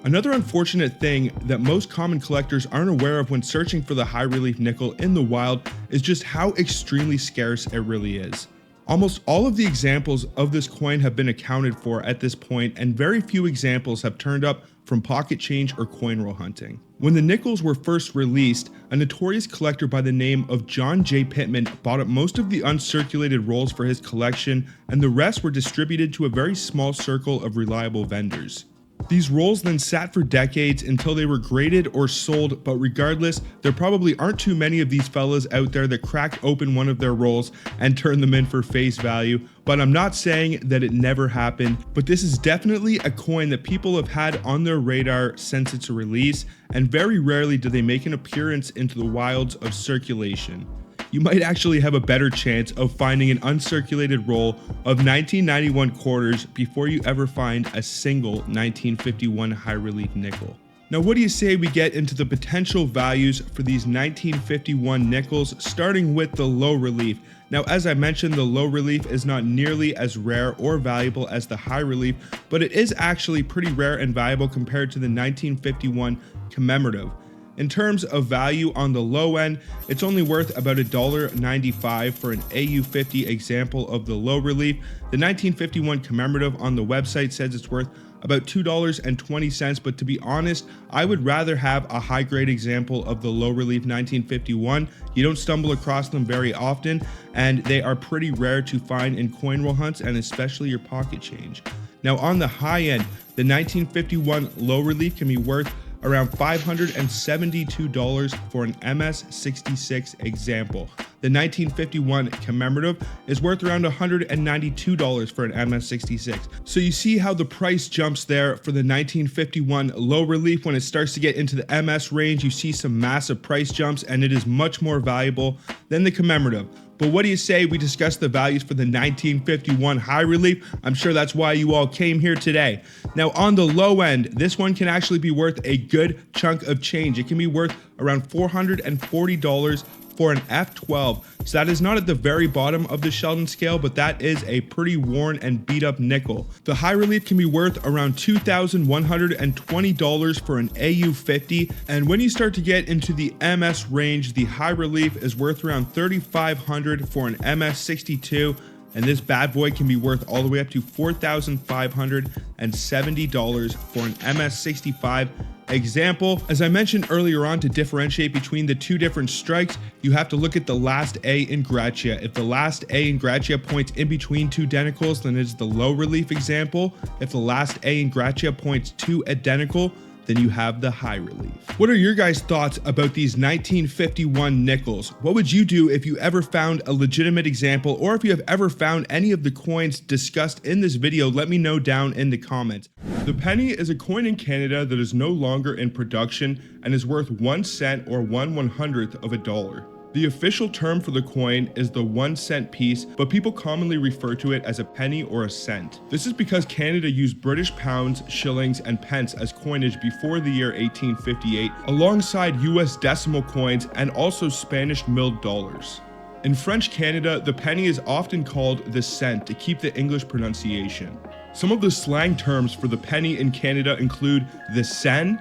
Another unfortunate thing that most common collectors aren't aware of when searching for the high relief nickel in the wild is just how extremely scarce it really is. Almost all of the examples of this coin have been accounted for at this point, and very few examples have turned up from pocket change or coin roll hunting. When the nickels were first released, a notorious collector by the name of John J. Pittman bought up most of the uncirculated rolls for his collection, and the rest were distributed to a very small circle of reliable vendors. These rolls then sat for decades until they were graded or sold, but regardless, there probably aren't too many of these fellas out there that cracked open one of their rolls and turned them in for face value. But I'm not saying that it never happened, but this is definitely a coin that people have had on their radar since its release, and very rarely do they make an appearance into the wilds of circulation. You might actually have a better chance of finding an uncirculated roll of 1991 quarters before you ever find a single 1951 high relief nickel. Now, what do you say we get into the potential values for these 1951 nickels, starting with the low relief? Now, as I mentioned, the low relief is not nearly as rare or valuable as the high relief, but it is actually pretty rare and valuable compared to the 1951 commemorative. In terms of value on the low end, it's only worth about $1.95 for an AU50 example of the low relief. The 1951 commemorative on the website says it's worth about $2.20, but to be honest, I would rather have a high grade example of the low relief 1951. You don't stumble across them very often, and they are pretty rare to find in coin roll hunts and especially your pocket change. Now on the high end, the 1951 low relief can be worth around $572 for an MS66 example. The 1951 commemorative is worth around $192 for an MS66. So you see how the price jumps there for the 1951 low relief. When it starts to get into the MS range, you see some massive price jumps, and it is much more valuable than the commemorative. But what do you say we discuss the values for the 1951 high relief? I'm sure that's why you all came here today. Now on the low end, this one can actually be worth a good chunk of change. It can be worth around $440 for an F12. So that is not at the very bottom of the Sheldon scale, but that is a pretty worn and beat up nickel. The high relief can be worth around $2,120 for an AU50. And when you start to get into the MS range, the high relief is worth around $3,500 for an MS62. And this bad boy can be worth all the way up to $4,570 for an MS65 example. As I mentioned earlier on, to differentiate between the two different strikes, you have to look at the last A in Gratia. If the last A in Gratia points in between two identicals, then it's the low relief example. If the last A in Gratia points to identical, then you have the high relief. What are your guys' thoughts about these 1951 nickels? What would you do if you ever found a legitimate example, or if you have ever found any of the coins discussed in this video? Let me know down in the comments. The penny is a coin in Canada that is no longer in production and is worth 1 cent or 1/100th of a dollar. The official term for the coin is the 1 cent piece, but people commonly refer to it as a penny or a cent. This is because Canada used British pounds, shillings, and pence as coinage before the year 1858, alongside US decimal coins and also Spanish milled dollars. In French Canada, the penny is often called the cent to keep the English pronunciation. Some of the slang terms for the penny in Canada include the sen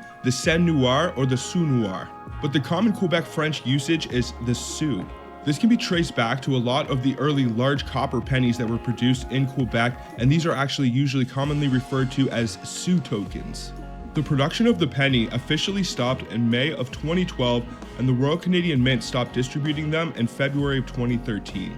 noir, or the sou noir. But the common Quebec French usage is the sou. This can be traced back to a lot of the early large copper pennies that were produced in Quebec, and these are actually usually commonly referred to as sou tokens. The production of the penny officially stopped in May of 2012, and the Royal Canadian Mint stopped distributing them in February of 2013.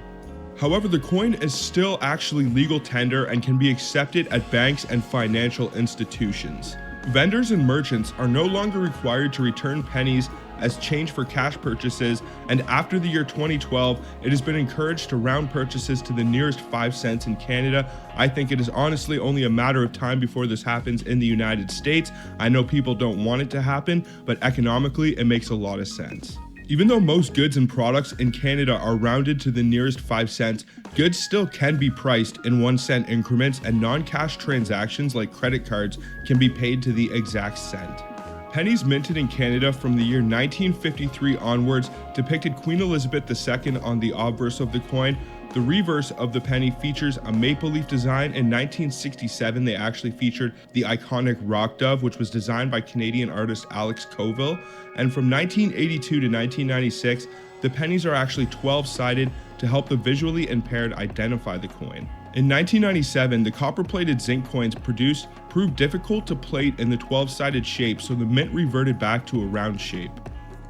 However, the coin is still actually legal tender and can be accepted at banks and financial institutions. Vendors and merchants are no longer required to return pennies as change for cash purchases, and after the year 2012, it has been encouraged to round purchases to the nearest 5 cents in Canada. I think it is honestly only a matter of time before this happens in the United States. I know people don't want it to happen, but economically, it makes a lot of sense. Even though most goods and products in Canada are rounded to the nearest 5 cents, goods still can be priced in 1 cent increments, and non-cash transactions like credit cards can be paid to the exact cent. Pennies minted in Canada from the year 1953 onwards depicted Queen Elizabeth II on the obverse of the coin. The reverse of the penny features a maple leaf design. In 1967, they actually featured the iconic rock dove, which was designed by Canadian artist Alex Coville. And from 1982 to 1996, the pennies are actually 12-sided to help the visually impaired identify the coin. In 1997, the copper-plated zinc coins produced proved difficult to plate in the 12-sided shape, so the mint reverted back to a round shape.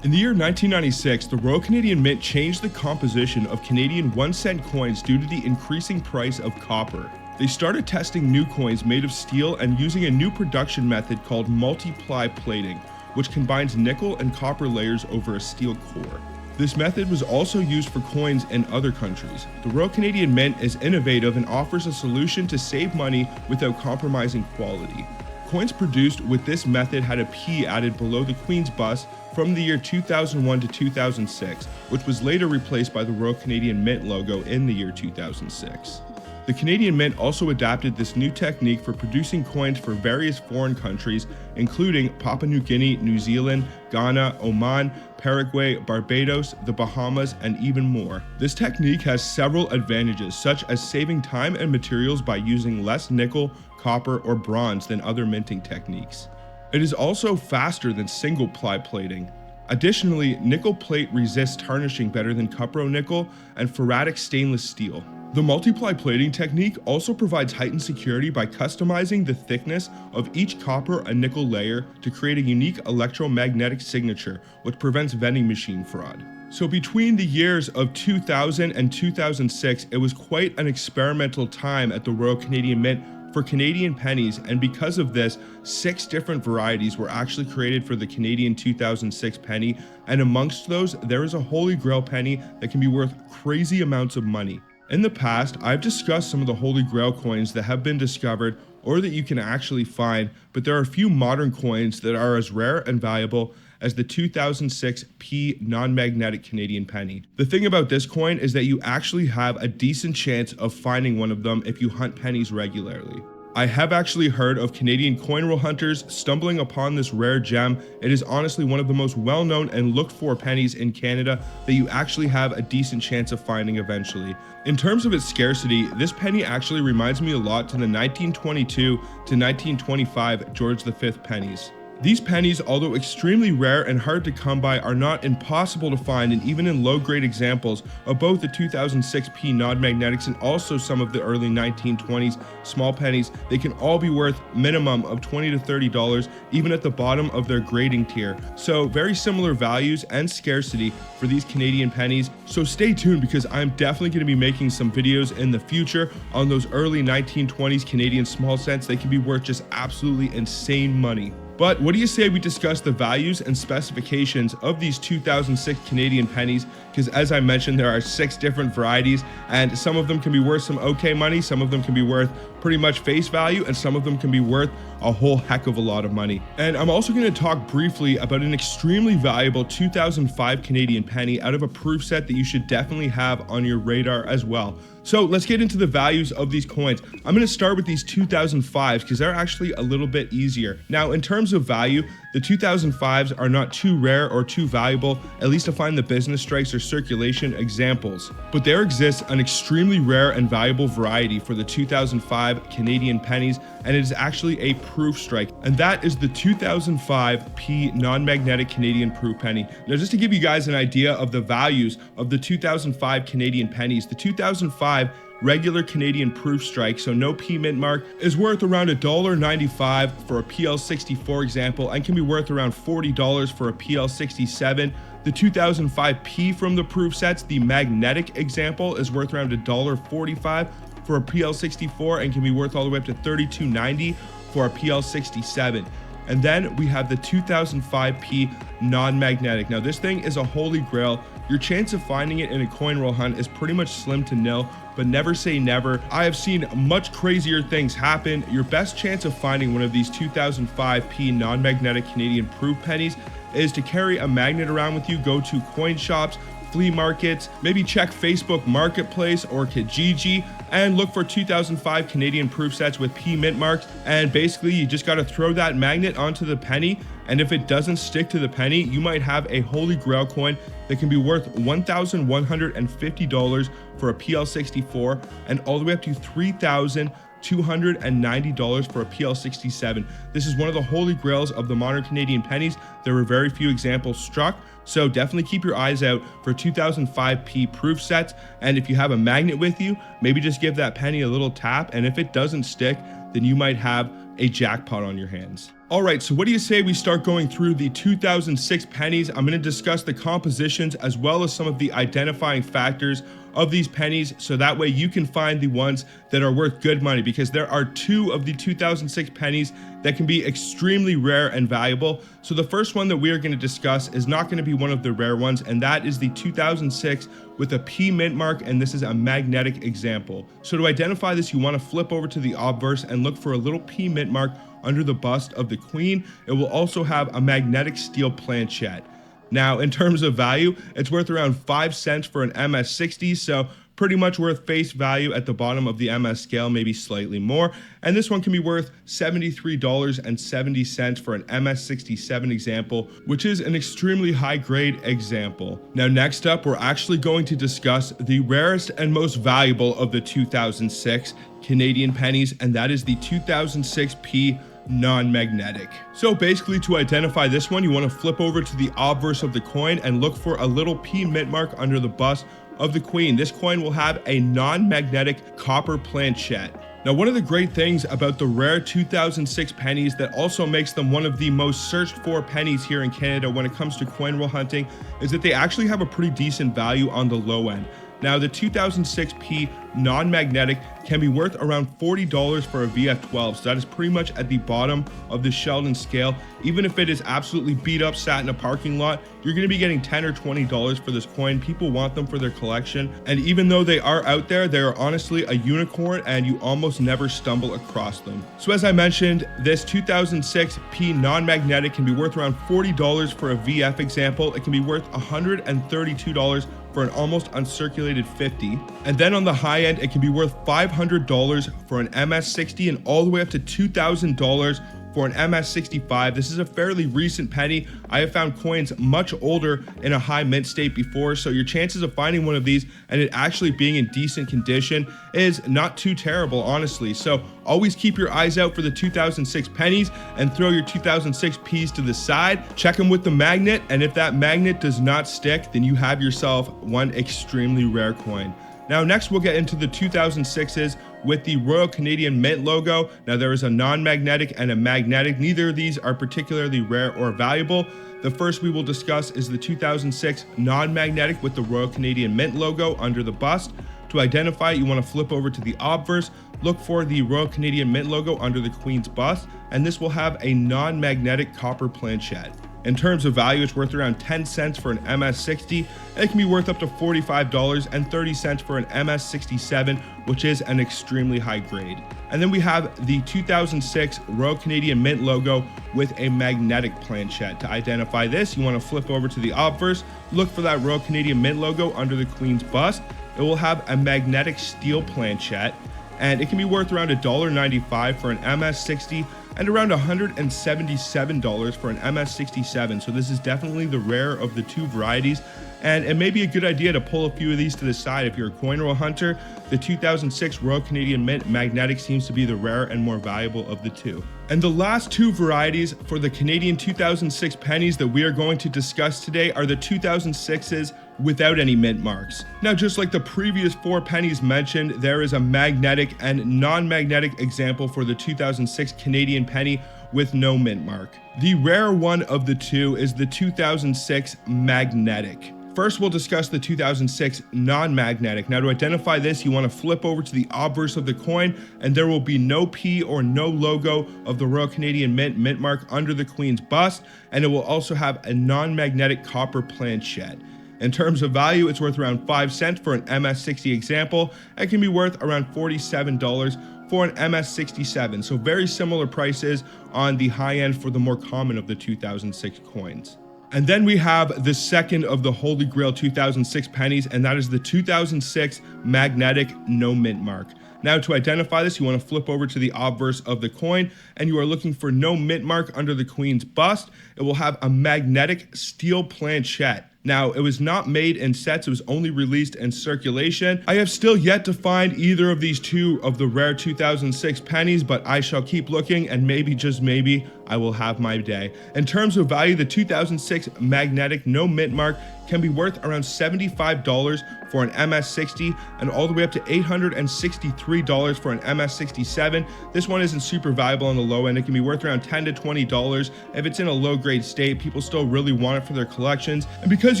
In the year 1996, the Royal Canadian Mint changed the composition of Canadian 1-cent coins due to the increasing price of copper. They started testing new coins made of steel and using a new production method called multiply plating, which combines nickel and copper layers over a steel core. This method was also used for coins in other countries. The Royal Canadian Mint is innovative and offers a solution to save money without compromising quality. Coins produced with this method had a P added below the Queen's bust from the year 2001 to 2006, which was later replaced by the Royal Canadian Mint logo in the year 2006. The Canadian Mint also adapted this new technique for producing coins for various foreign countries, including Papua New Guinea, New Zealand, Ghana, Oman, Paraguay, Barbados, the Bahamas, and even more. This technique has several advantages, such as saving time and materials by using less nickel, copper, or bronze than other minting techniques. It is also faster than single ply plating. Additionally, nickel plate resists tarnishing better than cupronickel and ferritic stainless steel. The multiply plating technique also provides heightened security by customizing the thickness of each copper and nickel layer to create a unique electromagnetic signature, which prevents vending machine fraud. So between the years of 2000 and 2006, it was quite an experimental time at the Royal Canadian Mint for Canadian pennies, and because of this, 6 different varieties were actually created for the Canadian 2006 penny, and amongst those, there is a Holy Grail penny that can be worth crazy amounts of money. In the past, I've discussed some of the Holy Grail coins that have been discovered or that you can actually find, but there are a few modern coins that are as rare and valuable as the 2006 P non-magnetic Canadian penny. The thing about this coin is that you actually have a decent chance of finding one of them if you hunt pennies regularly. I have actually heard of Canadian coin roll hunters stumbling upon this rare gem. It is honestly one of the most well-known and looked for pennies in Canada that you actually have a decent chance of finding eventually. In terms of its scarcity, this penny actually reminds me a lot to the 1922 to 1925 George V pennies. These pennies, although extremely rare and hard to come by, are not impossible to find, and even in low-grade examples of both the 2006 P non-magnetics and also some of the early 1920s small pennies, they can all be worth minimum of $20 to $30, even at the bottom of their grading tier. So very similar values and scarcity for these Canadian pennies. So stay tuned, because I'm definitely going to be making some videos in the future on those early 1920s Canadian small cents. They can be worth just absolutely insane money. But what do you say we discuss the values and specifications of these 2006 Canadian pennies? Because as I mentioned, there are 6 different varieties, and some of them can be worth some okay money, some of them can be worth pretty much face value, and some of them can be worth a whole heck of a lot of money. And I'm also going to talk briefly about an extremely valuable 2005 Canadian penny out of a proof set that you should definitely have on your radar as well. So let's get into the values of these coins. I'm going to start with these 2005s because they're actually a little bit easier. Now, in terms of value, the 2005s are not too rare or too valuable, at least to find the business strikes or circulation examples. But there exists an extremely rare and valuable variety for the 2005 Canadian pennies, and it is actually a proof strike, and that is the 2005 P non-magnetic Canadian proof penny. Now, just to give you guys an idea of the values of the 2005 Canadian pennies, the 2005 regular Canadian proof strike, so no P mint mark, is worth around $1.95 for a PL64 example, and can be worth around $40 for a PL67. The 2005 P from the proof sets, the magnetic example, is worth around $1.45 for a PL64 and can be worth all the way up to $32.90 for a PL67. And then we have the 2005 P non-magnetic. Now this thing is a holy grail. Your chance of finding it in a coin roll hunt is pretty much slim to nil, but never say never. I have seen much crazier things happen. Your best chance of finding one of these 2005 P non-magnetic Canadian proof pennies is to carry a magnet around with you, go to coin shops, flea markets, maybe check Facebook Marketplace or Kijiji and look for 2005 Canadian proof sets with P mint marks, and basically you just got to throw that magnet onto the penny And if it doesn't stick to the penny, you might have a Holy Grail coin that can be worth $1,150 for a PL64 and all the way up to $3,290 for a PL67. This is one of the holy grails of the modern Canadian pennies. There were very few examples struck, so definitely keep your eyes out for 2005p proof sets. And if you have a magnet with you, maybe just give that penny a little tap, and if it doesn't stick, then you might have a jackpot on your hands. All right, so what do you say we start going through the 2006 pennies? I'm going to discuss the compositions as well as some of the identifying factors of these pennies, so that way you can find the ones that are worth good money, because there are two of the 2006 pennies that can be extremely rare and valuable. So the first one that we are going to discuss is not going to be one of the rare ones, and that is the 2006 with a P mint mark, and this is a magnetic example. So to identify this, you want to flip over to the obverse and look for a little P mint mark under the bust of the queen. It will also have a magnetic steel planchette. Now, in terms of value, it's worth around 5 cents for an MS60, so pretty much worth face value at the bottom of the MS scale, maybe slightly more. And this one can be worth $73.70 for an MS67 example, which is an extremely high grade example. Now, next up, we're actually going to discuss the rarest and most valuable of the 2006 Canadian pennies, and that is the 2006p non-magnetic. So basically, to identify this one, you want to flip over to the obverse of the coin and look for a little P mint mark under the bust of the queen. This coin will have a non-magnetic copper planchette. Now, one of the great things about the rare 2006 pennies that also makes them one of the most searched for pennies here in Canada when it comes to coin roll hunting is that they actually have a pretty decent value on the low end. Now, the 2006p non-magnetic can be worth around $40 for a VF12, so that is pretty much at the bottom of the Sheldon scale. Even if it is absolutely beat up, sat in a parking lot, you're going to be getting $10 or $20 for this coin. People want them for their collection, and even though they are out there, they are honestly a unicorn, and you almost never stumble across them. So as I mentioned, this 2006p non-magnetic can be worth around $40 for a VF example. It can be worth $132 for an almost uncirculated 50. And then on the high end, it can be worth $500 for an MS60 and all the way up to $2,000 for an MS65. This is a fairly recent penny. I have found coins much older in a high mint state before, so your chances of finding one of these and it actually being in decent condition is not too terrible, honestly. So always keep your eyes out for the 2006 pennies and throw your 2006 P's to the side. Check them with the magnet, and if that magnet does not stick, then you have yourself one extremely rare coin. Now, next we'll get into the 2006s with the Royal Canadian Mint logo. Now, there is a non-magnetic and a magnetic. Neither of these are particularly rare or valuable. The first we will discuss is the 2006 non-magnetic with the Royal Canadian Mint logo under the bust. To identify it, you want to flip over to the obverse, look for the Royal Canadian Mint logo under the Queen's bust, and this will have a non-magnetic copper planchette. In terms of value, it's worth around 10 cents for an MS60, and it can be worth up to $45.30 for an MS67, which is an extremely high grade. And then we have the 2006 Royal Canadian Mint logo with a magnetic planchette. To identify this, you want to flip over to the obverse, look for that Royal Canadian Mint logo under the Queen's bust. It will have a magnetic steel planchette, and it can be worth around $1.95 for an MS60 and around $177 for an MS67. So this is definitely the rare of the two varieties, and it may be a good idea to pull a few of these to the side if you're a coin roll hunter. The 2006 Royal Canadian Mint magnetic seems to be the rare and more valuable of the two. And the last two varieties for the Canadian 2006 pennies that we are going to discuss today are the 2006s without any mint marks. Now, just like the previous four pennies mentioned, there is a magnetic and non-magnetic example for the 2006 Canadian penny with no mint mark. The rare one of the two is the 2006 magnetic. First, we'll discuss the 2006 non-magnetic. Now, to identify this, you want to flip over to the obverse of the coin, and there will be no P or no logo of the Royal Canadian Mint mint mark under the Queen's bust, and it will also have a non-magnetic copper planchette. In terms of value, it's worth around 5 cents for an MS60 example, and can be worth around $47 for an MS67. So very similar prices on the high end for the more common of the 2006 coins. And then we have the second of the Holy Grail 2006 pennies, and that is the 2006 magnetic no mint mark. Now to identify this, you want to flip over to the obverse of the coin, and you are looking for no mint mark under the queen's bust. It will have a magnetic steel planchette. Now, it was not made in sets, it was only released in circulation. I have still yet to find either of these two of the rare 2006 pennies, but I shall keep looking, and maybe, just maybe, I will have my day. In terms of value, the 2006 magnetic no mint mark can be worth around $75 for an MS60 and all the way up to $863 for an MS67. This one isn't super valuable on the low end. It can be worth around $10 to $20. If it's in a low grade state, people still really want it for their collections. And because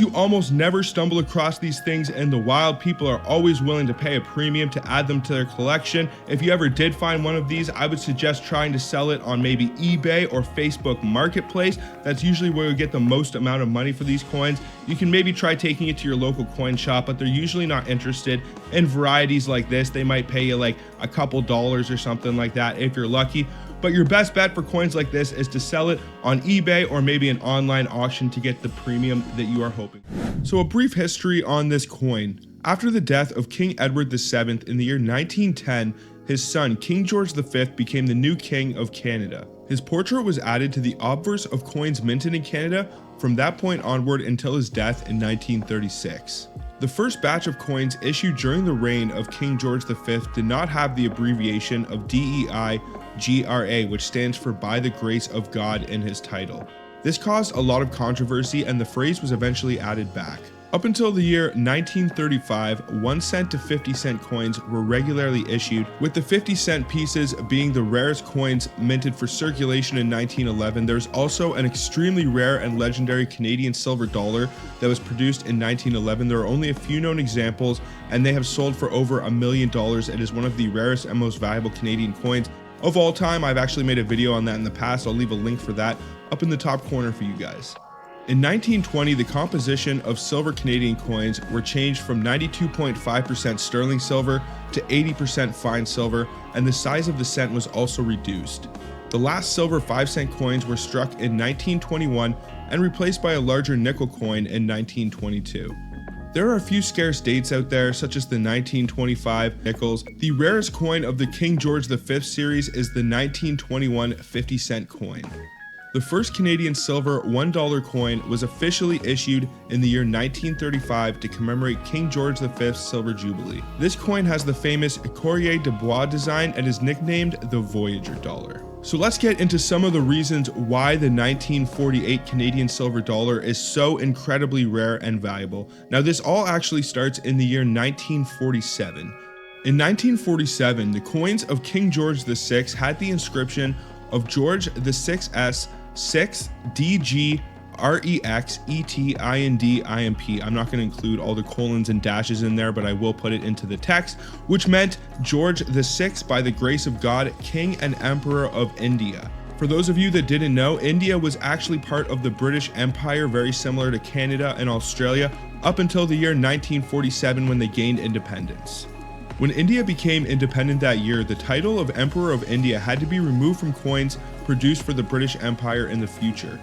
you almost never stumble across these things in the wild, people are always willing to pay a premium to add them to their collection. If you ever did find one of these, I would suggest trying to sell it on maybe eBay or Facebook Marketplace. That's usually where you get the most amount of money for these coins. You can maybe try taking it to your local coin shop, but they're usually not interested in varieties like this. They might pay you like a couple dollars or something like that if you're lucky. But your best bet for coins like this is to sell it on eBay or maybe an online auction to get the premium that you are hoping. So a brief history on this coin. After the death of King Edward VII in the year 1910, his son King George V became the new king of Canada. His portrait was added to the obverse of coins minted in Canada from that point onward until his death in 1936. The first batch of coins issued during the reign of King George V did not have the abbreviation of DEI-GRA, which stands for by the grace of God in his title. This caused a lot of controversy, and the phrase was eventually added back. Up until the year 1935, 1 cent to 50 cent coins were regularly issued, with the 50 cent pieces being the rarest coins minted for circulation in 1911. There's also an extremely rare and legendary Canadian silver dollar that was produced in 1911. There are only a few known examples, and they have sold for over $1 million. It is one of the rarest and most valuable Canadian coins of all time. I've actually made a video on that in the past. I'll leave a link for that up in the top corner for you guys. In 1920, the composition of silver Canadian coins were changed from 92.5% sterling silver to 80% fine silver, and the size of the cent was also reduced. The last silver 5-cent coins were struck in 1921 and replaced by a larger nickel coin in 1922. There are a few scarce dates out there, such as the 1925 nickels. The rarest coin of the King George V series is the 1921 50-cent coin. The first Canadian silver $1 coin was officially issued in the year 1935 to commemorate King George V's Silver Jubilee. This coin has the famous Courrier de Bois design and is nicknamed the Voyager dollar. So let's get into some of the reasons why the 1948 Canadian silver dollar is so incredibly rare and valuable. Now, this all actually starts in the year 1947. In 1947, the coins of King George VI had the inscription of George VI 6 DG REX ET IND IMP. I'm not going to include all the colons and dashes in there, but I will put it into the text, which meant George VI by the grace of God, King and Emperor of India. For those of you that didn't know, India was actually part of the British Empire, very similar to Canada and Australia, up until the year 1947 when they gained independence. When India became independent that year, the title of Emperor of India had to be removed from coins produced for the British Empire in the future.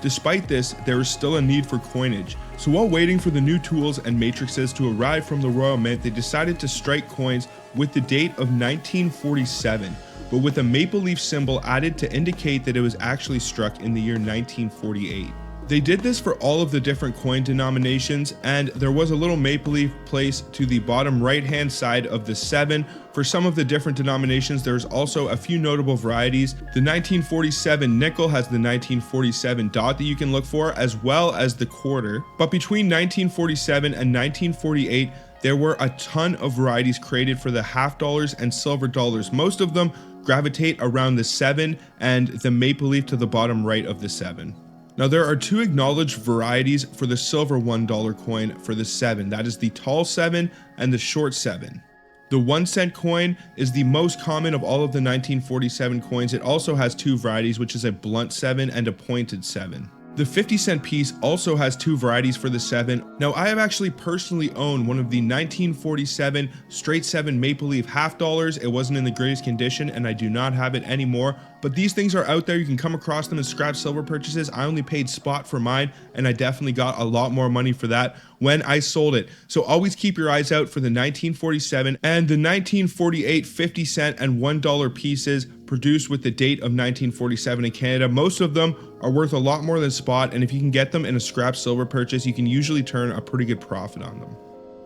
Despite this, there is still a need for coinage, so while waiting for the new tools and matrices to arrive from the Royal Mint, they decided to strike coins with the date of 1947, but with a maple leaf symbol added to indicate that it was actually struck in the year 1948. They did this for all of the different coin denominations, and there was a little maple leaf placed to the bottom right hand side of the 7. For some of the different denominations, there's also a few notable varieties. The 1947 nickel has the 1947 dot that you can look for, as well as the quarter. But between 1947 and 1948, there were a ton of varieties created for the half dollars and silver dollars. Most of them gravitate around the 7 and the maple leaf to the bottom right of the 7. Now, there are two acknowledged varieties for the silver $1 coin for the 7. That is the tall 7 and the short 7. The 1 cent coin is the most common of all of the 1947 coins. It also has two varieties, which is a blunt 7 and a pointed 7. The 50-cent piece also has 2 varieties for the 7. Now, I have actually personally owned one of the 1947 straight 7 maple leaf half dollars. It wasn't in the greatest condition and I do not have it anymore, but these things are out there. You can come across them in scrap silver purchases. I only paid spot for mine and I definitely got a lot more money for that when I sold it. So always keep your eyes out for the 1947 and the 1948 50-cent and $1 pieces produced with the date of 1947 in Canada. Most of them are worth a lot more than spot, and if you can get them in a scrap silver purchase, you can usually turn a pretty good profit on them.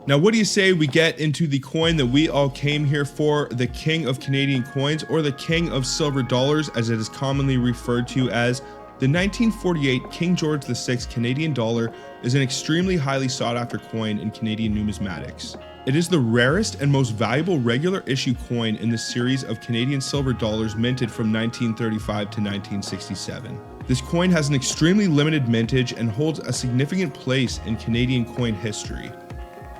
Now, what do you say we get into the coin that we all came here for, the king of Canadian coins, or the king of silver dollars as it is commonly referred to as? The 1948 King George VI Canadian dollar is an extremely highly sought after coin in Canadian numismatics. It is the rarest and most valuable regular issue coin in the series of Canadian silver dollars minted from 1935 to 1967. This coin has an extremely limited mintage and holds a significant place in Canadian coin history.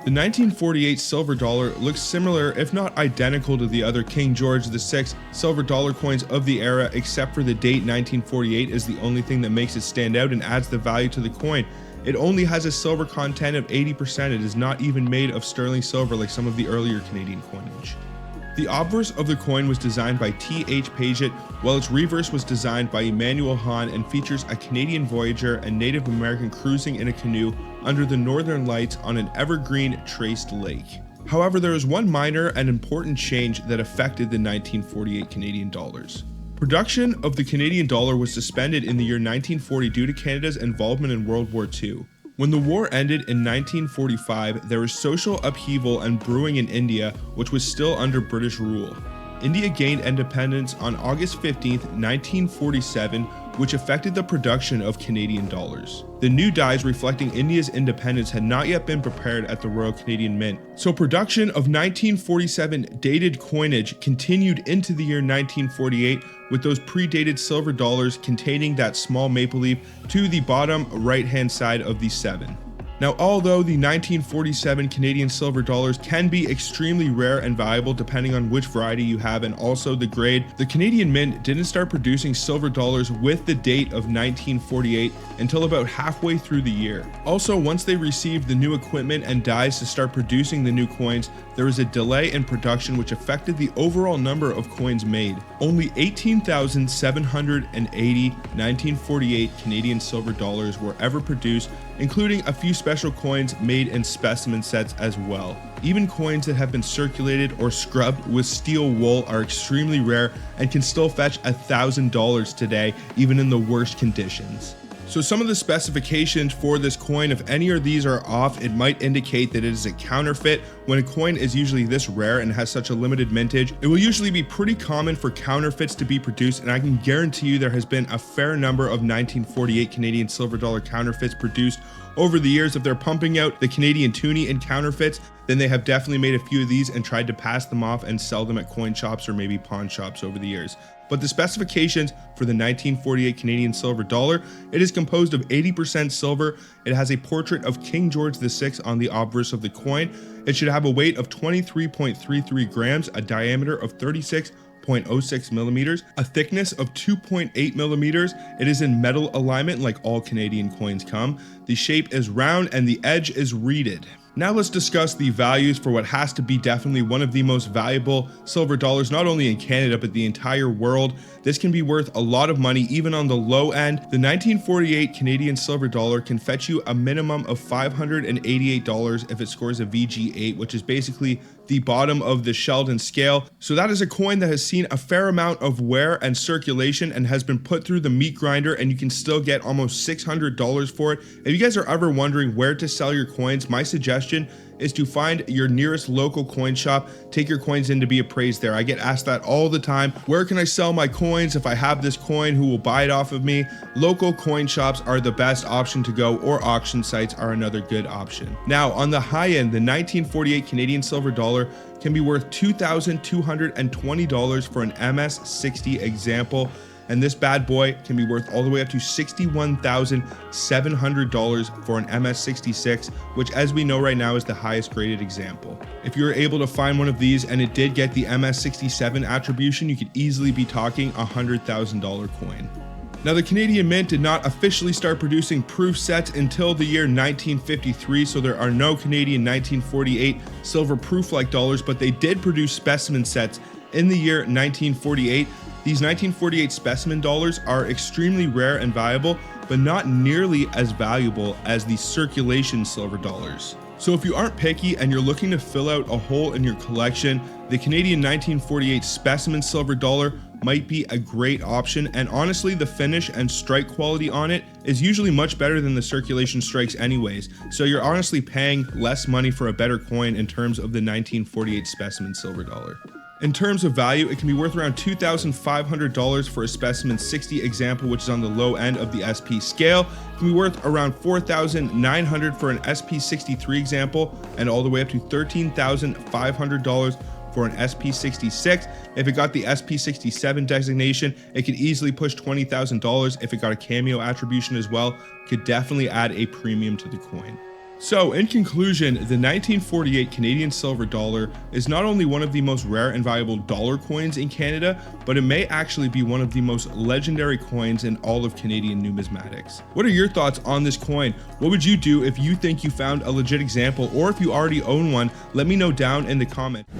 The 1948 silver dollar looks similar, if not identical, to the other King George VI silver dollar coins of the era, except for the date 1948 is the only thing that makes it stand out and adds the value to the coin. It only has a silver content of 80%. It is not even made of sterling silver like some of the earlier Canadian coinage. The obverse of the coin was designed by T.H. Paget, while its reverse was designed by Emmanuel Hahn and features a Canadian voyager and Native American cruising in a canoe under the northern lights on an evergreen traced lake. However, there is one minor and important change that affected the 1948 Canadian dollars. Production of the Canadian dollar was suspended in the year 1940 due to Canada's involvement in World War II. When the war ended in 1945, there was social upheaval and brewing in India, which was still under British rule. India gained independence on August 15, 1947, which affected the production of Canadian dollars. The new dies reflecting India's independence had not yet been prepared at the Royal Canadian Mint, so production of 1947 dated coinage continued into the year 1948 with those predated silver dollars containing that small maple leaf to the bottom right-hand side of the 7. Now, although the 1947 Canadian silver dollars can be extremely rare and valuable depending on which variety you have and also the grade, the Canadian Mint didn't start producing silver dollars with the date of 1948 until about halfway through the year. Also, once they received the new equipment and dies to start producing the new coins, there was a delay in production which affected the overall number of coins made. Only 18,780 1948 Canadian silver dollars were ever produced, including a few special coins made in specimen sets as well. Even coins that have been circulated or scrubbed with steel wool are extremely rare and can still fetch $1,000 today, even in the worst conditions. So some of the specifications for this coin, if any of these are off, it might indicate that it is a counterfeit. When a coin is usually this rare and has such a limited mintage, it will usually be pretty common for counterfeits to be produced, and I can guarantee you there has been a fair number of 1948 Canadian silver dollar counterfeits produced over the years. If they're pumping out the Canadian Tuni in counterfeits, then they have definitely made a few of these and tried to pass them off and sell them at coin shops or maybe pawn shops over the years. But the specifications for the 1948 Canadian silver dollar, it is composed of 80% silver. It has a portrait of King George VI on the obverse of the coin. It should have a weight of 23.33 grams, a diameter of 36.06 millimeters, a thickness of 2.8 millimeters. It is in metal alignment like all Canadian coins come. The shape is round and the edge is reeded. Now let's discuss the values for what has to be definitely one of the most valuable silver dollars, not only in Canada, but the entire world. This can be worth a lot of money, even on the low end. The 1948 Canadian silver dollar can fetch you a minimum of $588 if it scores a VG8, which is basically the bottom of the Sheldon scale. So that is a coin that has seen a fair amount of wear and circulation and has been put through the meat grinder, and you can still get almost $600 for it. If you guys are ever wondering where to sell your coins, my suggestion is to find your nearest local coin shop, take your coins in to be appraised there. I get asked that all the time. Where can I sell my coins? If I have this coin, who will buy it off of me? Local coin shops are the best option to go, or auction sites are another good option. Now, on the high end, the 1948 Canadian silver dollar can be worth $2,220 for an MS-60 example. And this bad boy can be worth all the way up to $61,700 for an MS-66, which, as we know right now, is the highest graded example. If you're able to find one of these and it did get the MS-67 attribution, you could easily be talking a $100,000 coin. Now, the Canadian Mint did not officially start producing proof sets until the year 1953, so there are no Canadian 1948 silver proof-like dollars, but they did produce specimen sets in the year 1948. These 1948 specimen dollars are extremely rare and valuable, but not nearly as valuable as the circulation silver dollars. So if you aren't picky and you're looking to fill out a hole in your collection, the Canadian 1948 specimen silver dollar might be a great option, and honestly the finish and strike quality on it is usually much better than the circulation strikes anyways, so you're honestly paying less money for a better coin in terms of the 1948 specimen silver dollar. In terms of value, it can be worth around $2,500 for a specimen 60 example, which is on the low end of the SP scale. It can be worth around $4,900 for an SP 63 example, and all the way up to $13,500 for an SP 66. If it got the SP 67 designation, it could easily push $20,000. If it got a cameo attribution as well, could definitely add a premium to the coin. So in conclusion, the 1948 Canadian silver dollar is not only one of the most rare and valuable dollar coins in Canada, but it may actually be one of the most legendary coins in all of Canadian numismatics. What are your thoughts on this coin? What would you do if you think you found a legit example, or if you already own one? Let me know down in the comments.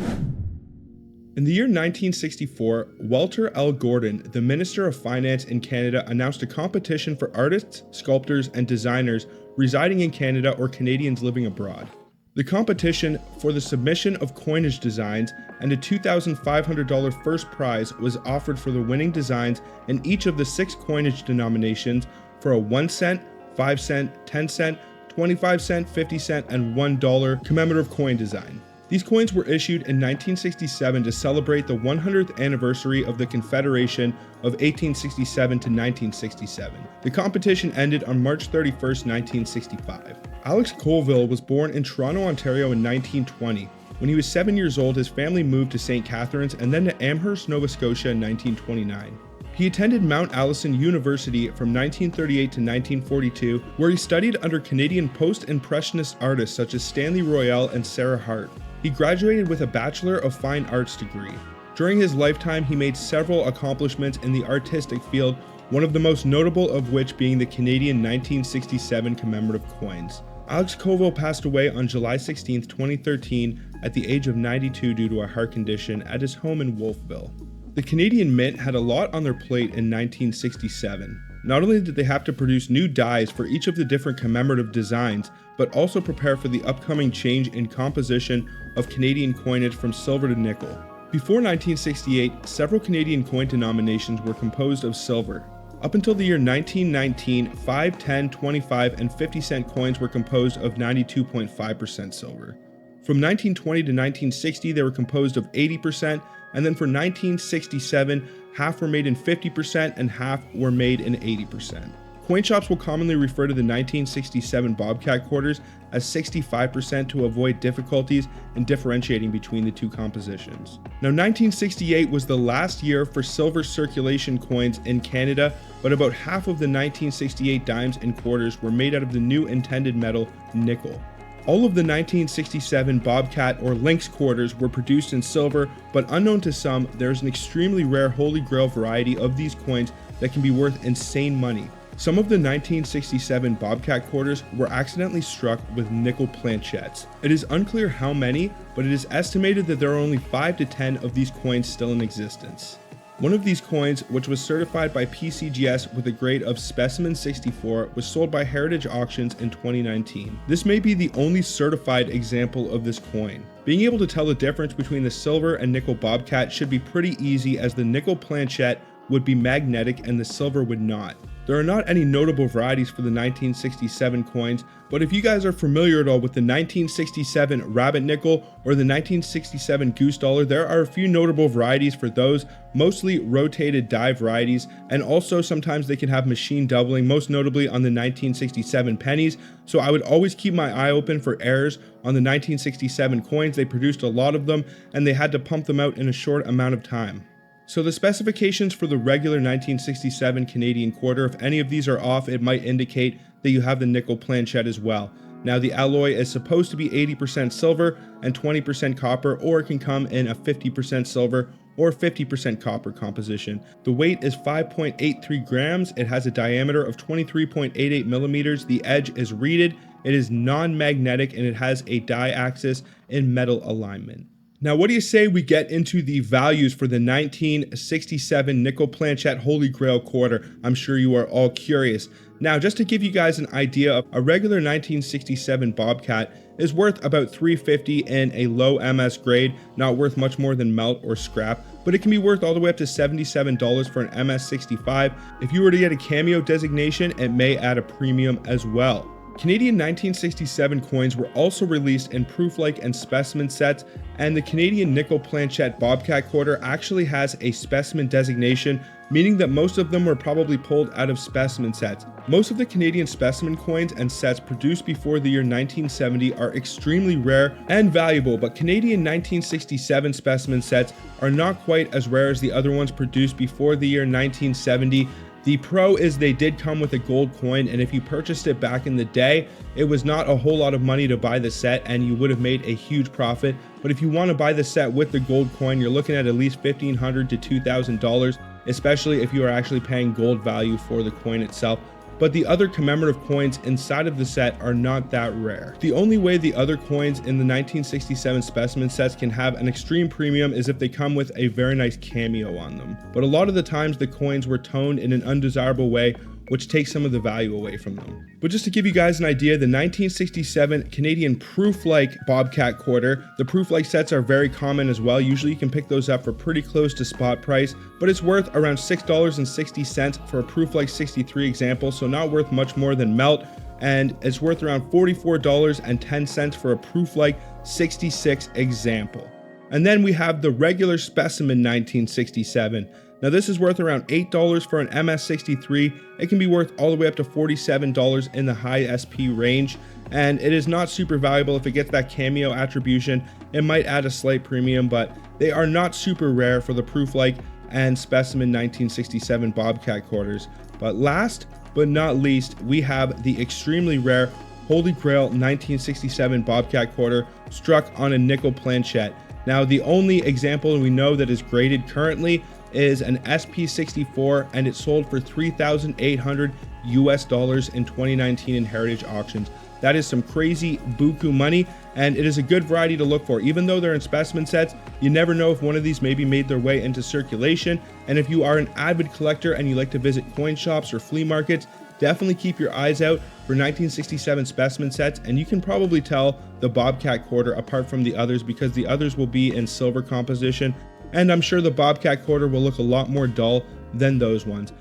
In the year 1964, Walter L. Gordon, the Minister of Finance in Canada, announced a competition for artists, sculptors, and designers residing in Canada or Canadians living abroad. The competition for the submission of coinage designs and a $2,500 first prize was offered for the winning designs in each of the 6 coinage denominations for a 1 cent, 5 cent, 10 cent, 25 cent, 50 cent, and $1 commemorative coin design. These coins were issued in 1967 to celebrate the 100th anniversary of the Confederation of 1867 to 1967. The competition ended on March 31, 1965. Alex Colville was born in Toronto, Ontario in 1920. When he was 7 years old, his family moved to St. Catharines and then to Amherst, Nova Scotia in 1929. He attended Mount Allison University from 1938 to 1942, where he studied under Canadian post-impressionist artists such as Stanley Royal and Sarah Hart. He graduated with a Bachelor of Fine Arts degree. During his lifetime, he made several accomplishments in the artistic field, one of the most notable of which being the Canadian 1967 commemorative coins. Alex Colville passed away on July 16, 2013 at the age of 92 due to a heart condition at his home in Wolfville. The Canadian Mint had a lot on their plate in 1967. Not only did they have to produce new dies for each of the different commemorative designs, but also prepare for the upcoming change in composition of Canadian coinage from silver to nickel. Before 1968, several Canadian coin denominations were composed of silver. Up until the year 1919, 5, 10, 25, and 50 cent coins were composed of 92.5% silver. From 1920 to 1960, they were composed of 80%, and then for 1967, half were made in 50% and half were made in 80%. Coin shops will commonly refer to the 1967 Bobcat quarters as 65% to avoid difficulties in differentiating between the two compositions. Now, 1968 was the last year for silver circulation coins in Canada, but about half of the 1968 dimes and quarters were made out of the new intended metal nickel. All of the 1967 Bobcat or Lynx quarters were produced in silver, but unknown to some, there is an extremely rare Holy Grail variety of these coins that can be worth insane money. Some of the 1967 Bobcat quarters were accidentally struck with nickel planchettes. It is unclear how many, but it is estimated that there are only 5 to 10 of these coins still in existence. One of these coins, which was certified by PCGS with a grade of Specimen 64, was sold by Heritage Auctions in 2019. This may be the only certified example of this coin. Being able to tell the difference between the silver and nickel Bobcat should be pretty easy, as the nickel planchette would be magnetic and the silver would not. There are not any notable varieties for the 1967 coins, but if you guys are familiar at all with the 1967 rabbit nickel or the 1967 goose dollar, there are a few notable varieties for those, mostly rotated die varieties, and also sometimes they can have machine doubling, most notably on the 1967 pennies. So I would always keep my eye open for errors on the 1967 coins. They produced a lot of them and they had to pump them out in a short amount of time. So the specifications for the regular 1967 Canadian quarter, if any of these are off, it might indicate that you have the nickel planchette as well. Now, the alloy is supposed to be 80% silver and 20% copper, or it can come in a 50% silver or 50% copper composition. The weight is 5.83 grams. It has a diameter of 23.88 millimeters. The edge is reeded. It is non-magnetic and it has a die-axis in metal alignment. Now, what do you say we get into the values for the 1967 nickel planchette Holy Grail quarter? I'm sure you are all curious. Now, just to give you guys an idea, of a regular 1967 Bobcat is worth about $350 in a low MS grade, not worth much more than melt or scrap, but it can be worth all the way up to $77 for an MS65. If you were to get a cameo designation, it may add a premium as well. Canadian 1967 coins were also released in proof-like and specimen sets, and the Canadian nickel planchette Bobcat quarter actually has a specimen designation, meaning that most of them were probably pulled out of specimen sets. Most of the Canadian specimen coins and sets produced before the year 1970 are extremely rare and valuable, but Canadian 1967 specimen sets are not quite as rare as the other ones produced before the year 1970. The pro is they did come with a gold coin, and if you purchased it back in the day, it was not a whole lot of money to buy the set and you would have made a huge profit. But if you want to buy the set with the gold coin, you're looking at least $1,500 to $2,000, especially if you are actually paying gold value for the coin itself. But the other commemorative coins inside of the set are not that rare. The only way the other coins in the 1967 specimen sets can have an extreme premium is if they come with a very nice cameo on them. But a lot of the times the coins were toned in an undesirable way, which takes some of the value away from them. But just to give you guys an idea, the 1967 Canadian proof-like Bobcat quarter, the proof-like sets are very common as well. Usually you can pick those up for pretty close to spot price, but it's worth around $6.60 for a proof-like 63 example, so not worth much more than melt, and it's worth around $44.10 for a proof-like 66 example. And then we have the regular specimen 1967. Now this is worth around $8 for an MS63. It can be worth all the way up to $47 in the high SP range, and it is not super valuable. If it gets that cameo attribution, it might add a slight premium, but they are not super rare for the proof-like and specimen 1967 Bobcat quarters. But last but not least, we have the extremely rare Holy Grail 1967 Bobcat quarter struck on a nickel planchette. Now the only example we know that is graded currently is an SP64, and it sold for $3,800 in 2019 in heritage auctions. That is some crazy buku money, and it is a good variety to look for. Even though they're in specimen sets, you never know if one of these maybe made their way into circulation. And if you are an avid collector and you like to visit coin shops or flea markets, definitely keep your eyes out for 1967 specimen sets, and you can probably tell the Bobcat quarter apart from the others because the others will be in silver composition, and I'm sure the Bobcat quarter will look a lot more dull than those ones.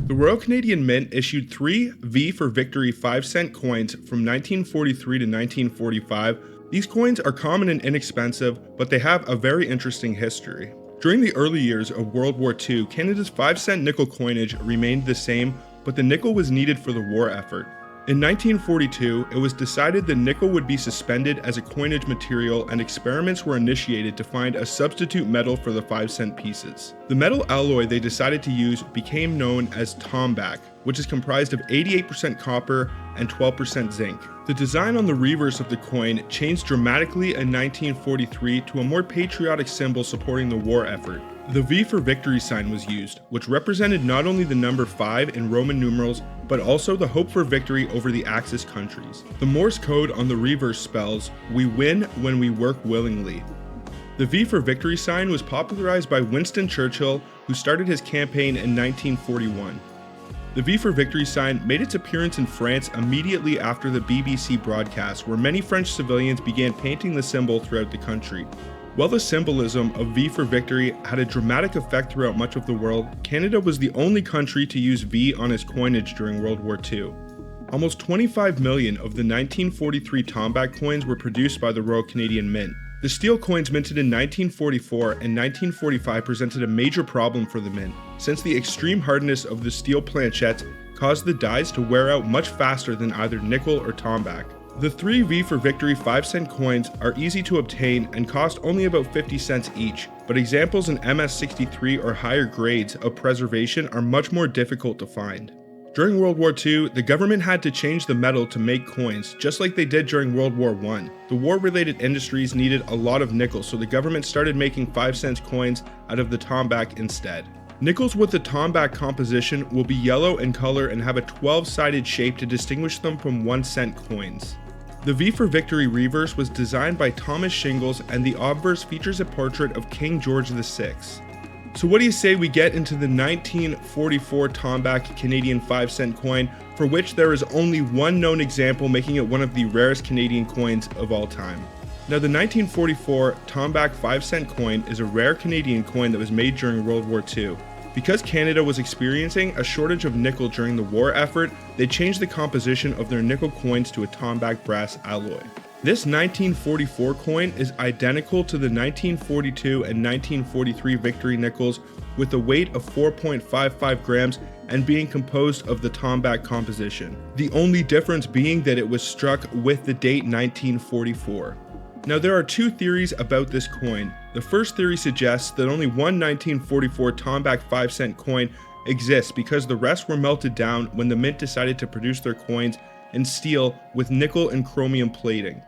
The Royal Canadian Mint issued 3 V for Victory 5-cent coins from 1943 to 1945. These coins are common and inexpensive, but they have a very interesting history. During the early years of World War II, Canada's 5-cent nickel coinage remained the same, but the nickel was needed for the war effort. In 1942, it was decided that nickel would be suspended as a coinage material, and experiments were initiated to find a substitute metal for the 5-cent pieces. The metal alloy they decided to use became known as tombac, which is comprised of 88% copper and 12% zinc. The design on the reverse of the coin changed dramatically in 1943 to a more patriotic symbol supporting the war effort. The V for Victory sign was used, which represented not only the number 5 in Roman numerals, but also the hope for victory over the Axis countries. The Morse code on the reverse spells, "We win when we work willingly." The V for Victory sign was popularized by Winston Churchill, who started his campaign in 1941. The V for Victory sign made its appearance in France immediately after the BBC broadcast, where many French civilians began painting the symbol throughout the country. While the symbolism of V for Victory had a dramatic effect throughout much of the world, Canada was the only country to use V on its coinage during World War II. Almost 25 million of the 1943 tombac coins were produced by the Royal Canadian Mint. The steel coins minted in 1944 and 1945 presented a major problem for the mint, since the extreme hardness of the steel planchettes caused the dies to wear out much faster than either nickel or tombac. The 3 V for Victory 5-cent coins are easy to obtain and cost only about 50 cents each, but examples in MS63 or higher grades of preservation are much more difficult to find. During World War II, the government had to change the metal to make coins, just like they did during World War I. The war-related industries needed a lot of nickel, so the government started making 5-cent coins out of the tombac instead. Nickels with the tombac composition will be yellow in color and have a 12-sided shape to distinguish them from 1-cent coins. The V for Victory reverse was designed by Thomas Shingles, and the obverse features a portrait of King George VI. So what do you say we get into the 1944 tombac Canadian 5-cent coin, for which there is only one known example, making it one of the rarest Canadian coins of all time. Now the 1944 tombac 5-cent coin is a rare Canadian coin that was made during World War II. Because Canada was experiencing a shortage of nickel during the war effort, they changed the composition of their nickel coins to a tombac brass alloy. This 1944 coin is identical to the 1942 and 1943 Victory nickels, with a weight of 4.55 grams and being composed of the tombac composition. The only difference being that it was struck with the date 1944. Now there are two theories about this coin. The first theory suggests that only one 1944 tombac 5-cent coin exists because the rest were melted down when the mint decided to produce their coins in steel with nickel and chromium plating.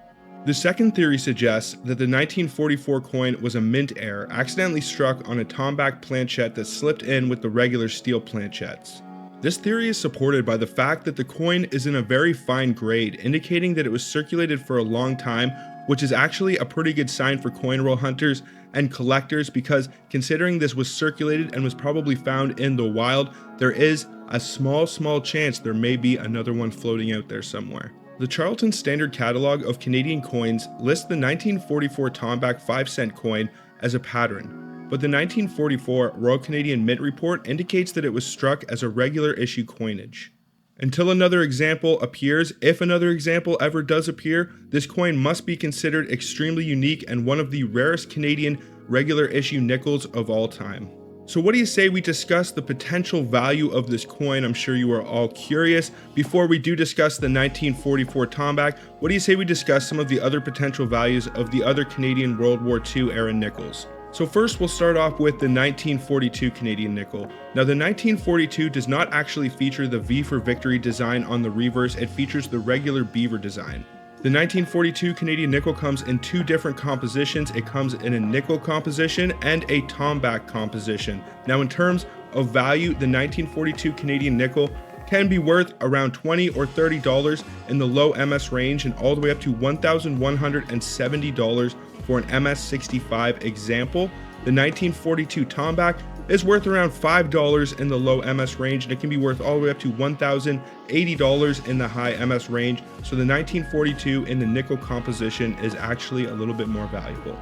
The second theory suggests that the 1944 coin was a mint error, accidentally struck on a tombac planchette that slipped in with the regular steel planchettes. This theory is supported by the fact that the coin is in a very fine grade, indicating that it was circulated for a long time, which is actually a pretty good sign for coin roll hunters and collectors, because considering this was circulated and was probably found in the wild, there is a small chance there may be another one floating out there somewhere. The Charlton Standard Catalogue of Canadian Coins lists the 1944 tombac 5-cent coin as a pattern, but the 1944 Royal Canadian Mint Report indicates that it was struck as a regular issue coinage. Until another example appears, if another example ever does appear, this coin must be considered extremely unique and one of the rarest Canadian regular issue nickels of all time. So what do you say we discuss the potential value of this coin? I'm sure you are all curious. Before we do discuss the 1944 tombac, what do you say we discuss some of the other potential values of the other Canadian World War II era nickels? So first we'll start off with the 1942 Canadian nickel. Now the 1942 does not actually feature the V for Victory design on the reverse, it features the regular beaver design. The 1942 Canadian nickel comes in two different compositions. It comes in a nickel composition and a tombac composition. Now in terms of value, the 1942 Canadian nickel can be worth around $20 or $30 in the low MS range and all the way up to $1,170 for an MS65 example. The 1942 tombac is worth around $5 in the low MS range, and it can be worth all the way up to $1,080 in the high MS range. So the 1942 in the nickel composition is actually a little bit more valuable.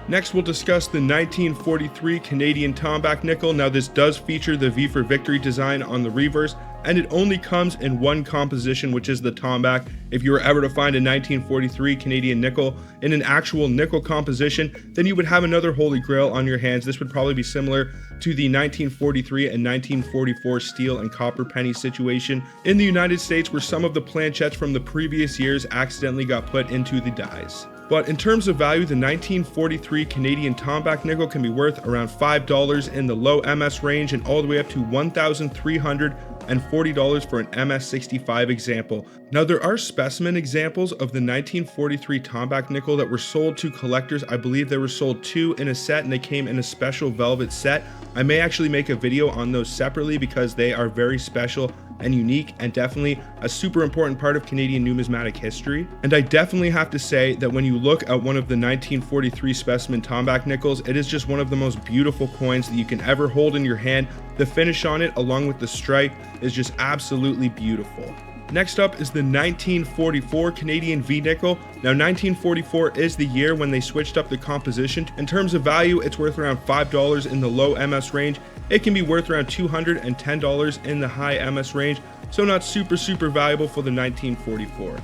Next, we'll discuss the 1943 Canadian tombac nickel. Now this does feature the V for Victory design on the reverse, and it only comes in one composition, which is the tombac. If you were ever to find a 1943 Canadian nickel in an actual nickel composition, then you would have another holy grail on your hands. This would probably be similar to the 1943 and 1944 steel and copper penny situation in the United States, where some of the planchettes from the previous years accidentally got put into the dies. But in terms of value, the 1943 Canadian tombac nickel can be worth around $5 in the low MS range and all the way up to $1,340 for an MS65 example. Now there are specimen examples of the 1943 tombac nickel that were sold to collectors. I believe they were sold 2 in a set and they came in a special velvet set. I may actually make a video on those separately because they are very special and unique and definitely a super important part of Canadian numismatic history. And I definitely have to say that when you look at one of the 1943 specimen tombac nickels, it is just one of the most beautiful coins that you can ever hold in your hand. The finish on it, along with the stripe, is just absolutely beautiful. Next up is the 1944 Canadian V nickel. Now 1944 is the year when they switched up the composition. In terms of value, it's worth around $5 in the low MS range. It can be worth around $210 in the high MS range, so not super valuable for the 1944.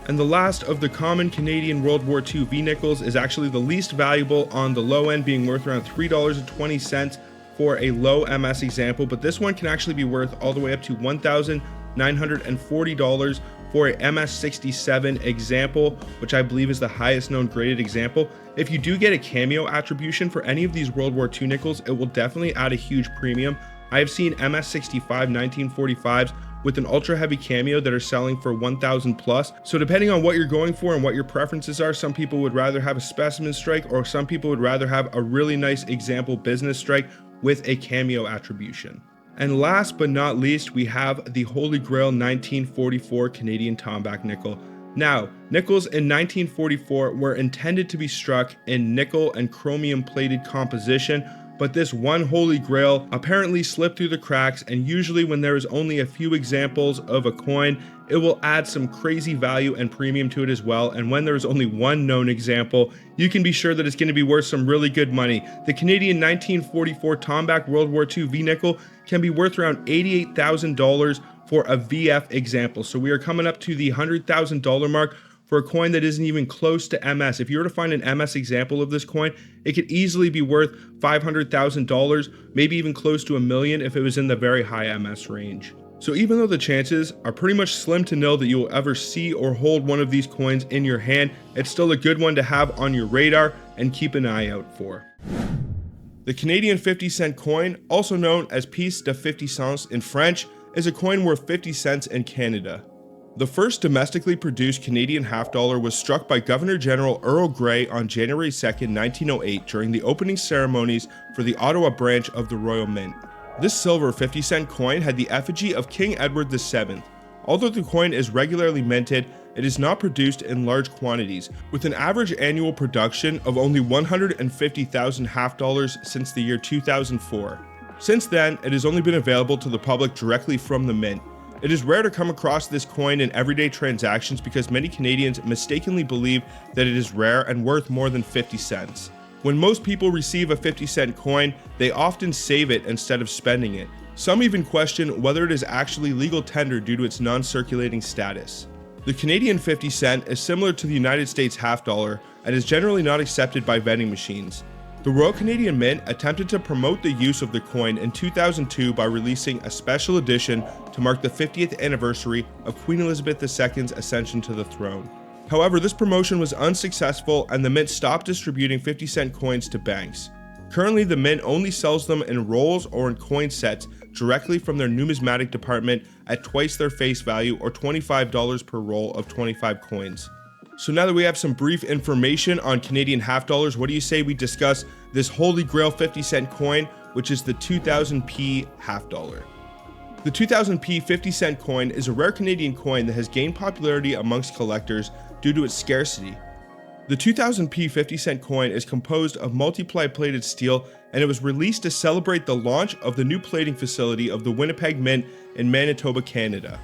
And the last of the common Canadian World War II V nickels is actually the least valuable on the low end, being worth around $3.20 for a low MS example, but this one can actually be worth all the way up to $1,940 for a MS67 example, which I believe is the highest known graded example. If you do get a cameo attribution for any of these World War II nickels, it will definitely add a huge premium. I have seen MS65 1945s with an ultra heavy cameo that are selling for 1,000 plus. So depending on what you're going for and what your preferences are, some people would rather have a specimen strike, or some people would rather have a really nice example business strike with a cameo attribution. And last but not least, we have the Holy Grail 1944 Canadian Tomback nickel. Now, nickels in 1944 were intended to be struck in nickel and chromium plated composition, but this one Holy Grail apparently slipped through the cracks, and usually when there is only a few examples of a coin, it will add some crazy value and premium to it as well, and when there is only one known example, you can be sure that it's going to be worth some really good money. The Canadian 1944 Tomback World War II V-nickel can be worth around $88,000 for a VF example, so we are coming up to the $100,000 mark for a coin that isn't even close to MS. If you were to find an MS example of this coin, it could easily be worth $500,000, maybe even close to $1 million if it was in the very high MS range. So even though the chances are pretty much slim to nil that you will ever see or hold one of these coins in your hand, it's still a good one to have on your radar and keep an eye out for. The Canadian 50-cent coin, also known as pièce de 50 cents in French, is a coin worth 50 cents in Canada. The first domestically produced Canadian half dollar was struck by Governor General Earl Grey on January 2, 1908 during the opening ceremonies for the Ottawa branch of the Royal Mint. This silver 50-cent coin had the effigy of King Edward VII. Although the coin is regularly minted, it is not produced in large quantities, with an average annual production of only 150,000 half dollars since the year 2004. Since then, it has only been available to the public directly from the mint. It is rare to come across this coin in everyday transactions because many Canadians mistakenly believe that it is rare and worth more than 50 cents. When most people receive a 50-cent coin, they often save it instead of spending it. Some even question whether it is actually legal tender due to its non-circulating status. The Canadian 50 cent is similar to the United States half dollar and is generally not accepted by vending machines. The Royal Canadian Mint attempted to promote the use of the coin in 2002 by releasing a special edition to mark the 50th anniversary of Queen Elizabeth II's ascension to the throne. However, this promotion was unsuccessful and the Mint stopped distributing 50-cent coins to banks. Currently, the Mint only sells them in rolls or in coin sets directly from their numismatic department at twice their face value, or $25 per roll of 25 coins. So now that we have some brief information on Canadian half dollars, what do you say we discuss this Holy Grail 50-cent coin, which is the 2000p half dollar? The 2000p 50-cent coin is a rare Canadian coin that has gained popularity amongst collectors due to its scarcity. The 2000p 50-cent coin is composed of multiply plated steel, and it was released to celebrate the launch of the new plating facility of the Winnipeg Mint in Manitoba, Canada.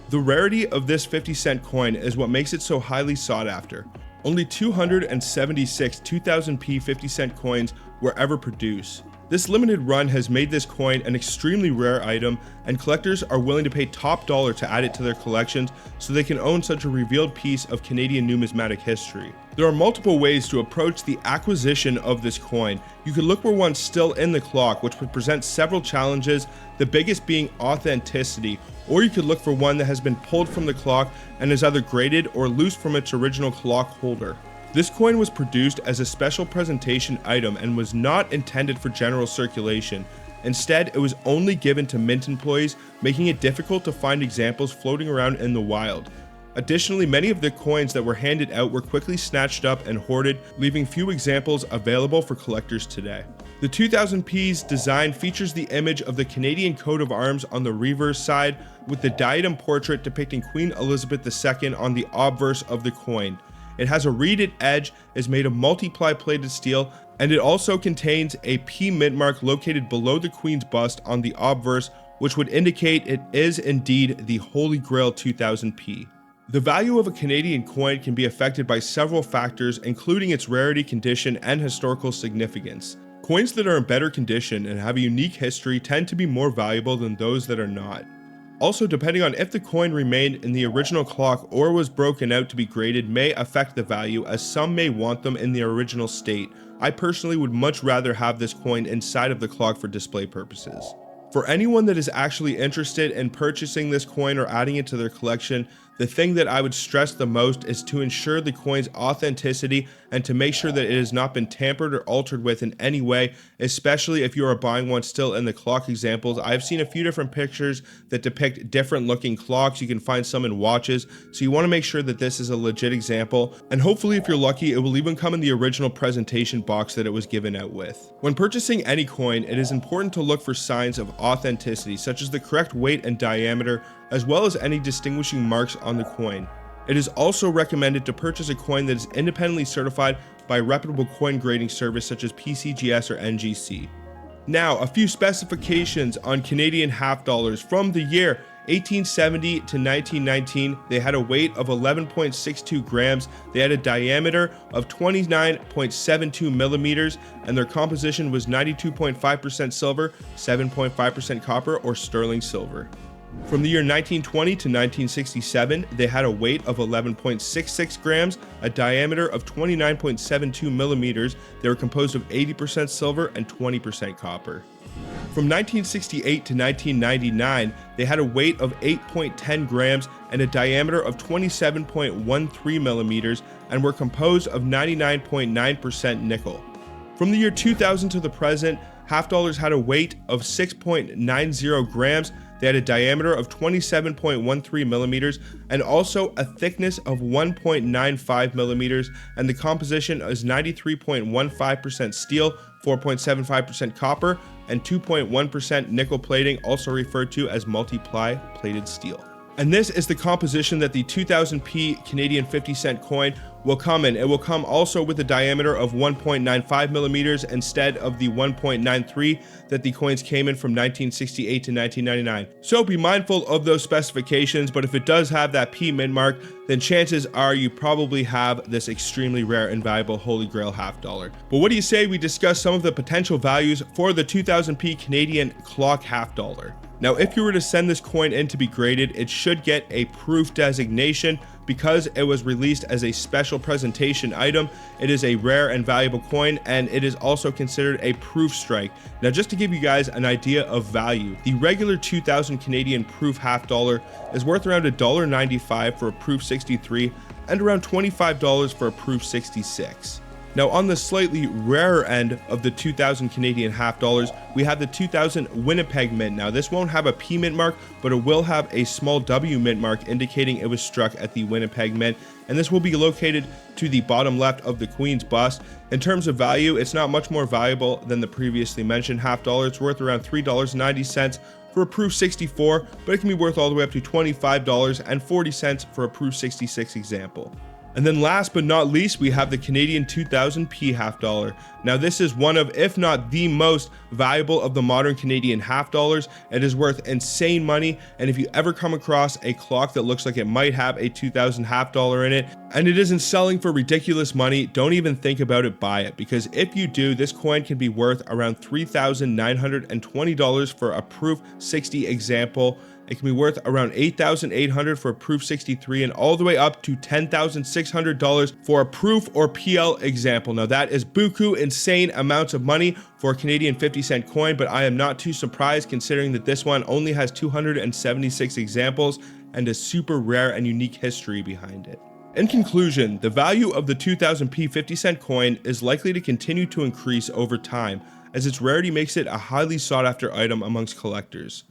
The rarity of this 50-cent coin is what makes it so highly sought after. Only 276 2000p 50-cent coins were ever produced. This limited run has made this coin an extremely rare item, and collectors are willing to pay top dollar to add it to their collections so they can own such a revealed piece of Canadian numismatic history. There are multiple ways to approach the acquisition of this coin. You could look for one still in the clock, which would present several challenges, the biggest being authenticity, or you could look for one that has been pulled from the clock and is either graded or loose from its original clock holder. This coin was produced as a special presentation item and was not intended for general circulation. Instead, it was only given to mint employees, making it difficult to find examples floating around in the wild. Additionally, many of the coins that were handed out were quickly snatched up and hoarded, leaving few examples available for collectors today. The 2000p's design features the image of the Canadian coat of arms on the reverse side, with the diadem portrait depicting Queen Elizabeth II on the obverse of the coin. It has a reeded edge, is made of multiply plated steel, and it also contains a P mint mark located below the Queen's bust on the obverse, which would indicate it is indeed the Holy Grail 2000p. The value of a Canadian coin can be affected by several factors, including its rarity, condition, and historical significance. Coins that are in better condition and have a unique history tend to be more valuable than those that are not. Also, depending on if the coin remained in the original clock or was broken out to be graded may affect the value, as some may want them in their original state. I personally would much rather have this coin inside of the clock for display purposes. For anyone that is actually interested in purchasing this coin or adding it to their collection, The thing that I would stress the most is to ensure the coin's authenticity and to make sure that it has not been tampered or altered with in any way, especially if you are buying one still in the clock examples. I've seen a few different pictures that depict different looking clocks. You can find some in watches, so you want to make sure that this is a legit example, and hopefully if you're lucky it will even come in the original presentation box that it was given out with. When purchasing any coin, it is important to look for signs of authenticity, such as the correct weight and diameter, as well as any distinguishing marks on the coin. It is also recommended to purchase a coin that is independently certified by a reputable coin grading service such as PCGS or NGC. Now, a few specifications on Canadian half dollars from the year 1870 to 1919. They had a weight of 11.62 grams, they had a diameter of 29.72 millimeters, and their composition was 92.5% silver, 7.5% copper or sterling silver. From the year 1920 to 1967, they had a weight of 11.66 grams, a diameter of 29.72 millimeters. They were composed of 80% silver and 20% copper. From 1968 to 1999, they had a weight of 8.10 grams and a diameter of 27.13 millimeters and were composed of 99.9% nickel. From the year 2000 to the present, half dollars had a weight of 6.90 grams. They had a diameter of 27.13 millimeters and also a thickness of 1.95 millimeters, and the composition is 93.15% steel, 4.75% copper, and 2.1% nickel plating, also referred to as multiply plated steel. And this is the composition that the 2000p Canadian 50-cent coin will come in. It will come also with a diameter of 1.95 millimeters instead of the 1.93 that the coins came in from 1968 to 1999. So be mindful of those specifications, but if it does have that P mint mark, then chances are you probably have this extremely rare and valuable Holy Grail half dollar. But what do you say we discuss some of the potential values for the 2000p Canadian clock half dollar? Now, if you were to send this coin in to be graded, it should get a proof designation because it was released as a special presentation item. It is a rare and valuable coin, and it is also considered a proof strike. Now, just to give you guys an idea of value, the regular 2000 Canadian proof half dollar is worth around $1.95 for a proof 63 and around $25 for a proof 66. Now, on the slightly rarer end of the 2000 Canadian half dollars, we have the 2000 Winnipeg Mint. Now, this won't have a P mint mark, but it will have a small W mint mark indicating it was struck at the Winnipeg Mint, and this will be located to the bottom left of the Queen's bust. In terms of value, it's not much more valuable than the previously mentioned half dollar. It's worth around $3.90 for a proof 64, but it can be worth all the way up to $25.40 for a proof 66 example. And then last but not least, we have the Canadian 2000p half dollar. Now, this is one of, if not the most valuable of the modern Canadian half dollars. It is worth insane money, and if you ever come across a clock that looks like it might have a 2000 half dollar in it and it isn't selling for ridiculous money, don't even think about it, buy it, because if you do, this coin can be worth around $3,920 for a proof 60 example. It can be worth around $8,800 for a proof 63 and all the way up to $10,600 for a proof or PL example. Now, that is buku insane amounts of money for a Canadian 50-cent coin, but I am not too surprised considering that this one only has 276 examples and a super rare and unique history behind it. In conclusion, the value of the 2000p 50-cent coin is likely to continue to increase over time, as its rarity makes it a highly sought-after item amongst collectors.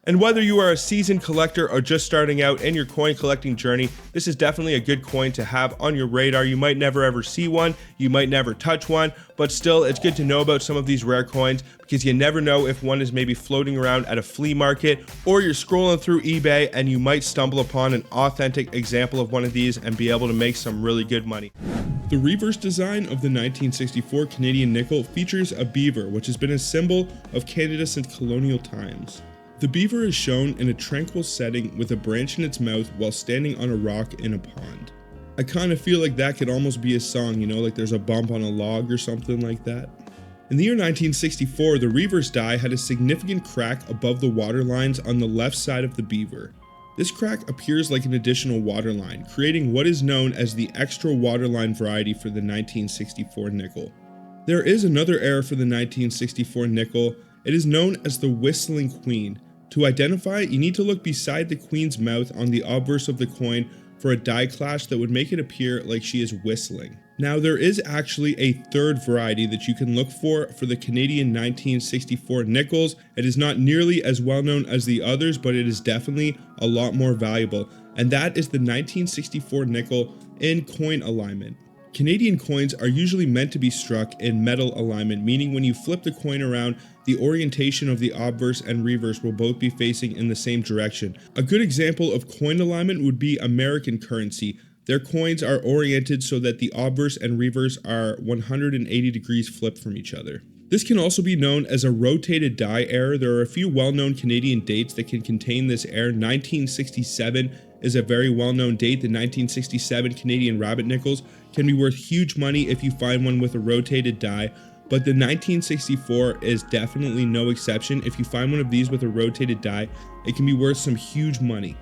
And whether you are a seasoned collector or just starting out in your coin collecting journey, this is definitely a good coin to have on your radar. You might never ever see one, you might never touch one, but still it's good to know about some of these rare coins because you never know if one is maybe floating around at a flea market or you're scrolling through eBay and you might stumble upon an authentic example of one of these and be able to make some really good money. The reverse design of the 1964 Canadian nickel features a beaver, which has been a symbol of Canada since colonial times. The beaver is shown in a tranquil setting with a branch in its mouth while standing on a rock in a pond. I kind of feel like that could almost be a song, you know, like there's a bump on a log or something like that. In the year 1964, the reverse die had a significant crack above the water lines on the left side of the beaver. This crack appears like an additional waterline, creating what is known as the extra waterline variety for the 1964 nickel. There is another error for the 1964 nickel. It is known as the Whistling Queen. To identify it, you need to look beside the queen's mouth on the obverse of the coin for a die clash that would make it appear like she is whistling. Now there is actually a third variety that you can look for the Canadian 1964 nickels. It is not nearly as well known as the others, but it is definitely a lot more valuable, and that is the 1964 nickel in coin alignment. Canadian coins are usually meant to be struck in metal alignment, meaning when you flip the coin around, the orientation of the obverse and reverse will both be facing in the same direction. A good example of coin alignment would be American currency. Their coins are oriented so that the obverse and reverse are 180 degrees flipped from each other. This can also be known as a rotated die error. There are a few well-known Canadian dates that can contain this error. 1967 is a very well-known date. The 1967 Canadian rabbit nickels can be worth huge money if you find one with a rotated die, but the 1964 is definitely no exception. If you find one of these with a rotated die, it can be worth some huge money.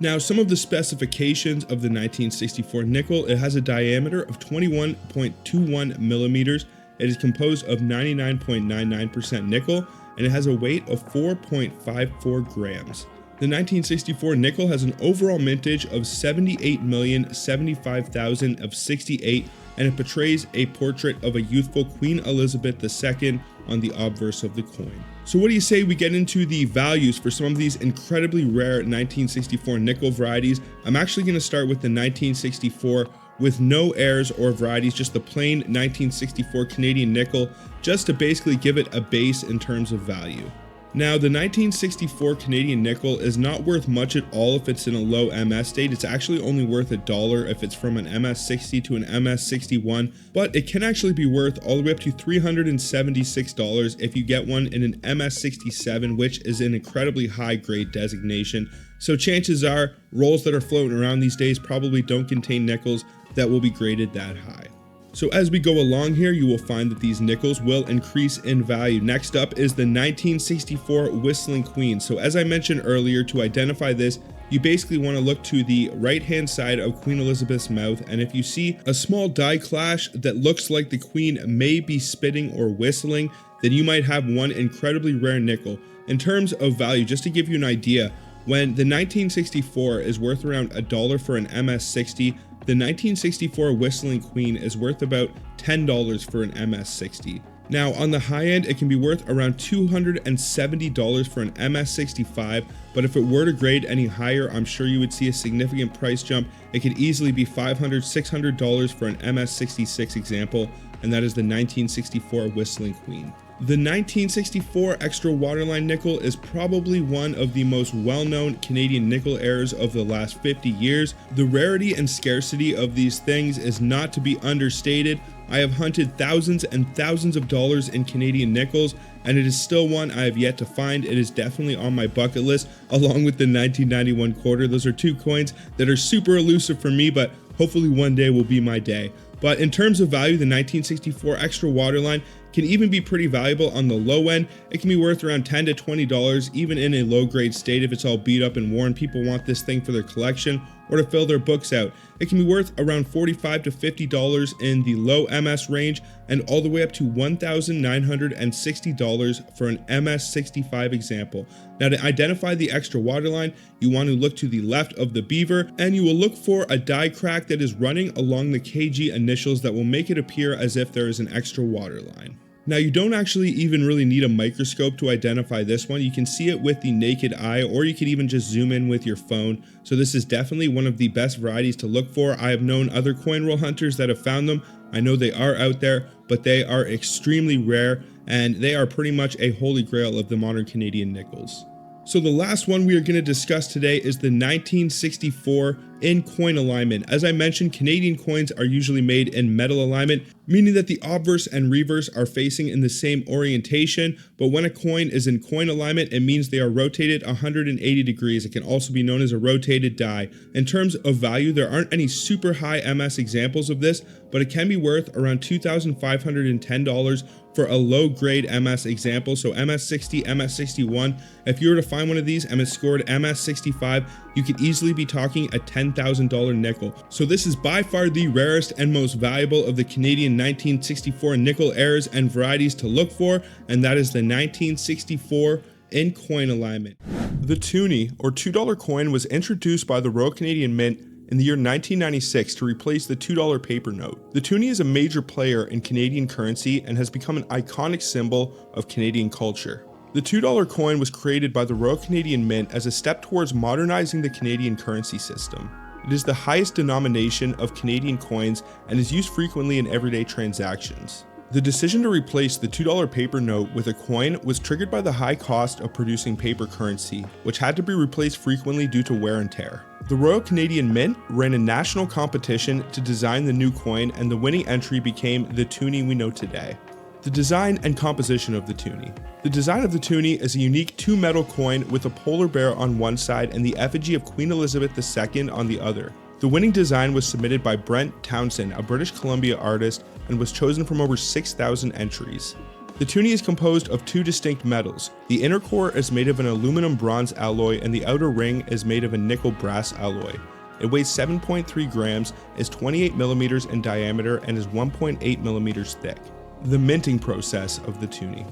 Now, some of the specifications of the 1964 nickel: it has a diameter of 21.21 millimeters. It is composed of 99.99% nickel, and it has a weight of 4.54 grams. The 1964 nickel has an overall mintage of 78,075,000 of 68, and it portrays a portrait of a youthful Queen Elizabeth II on the obverse of the coin. So what do you say we get into the values for some of these incredibly rare 1964 nickel varieties? I'm actually going to start with the 1964 with no heirs or varieties, just the plain 1964 Canadian nickel, just to basically give it a base in terms of value. Now, the 1964 Canadian nickel is not worth much at all if it's in a low MS state. It's actually only worth $1 if it's from an MS60 to an MS61, but it can actually be worth all the way up to $376 if you get one in an MS67, which is an incredibly high grade designation. So chances are, rolls that are floating around these days probably don't contain nickels that will be graded that high. So as we go along here, you will find that these nickels will increase in value. Next up is the 1964 Whistling Queen. So as I mentioned earlier, to identify this, you basically want to look to the right-hand side of Queen Elizabeth's mouth, and if you see a small die clash that looks like the Queen may be spitting or whistling, then you might have one incredibly rare nickel. In terms of value, just to give you an idea, when the 1964 is worth around $1 for an MS60, the 1964 Whistling Queen is worth about $10 for an MS60. Now, on the high end, it can be worth around $270 for an MS65, but if it were to grade any higher, I'm sure you would see a significant price jump. It could easily be $500, $600 for an MS66 example, and that is the 1964 Whistling Queen. The 1964 Extra Waterline nickel is probably one of the most well-known Canadian nickel errors of the last 50 years. The rarity and scarcity of these things is not to be understated. I have hunted thousands and thousands of dollars in Canadian nickels, and it is still one I have yet to find. It is definitely on my bucket list, along with the 1991 quarter. Those are two coins that are super elusive for me, but hopefully one day will be my day. But in terms of value, the 1964 Extra Waterline can even be pretty valuable on the low end. It can be worth around $10 to $20, even in a low grade state if it's all beat up and worn. People want this thing for their collection or to fill their books out. It can be worth around $45 to $50 in the low MS range, and all the way up to $1,960 for an MS65 example. Now, to identify the Extra Waterline, you want to look to the left of the beaver, and you will look for a die crack that is running along the KG initials that will make it appear as if there is an extra waterline. Now, you don't actually even really need a microscope to identify this one. You can see it with the naked eye, or you could even just zoom in with your phone. So this is definitely one of the best varieties to look for. I have known other coin roll hunters that have found them. I know they are out there, but they are extremely rare, and they are pretty much a holy grail of the modern Canadian nickels. So the last one we are going to discuss today is the 1964 in coin alignment. As I mentioned, Canadian coins are usually made in metal alignment, meaning that the obverse and reverse are facing in the same orientation, but when a coin is in coin alignment, it means they are rotated 180 degrees. It can also be known as a rotated die. In terms of value, there aren't any super high MS examples of this, but it can be worth around $2,510 for a low grade MS example. So MS60, MS61, if you were to find one of these and it scored MS65, you could easily be talking a $10,000 nickel. So this is by far the rarest and most valuable of the Canadian 1964 nickel errors and varieties to look for, and that is the 1964 in coin alignment. The Tuni, or $2 coin, was introduced by the Royal Canadian Mint in the year 1996 to replace the $2 paper note. The Tuni is a major player in Canadian currency and has become an iconic symbol of Canadian culture. The $2 coin was created by the Royal Canadian Mint as a step towards modernizing the Canadian currency system. It is the highest denomination of Canadian coins and is used frequently in everyday transactions. The decision to replace the $2 paper note with a coin was triggered by the high cost of producing paper currency, which had to be replaced frequently due to wear and tear. The Royal Canadian Mint ran a national competition to design the new coin, and the winning entry became the Tuni we know today. The design and composition of the Tuni. The design of the Tuni is a unique two-metal coin with a polar bear on one side and the effigy of Queen Elizabeth II on the other. The winning design was submitted by Brent Townsend, a British Columbia artist, and was chosen from over 6,000 entries. The Tuni is composed of two distinct metals. The inner core is made of an aluminum bronze alloy and the outer ring is made of a nickel brass alloy. It weighs 7.3 grams, is 28 millimeters in diameter, and is 1.8 millimeters thick. The minting process of the Tuni.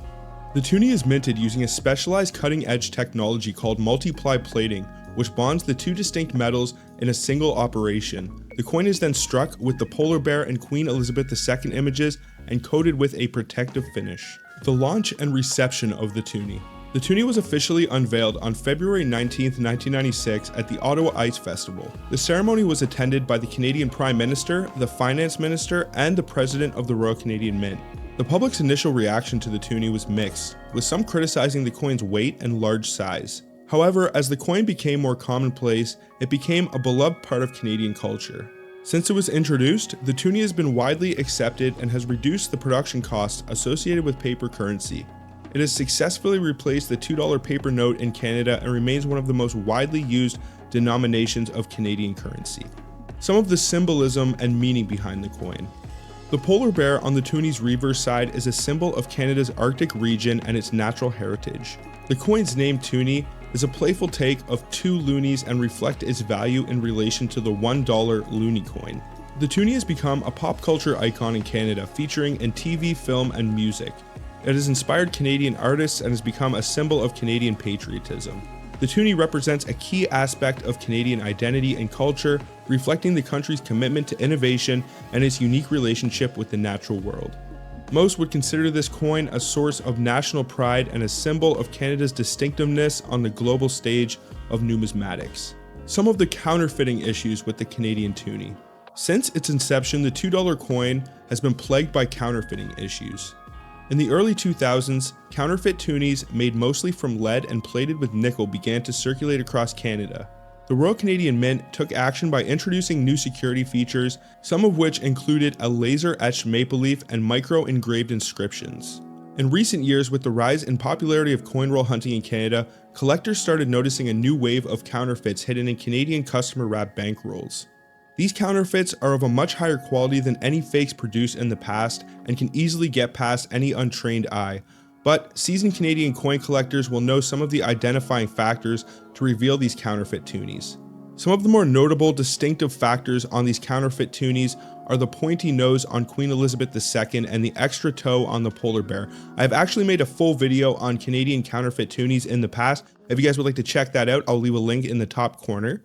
The Tuni is minted using a specialized cutting-edge technology called multiply plating, which bonds the two distinct metals in a single operation. The coin is then struck with the polar bear and Queen Elizabeth II images and coated with a protective finish. The launch and reception of the Tuni. The Tuni was officially unveiled on February 19, 1996 at the Ottawa Ice Festival. The ceremony was attended by the Canadian Prime Minister, the Finance Minister, and the President of the Royal Canadian Mint. The public's initial reaction to the Tuni was mixed, with some criticizing the coin's weight and large size. However, as the coin became more commonplace, it became a beloved part of Canadian culture. Since it was introduced, the Tuni has been widely accepted and has reduced the production costs associated with paper currency. It has successfully replaced the $2 paper note in Canada and remains one of the most widely used denominations of Canadian currency. Some of the symbolism and meaning behind the coin. The polar bear on the Tuni's reverse side is a symbol of Canada's Arctic region and its natural heritage. The coin's name Tuni is a playful take of two loonies and reflect its value in relation to the $1 loonie coin. The Tuni has become a pop culture icon in Canada, featuring in TV, film, and music. It has inspired Canadian artists and has become a symbol of Canadian patriotism. The Tuni represents a key aspect of Canadian identity and culture, reflecting the country's commitment to innovation and its unique relationship with the natural world. Most would consider this coin a source of national pride and a symbol of Canada's distinctiveness on the global stage of numismatics. Some of the counterfeiting issues with the Canadian Tuni. Since its inception, the $2 coin has been plagued by counterfeiting issues. In the early 2000s, counterfeit Tunis made mostly from lead and plated with nickel began to circulate across Canada. The Royal Canadian Mint took action by introducing new security features, some of which included a laser-etched maple leaf and micro-engraved inscriptions. In recent years, with the rise in popularity of coin roll hunting in Canada, collectors started noticing a new wave of counterfeits hidden in Canadian customer-wrapped bankrolls. These counterfeits are of a much higher quality than any fakes produced in the past and can easily get past any untrained eye. But seasoned Canadian coin collectors will know some of the identifying factors to reveal these counterfeit Tunis. Some of the more notable distinctive factors on these counterfeit Tunis are the pointy nose on Queen Elizabeth II and the extra toe on the polar bear. I've actually made a full video on Canadian counterfeit Tunis in the past. If you guys would like to check that out, I'll leave a link in the top corner.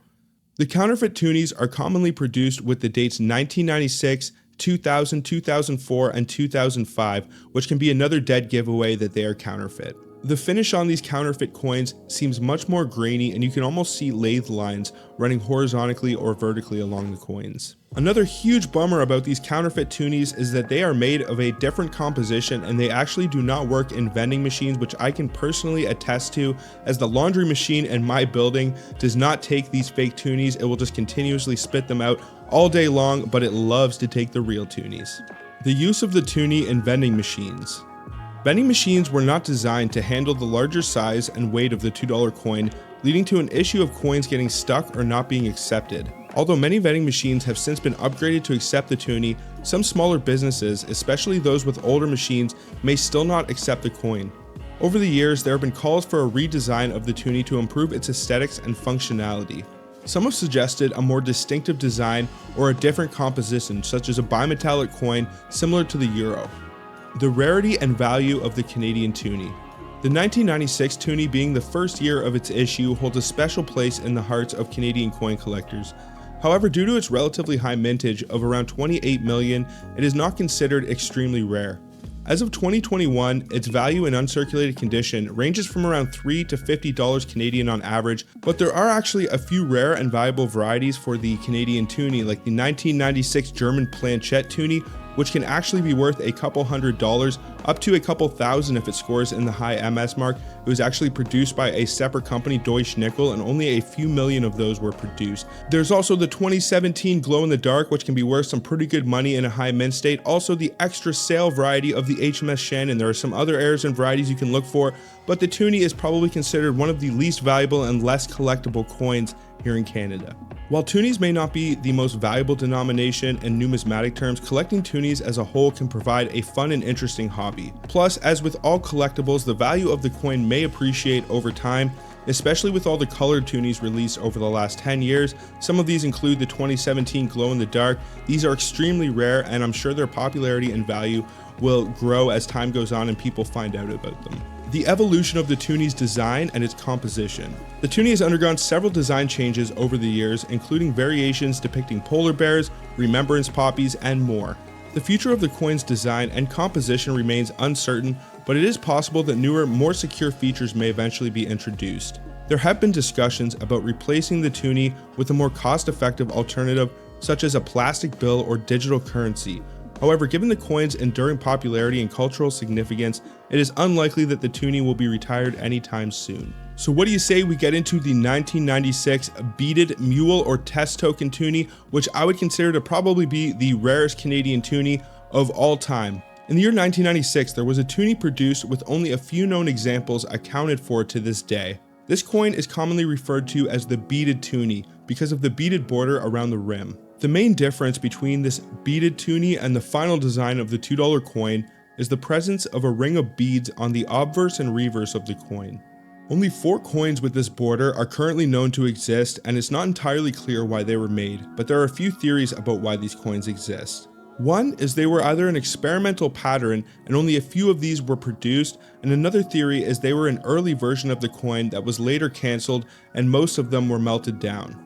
The counterfeit Tunis are commonly produced with the dates 1996, 2000, 2004, and 2005, which can be another dead giveaway that they are counterfeit. The finish on these counterfeit coins seems much more grainy, and you can almost see lathe lines running horizontally or vertically along the coins. Another huge bummer about these counterfeit Tunis is that they are made of a different composition and they actually do not work in vending machines, which I can personally attest to, as the laundry machine in my building does not take these fake Tunis. It will just continuously spit them out all day long, but it loves to take the real Tunis. The use of the Tuni in vending machines. Vending machines were not designed to handle the larger size and weight of the $2 coin, leading to an issue of coins getting stuck or not being accepted. Although many vending machines have since been upgraded to accept the Tuni, some smaller businesses, especially those with older machines, may still not accept the coin. Over the years, there have been calls for a redesign of the Tuni to improve its aesthetics and functionality. Some have suggested a more distinctive design or a different composition, such as a bimetallic coin similar to the euro. The rarity and value of the Canadian Tuni. The 1996 Toonie, being the first year of its issue, holds a special place in the hearts of Canadian coin collectors. However, due to its relatively high mintage of around 28 million, it is not considered extremely rare. As of 2021, its value in uncirculated condition ranges from around $3 to $50 Canadian on average, but there are actually a few rare and valuable varieties for the Canadian Toonie, like the 1996 German Planchette Toonie, which can actually be worth a couple $100, up to a couple thousand if it scores in the high MS mark. It was actually produced by a separate company, Deutsche Nickel, and only a few million of those were produced. There's also the 2017 Glow in the Dark, which can be worth some pretty good money in a high mint state. Also the extra sale variety of the HMS Shannon. There are some other errors and varieties you can look for, but the Toonie is probably considered one of the least valuable and less collectible coins here in Canada. While Toonies may not be the most valuable denomination in numismatic terms, collecting Toonies as a whole can provide a fun and interesting hobby. Plus, as with all collectibles, the value of the coin may appreciate over time, especially with all the colored Toonies released over the last 10 years. Some of these include the 2017 Glow in the Dark. These are extremely rare, and I'm sure their popularity and value will grow as time goes on and people find out about them. The evolution of the Toonie's design and its composition. The Toonie has undergone several design changes over the years, including variations depicting polar bears, remembrance poppies, and more. The future of the coin's design and composition remains uncertain, but it is possible that newer, more secure features may eventually be introduced. There have been discussions about replacing the Toonie with a more cost-effective alternative, such as a plastic bill or digital currency. However, given the coin's enduring popularity and cultural significance, it is unlikely that the Toonie will be retired anytime soon. So what do you say we get into the 1996 beaded mule or test token Toonie, which I would consider to probably be the rarest Canadian Toonie of all time. In the year 1996, there was a Toonie produced with only a few known examples accounted for to this day. This coin is commonly referred to as the beaded Toonie because of the beaded border around the rim. The main difference between this beaded Toonie and the final design of the $2 coin is the presence of a ring of beads on the obverse and reverse of the coin. Only 4 coins with this border are currently known to exist, and it's not entirely clear why they were made, but there are a few theories about why these coins exist. One is they were either an experimental pattern and only a few of these were produced, and another theory is they were an early version of the coin that was later cancelled and most of them were melted down.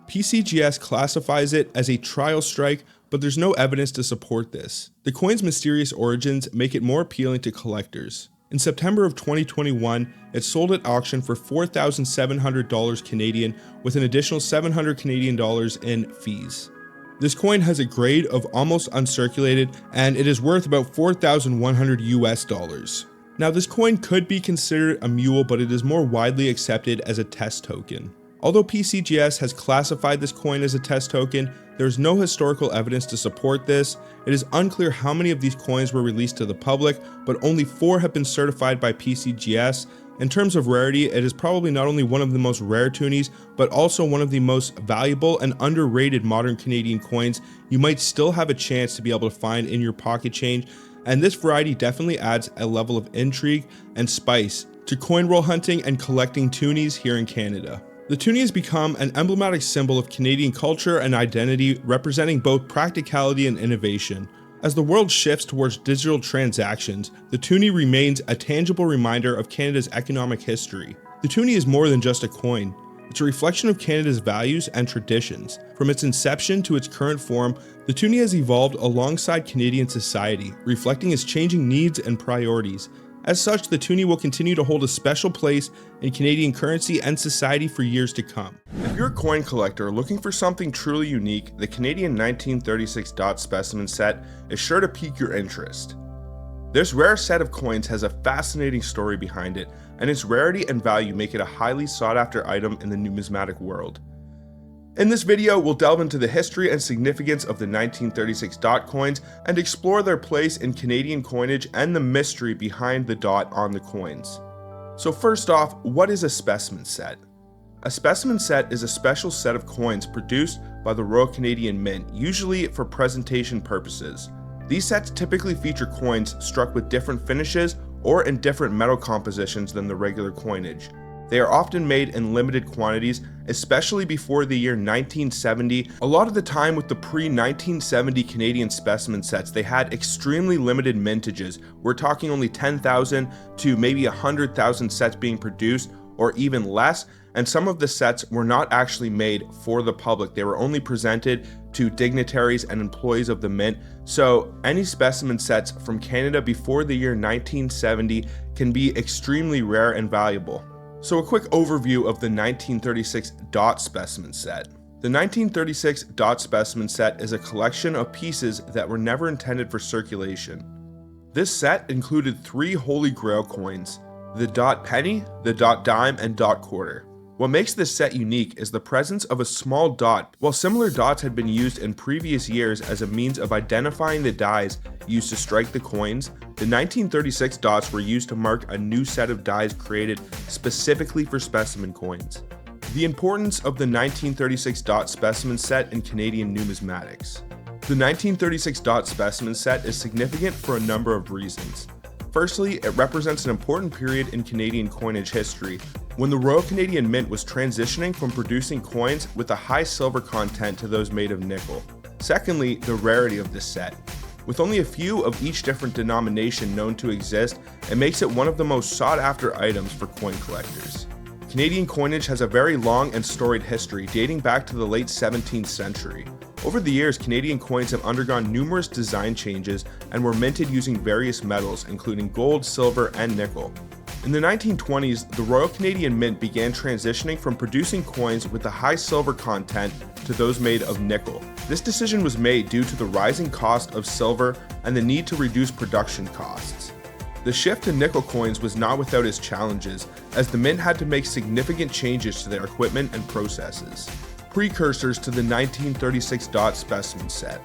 PCGS classifies it as a trial strike, but there's no evidence to support this. The coin's mysterious origins make it more appealing to collectors. In September of 2021, it sold at auction for $4,700 Canadian with an additional $700 Canadian dollars in fees. This coin has a grade of almost uncirculated and it is worth about $4,100 US dollars. Now this coin could be considered a mule, but it is more widely accepted as a test token. Although PCGS has classified this coin as a test token, there is no historical evidence to support this. It is unclear how many of these coins were released to the public, but only 4 have been certified by PCGS. In terms of rarity, it is probably not only one of the most rare Toonies, but also one of the most valuable and underrated modern Canadian coins you might still have a chance to be able to find in your pocket change, and this variety definitely adds a level of intrigue and spice to coin roll hunting and collecting Toonies here in Canada. The Toonie has become an emblematic symbol of Canadian culture and identity, representing both practicality and innovation. As the world shifts towards digital transactions, the Toonie remains a tangible reminder of Canada's economic history. The Toonie is more than just a coin. It's a reflection of Canada's values and traditions. From its inception to its current form, the Toonie has evolved alongside Canadian society, reflecting its changing needs and priorities. As such, the Toonie will continue to hold a special place in Canadian currency and society for years to come. If you're a coin collector looking for something truly unique, the Canadian 1936 dot specimen set is sure to pique your interest. This rare set of coins has a fascinating story behind it, and its rarity and value make it a highly sought after item in the numismatic world. In this video, we'll delve into the history and significance of the 1936 dot coins and explore their place in Canadian coinage and the mystery behind the dot on the coins. So first off, what is a specimen set? A specimen set is a special set of coins produced by the Royal Canadian Mint, usually for presentation purposes. These sets typically feature coins struck with different finishes or in different metal compositions than the regular coinage. They are often made in limited quantities, especially before the year 1970. A lot of the time with the pre-1970 Canadian specimen sets, they had extremely limited mintages. We're talking only 10,000 to maybe 100,000 sets being produced, or even less, and some of the sets were not actually made for the public. They were only presented to dignitaries and employees of the mint, so any specimen sets from Canada before the year 1970 can be extremely rare and valuable. So a quick overview of the 1936 dot specimen set. The 1936 dot specimen set is a collection of pieces that were never intended for circulation. This set included 3 Holy Grail coins: the dot penny, the dot dime, and dot quarter. What makes this set unique is the presence of a small dot. While similar dots had been used in previous years as a means of identifying the dies used to strike the coins, the 1936 dots were used to mark a new set of dies created specifically for specimen coins. The importance of the 1936 dot specimen set in Canadian numismatics. The 1936 dot specimen set is significant for a number of reasons. Firstly, it represents an important period in Canadian coinage history, when the Royal Canadian Mint was transitioning from producing coins with a high silver content to those made of nickel. Secondly, the rarity of this set. With only a few of each different denomination known to exist, it makes it one of the most sought after items for coin collectors. Canadian coinage has a very long and storied history dating back to the late 17th century. Over the years, Canadian coins have undergone numerous design changes and were minted using various metals, including gold, silver, and nickel. In the 1920s, the Royal Canadian Mint began transitioning from producing coins with a high silver content to those made of nickel. This decision was made due to the rising cost of silver and the need to reduce production costs. The shift to nickel coins was not without its challenges, as the Mint had to make significant changes to their equipment and processes. Precursors to the 1936 dot specimen set.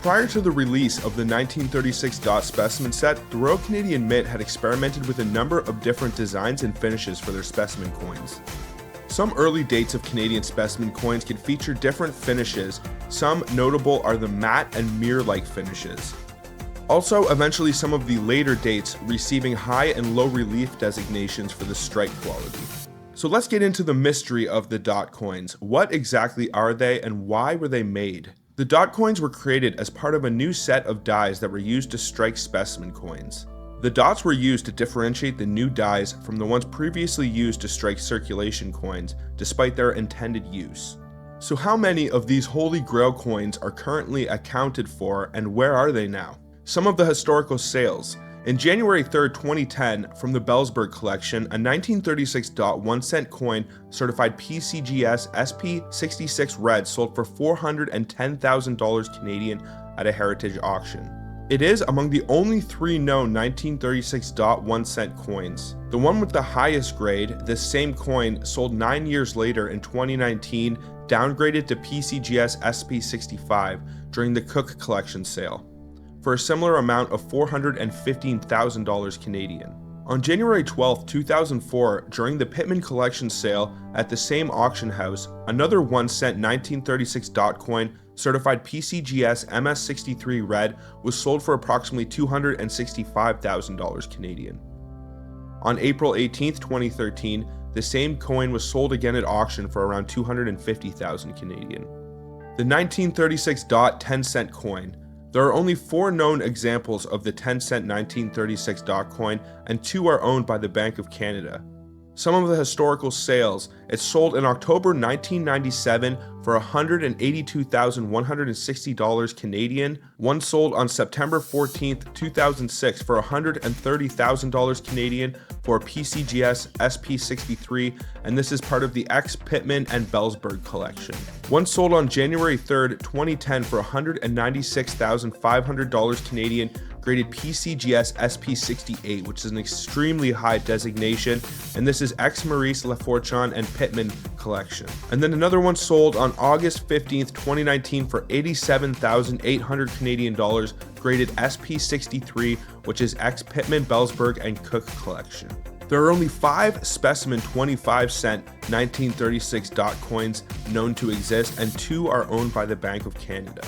Prior to the release of the 1936 dot specimen set, the Royal Canadian Mint had experimented with a number of different designs and finishes for their specimen coins. Some early dates of Canadian specimen coins can feature different finishes. Some notable are the matte and mirror-like finishes. Also, eventually some of the later dates receiving high and low relief designations for the strike quality. So let's get into the mystery of the dot coins. What exactly are they and why were they made? The dot coins were created as part of a new set of dies that were used to strike specimen coins. The dots were used to differentiate the new dies from the ones previously used to strike circulation coins, despite their intended use. So how many of these Holy Grail coins are currently accounted for, and where are they now? Some of the historical sales. In January 3, 2010, from the Bellsburg collection, a 1936 dot 1 cent coin certified PCGS SP66 red sold for $410,000 Canadian at a heritage auction. It is among the only 3 known 1936 dot 1 cent coins. The one with the highest grade, this same coin, sold 9 years later in 2019, downgraded to PCGS SP65 during the Cook collection sale, for a similar amount of $415,000 Canadian. On January 12, 2004, during the Pittman collection sale at the same auction house, another 1 cent 1936 dot coin certified PCGS MS63 red was sold for approximately $265,000 Canadian. On April 18, 2013, the same coin was sold again at auction for around $250,000 Canadian. The 1936 dot 10 cent coin. There are only 4 known examples of the 10 cent 1936 dot coin, and 2 are owned by the Bank of Canada. Some of the historical sales: it sold in October 1997 for $182,160 Canadian. One sold on September 14, 2006 for $130,000 Canadian for a PCGS SP63, and this is part of the Pittman and Bellsburg collection. One sold on January 3, 2010 for $196,500 Canadian, graded PCGS SP68, which is an extremely high designation, and this is Maurice Lafortune and Pittman collection. And then another one sold on August 15th, 2019 for $87,800 Canadian dollars, graded SP63, which is Pittman, Bellsburg, and Cook collection. There are only 5 specimen 25 cent 1936 dot coins known to exist, and 2 are owned by the Bank of Canada.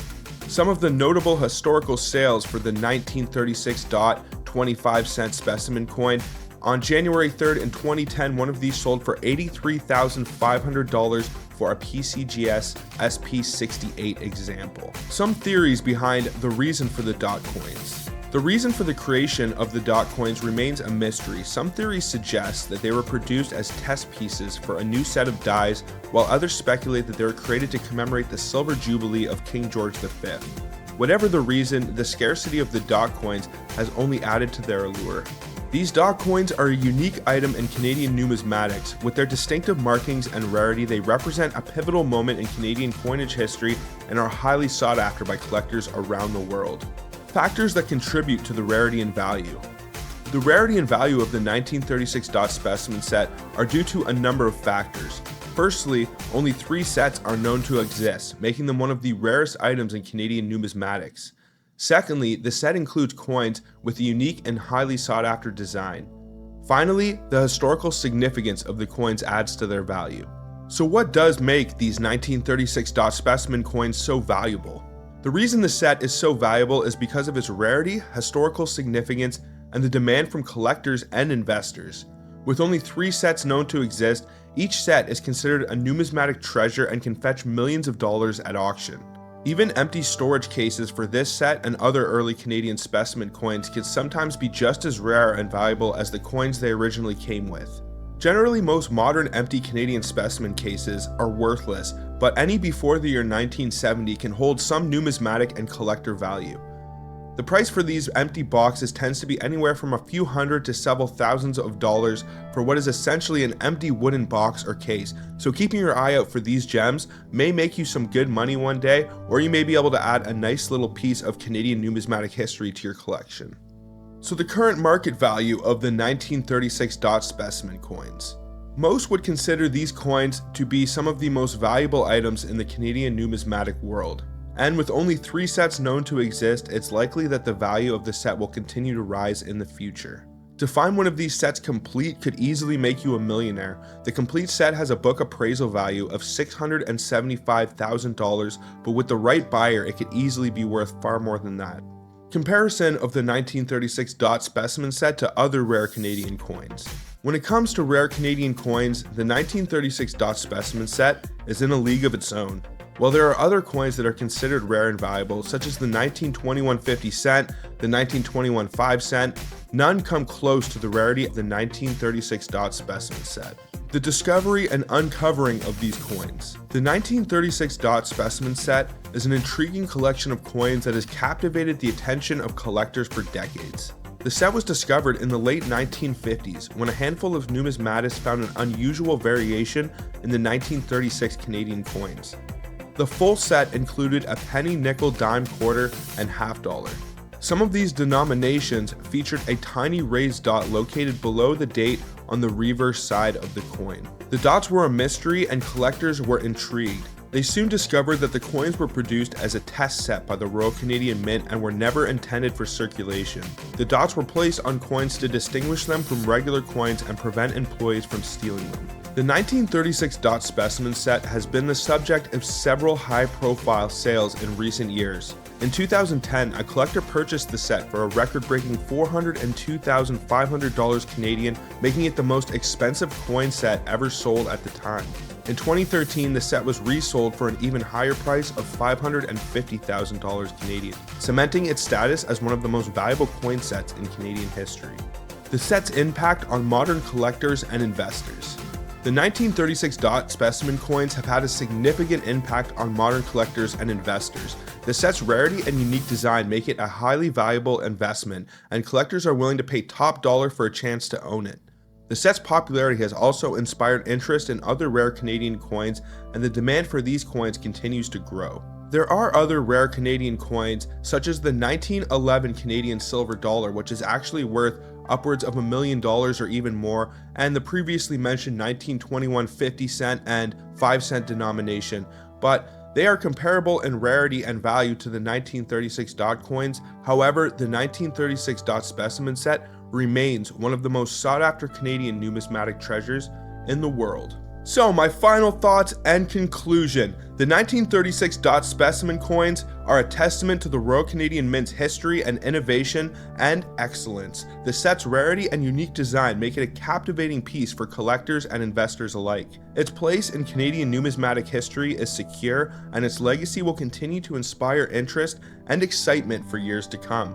Some of the notable historical sales for the 1936 dot 25 cent specimen coin: On January 3rd in 2010, one of these sold for $83,500 for a PCGS SP68 example. Some theories behind the reason for the dot coins. The reason for the creation of the dot coins remains a mystery. Some theories suggest that they were produced as test pieces for a new set of dies, while others speculate that they were created to commemorate the Silver Jubilee of King George V. Whatever the reason, the scarcity of the dot coins has only added to their allure. These dot coins are a unique item in Canadian numismatics. With their distinctive markings and rarity, they represent a pivotal moment in Canadian coinage history and are highly sought after by collectors around the world. Factors that contribute to the rarity and value. The rarity and value of the 1936 dot specimen set are due to a number of factors. Firstly, only 3 sets are known to exist, making them one of the rarest items in Canadian numismatics. Secondly, the set includes coins with a unique and highly sought after design. Finally, the historical significance of the coins adds to their value. So what does make these 1936 dot specimen coins so valuable? The reason the set is so valuable is because of its rarity, historical significance, and the demand from collectors and investors. With only 3 sets known to exist, each set is considered a numismatic treasure and can fetch millions of dollars at auction. Even empty storage cases for this set and other early Canadian specimen coins can sometimes be just as rare and valuable as the coins they originally came with. Generally, most modern empty Canadian specimen cases are worthless, but any before the year 1970 can hold some numismatic and collector value. The price for these empty boxes tends to be anywhere from a few hundred to several thousands of dollars for what is essentially an empty wooden box or case, so keeping your eye out for these gems may make you some good money one day, or you may be able to add a nice little piece of Canadian numismatic history to your collection. So the current market value of the 1936 dot specimen coins. Most would consider these coins to be some of the most valuable items in the Canadian numismatic world. And with only 3 sets known to exist, it's likely that the value of the set will continue to rise in the future. To find one of these sets complete could easily make you a millionaire. The complete set has a book appraisal value of $675,000, but with the right buyer, it could easily be worth far more than that. Comparison of the 1936 dot specimen set to other rare Canadian coins. When it comes to rare Canadian coins, the 1936 dot specimen set is in a league of its own. While there are other coins that are considered rare and valuable, such as the 1921 50 cent, the 1921 5 cent, none come close to the rarity of the 1936 dot specimen set. The discovery and uncovering of these coins. The 1936 dot specimen set is an intriguing collection of coins that has captivated the attention of collectors for decades. The set was discovered in the late 1950s when a handful of numismatists found an unusual variation in the 1936 Canadian coins. The full set included a penny, nickel, dime, quarter, and half dollar. Some of these denominations featured a tiny raised dot located below the date on the reverse side of the coin. The dots were a mystery and collectors were intrigued. They soon discovered that the coins were produced as a test set by the Royal Canadian Mint and were never intended for circulation. The dots were placed on coins to distinguish them from regular coins and prevent employees from stealing them. The 1936 dot specimen set has been the subject of several high-profile sales in recent years. In 2010, a collector purchased the set for a record-breaking $402,500 Canadian, making it the most expensive coin set ever sold at the time. In 2013, the set was resold for an even higher price of $550,000 Canadian, cementing its status as one of the most valuable coin sets in Canadian history. The set's impact on modern collectors and investors. The 1936 dot specimen coins have had a significant impact on modern collectors and investors. The set's rarity and unique design make it a highly valuable investment, and collectors are willing to pay top dollar for a chance to own it. The set's popularity has also inspired interest in other rare Canadian coins, and the demand for these coins continues to grow. There are other rare Canadian coins, such as the 1911 Canadian silver dollar, which is actually worth upwards of $1 million or even more, and the previously mentioned 1921 50 cent and 5 cent denomination, but they are comparable in rarity and value to the 1936 dot coins. However, the 1936 dot specimen set remains one of the most sought after Canadian numismatic treasures in the world. So my final thoughts and conclusion. The The 1936 dot specimen coins are a testament to the Royal Canadian Mint's history and innovation and excellence. The set's rarity and unique design make it a captivating piece for collectors and investors alike. Its place in Canadian numismatic history is secure, and its legacy will continue to inspire interest and excitement for years to come.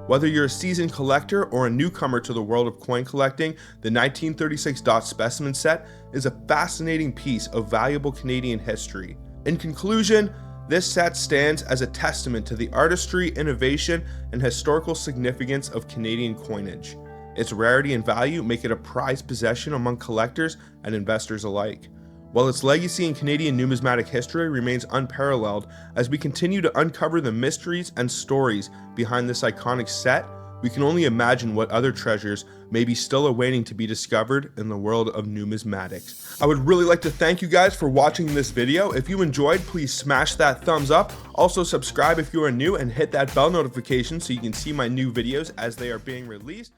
Whether you're a seasoned collector or a newcomer to the world of coin collecting, the 1936 dot specimen set is a fascinating piece of valuable Canadian history. In conclusion, this set stands as a testament to the artistry, innovation, and historical significance of Canadian coinage. Its rarity and value make it a prized possession among collectors and investors alike, while its legacy in Canadian numismatic history remains unparalleled. As we continue to uncover the mysteries and stories behind this iconic set, we can only imagine what other treasures may be still awaiting to be discovered in the world of numismatics. I would really like to thank you guys for watching this video. If you enjoyed, please smash that thumbs up. Also subscribe if you are new and hit that bell notification so you can see my new videos as they are being released.